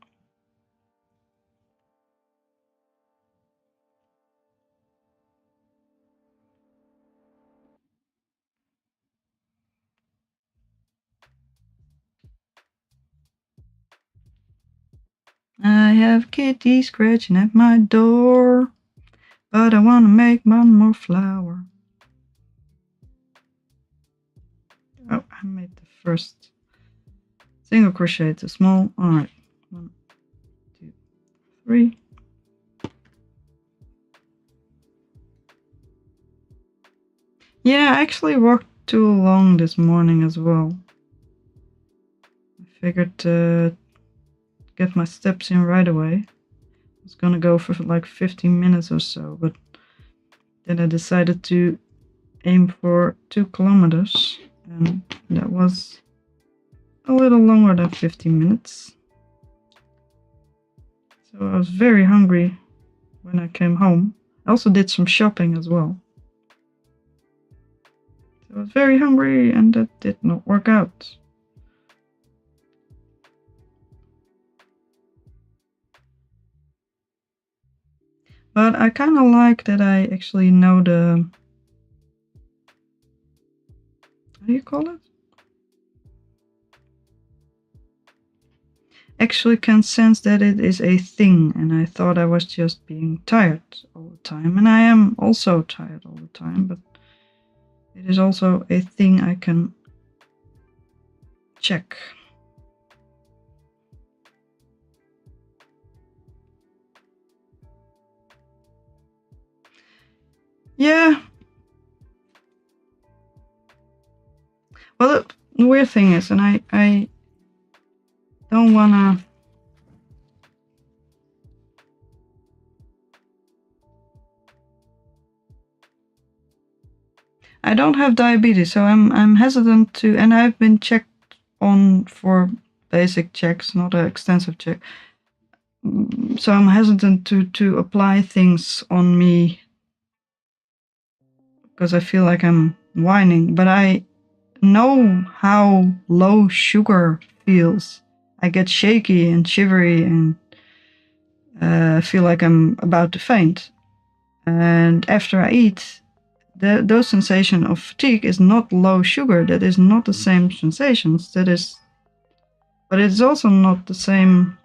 I have kitty scratching at my door, but I want to make one more flower. Oh, I made the first single crochet too small. Alright, 1, 2, 3. Yeah, I actually walked too long this morning as well. I figured to get my steps in right away. I was gonna go for like 15 minutes or so, but then I decided to aim for 2 kilometers, and that was a little longer than 15 minutes. So I was very hungry when I came home. I also did some shopping as well. So I was very hungry and that did not work out. But I kind of like that I actually know the... How do you call it? Actually can sense that it is a thing, and I thought I was just being tired all the time, and I am also tired all the time, but it is also a thing I can check. Yeah. Well, the weird thing is, and I don't wanna... I don't have diabetes, so I'm hesitant to, and I've been checked on for basic checks, not an extensive check. So I'm hesitant to apply things on me because I feel like I'm whining, but I know how low sugar feels. I get shaky and shivery and feel like I'm about to faint. And after I eat, those sensation of fatigue is not low sugar. That is not the same sensations. That is, but it's also not the same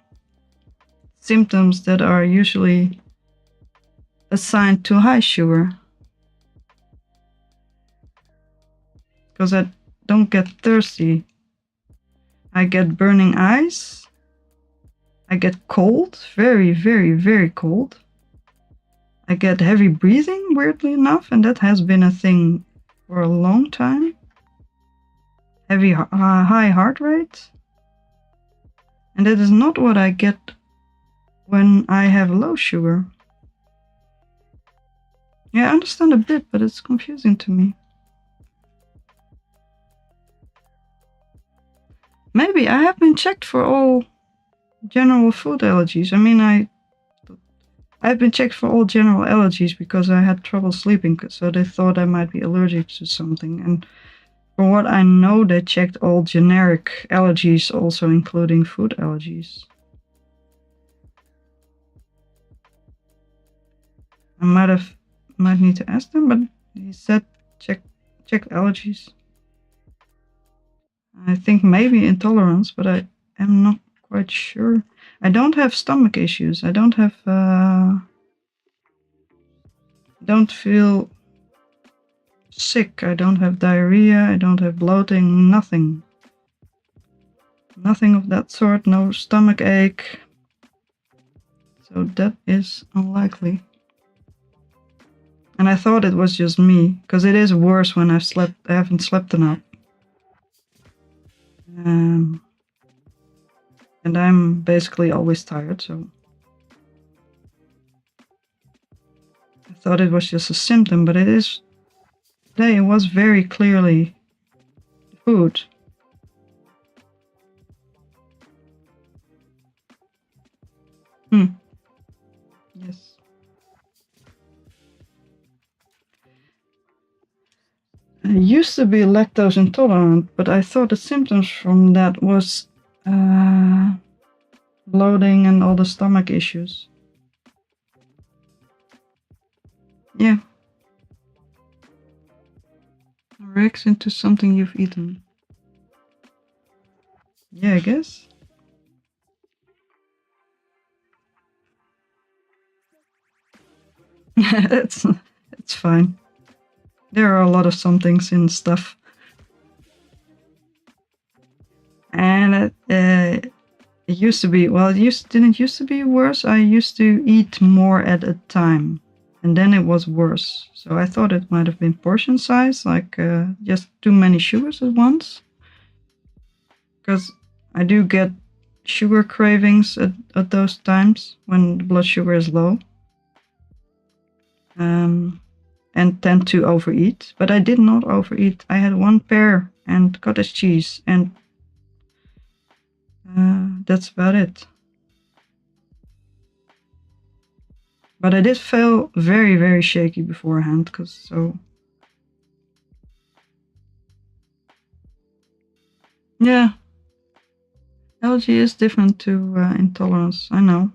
symptoms that are usually assigned to high sugar. Because I don't get thirsty. I get burning eyes. I get cold, very, very, very cold. I get heavy breathing, weirdly enough, and that has been a thing for a long time. Heavy, high heart rate. And that is not what I get when I have low sugar. Yeah, I understand a bit, but it's confusing to me. Maybe I have been checked for all general food allergies. I mean, I've been checked for all general allergies because I had trouble sleeping, so they thought I might be allergic to something. And for what I know, they checked all generic allergies, also including food allergies. I might need to ask them, but he said check allergies. I think maybe intolerance, but I am not quite sure. I don't have stomach issues. I don't have don't feel sick. I don't have diarrhea. I don't have bloating. Nothing. Nothing of that sort. No stomach ache. So that is unlikely. And I thought it was just me, because it is worse when I haven't slept enough. And I'm basically always tired, so I thought it was just a symptom, but it is. Today it was very clearly food. Yes. I used to be lactose intolerant, but I thought the symptoms from that was bloating and all the stomach issues. Yeah. Reacts into something you've eaten. Yeah, I guess. it's fine. There are a lot of somethings in stuff. And it used to be, well, didn't used to be worse. I used to eat more at a time, and then it was worse. So I thought it might have been portion size, like just too many sugars at once. Because I do get sugar cravings at those times when the blood sugar is low. And tend to overeat, but I did not overeat. I had one pear and cottage cheese, and that's about it. But I did feel very, very shaky beforehand, yeah, allergy is different to intolerance, I know.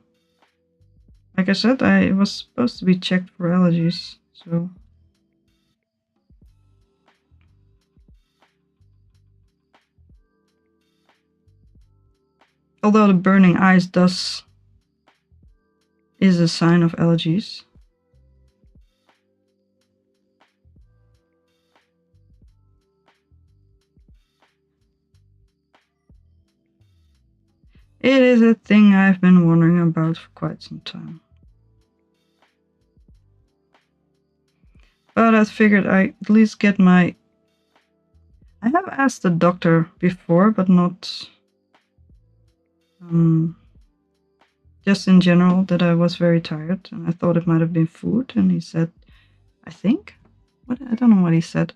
Like I said, I was supposed to be checked for allergies, so. Although the burning eyes is a sign of allergies. It is a thing I've been wondering about for quite some time. But I figured I'd at least get my... I have asked the doctor before, but not... just in general, that I was very tired, and I thought it might have been food, and he said, I think? I don't know what he said.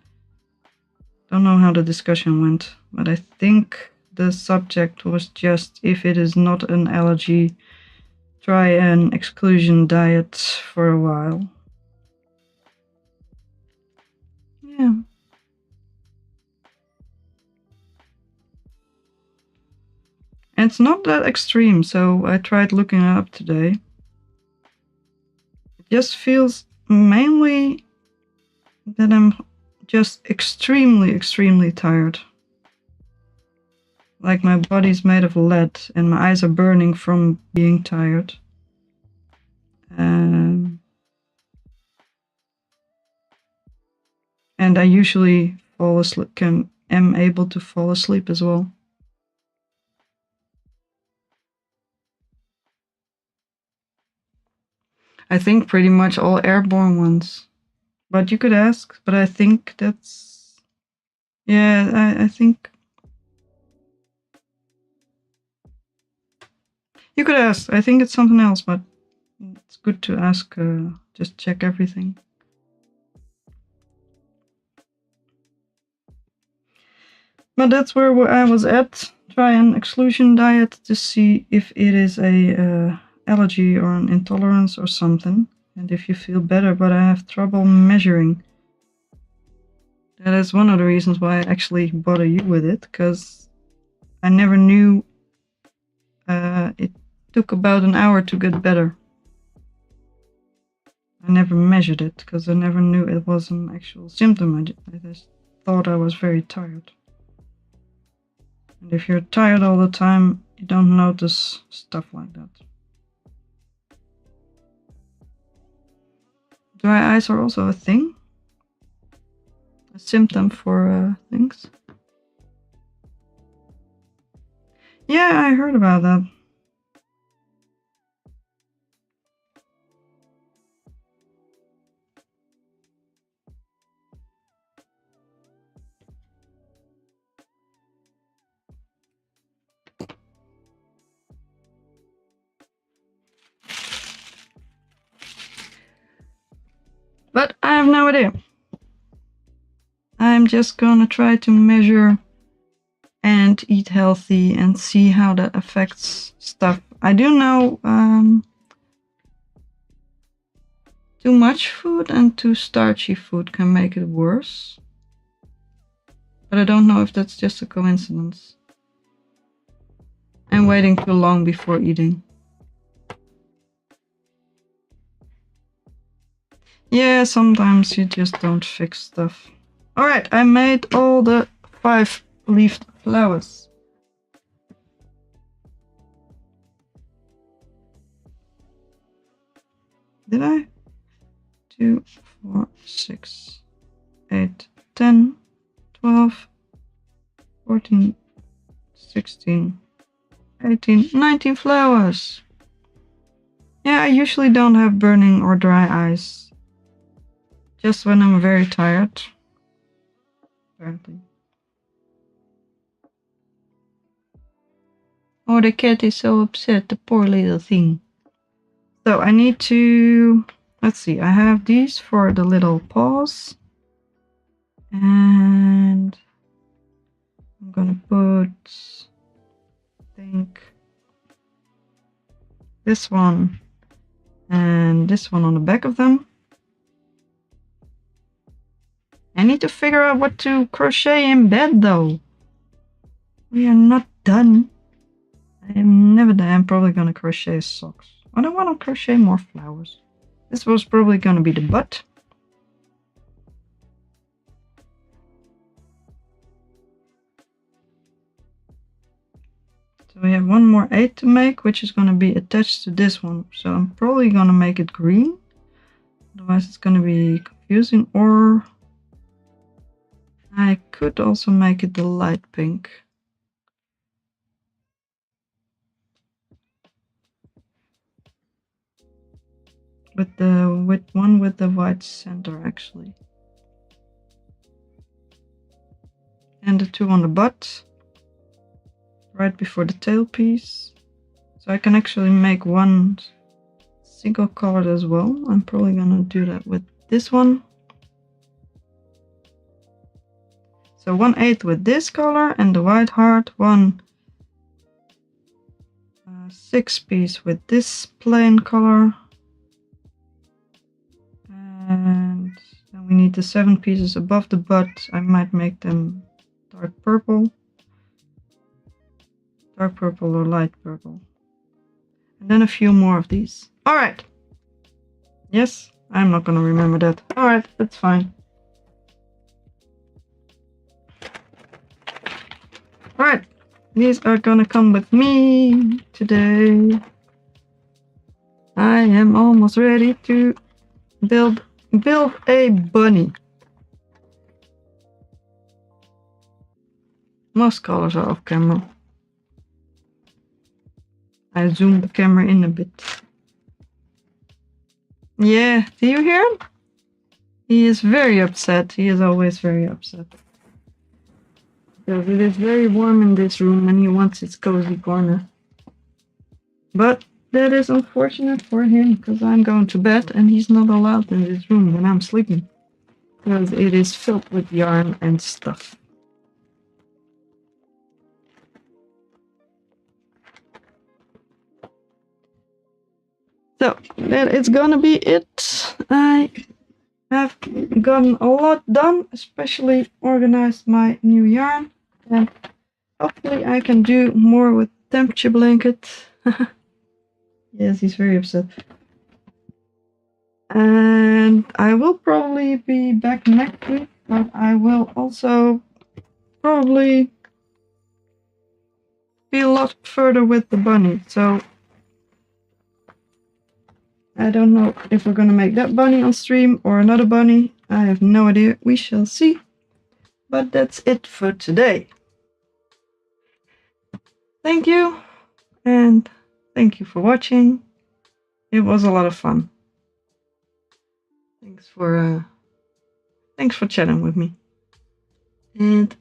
Don't know how the discussion went, but I think the subject was just, if it is not an allergy, try an exclusion diet for a while. Yeah. And it's not that extreme, so I tried looking it up today. It just feels mainly that I'm just extremely, extremely tired. Like my body's made of lead and my eyes are burning from being tired. And I usually fall asleep, am able to fall asleep as well. I think pretty much all airborne ones. But you could ask, but I think that's... Yeah, I think... You could ask. I think it's something else, but it's good to ask, just check everything. But that's where I was at. Try an exclusion diet to see if it is a allergy or an intolerance or something. And if you feel better, but I have trouble measuring. That is one of the reasons why I actually bother you with it, because I never knew it took about an hour to get better. I never measured it because I never knew it was an actual symptom. I just thought I was very tired. And if you're tired all the time, you don't notice stuff like that. Dry eyes are also a thing. A symptom for things. Yeah, I heard about that. But I have no idea. I'm just gonna try to measure and eat healthy and see how that affects stuff. I do know too much food and too starchy food can make it worse. But I don't know if that's just a coincidence. I'm waiting too long before eating. Yeah, sometimes you just don't fix stuff. Alright, I made all the 5-leafed flowers. Did I? 2, 4, 6, 8, 10, 12, 14, 16, 18, 19 flowers. Yeah, I usually don't have burning or dry eyes. Just when I'm very tired. Apparently. Oh, the cat is so upset, the poor little thing. So I need to... Let's see, I have these for the little paws. And I'm gonna put, I think, this one and this one on the back of them. I need to figure out what to crochet in bed though. We are not done. I am never done. I'm probably gonna crochet socks. I don't want to crochet more flowers. This was probably going to be the butt. So we have one more 8 to make, which is going to be attached to this one. So I'm probably going to make it green. Otherwise it's going to be confusing. Or I could also make it the light pink. With the white center actually. And the 2 on the butt. Right before the tail piece. So I can actually make one single colored as well. I'm probably gonna do that with this one. So 1/8 with this color and the white heart, 6 piece with this plain color. And then we need the 7 pieces above the butt. I might make them dark purple or light purple. And then a few more of these. Alright. Yes, I'm not gonna remember that. Alright, that's fine. Alright, these are gonna come with me today. I am almost ready to build a bunny. Most colors are off camera. I zoomed the camera in a bit. Yeah, do you hear him? He is very upset. He is always very upset. Because it is very warm in this room and he wants his cozy corner. But that is unfortunate for him because I'm going to bed and he's not allowed in this room when I'm sleeping. Because it is filled with yarn and stuff. So that is gonna be it. I have gotten a lot done, especially organized my new yarn, and hopefully I can do more with temperature blanket. Yes, he's very upset. And I will probably be back next week, but I will also probably be a lot further with the bunny, so I don't know if we're gonna make that bunny on stream or another bunny. I have no idea. We shall see. But that's it for today. Thank you, and thank you for watching. It was a lot of fun. Thanks for chatting with me. And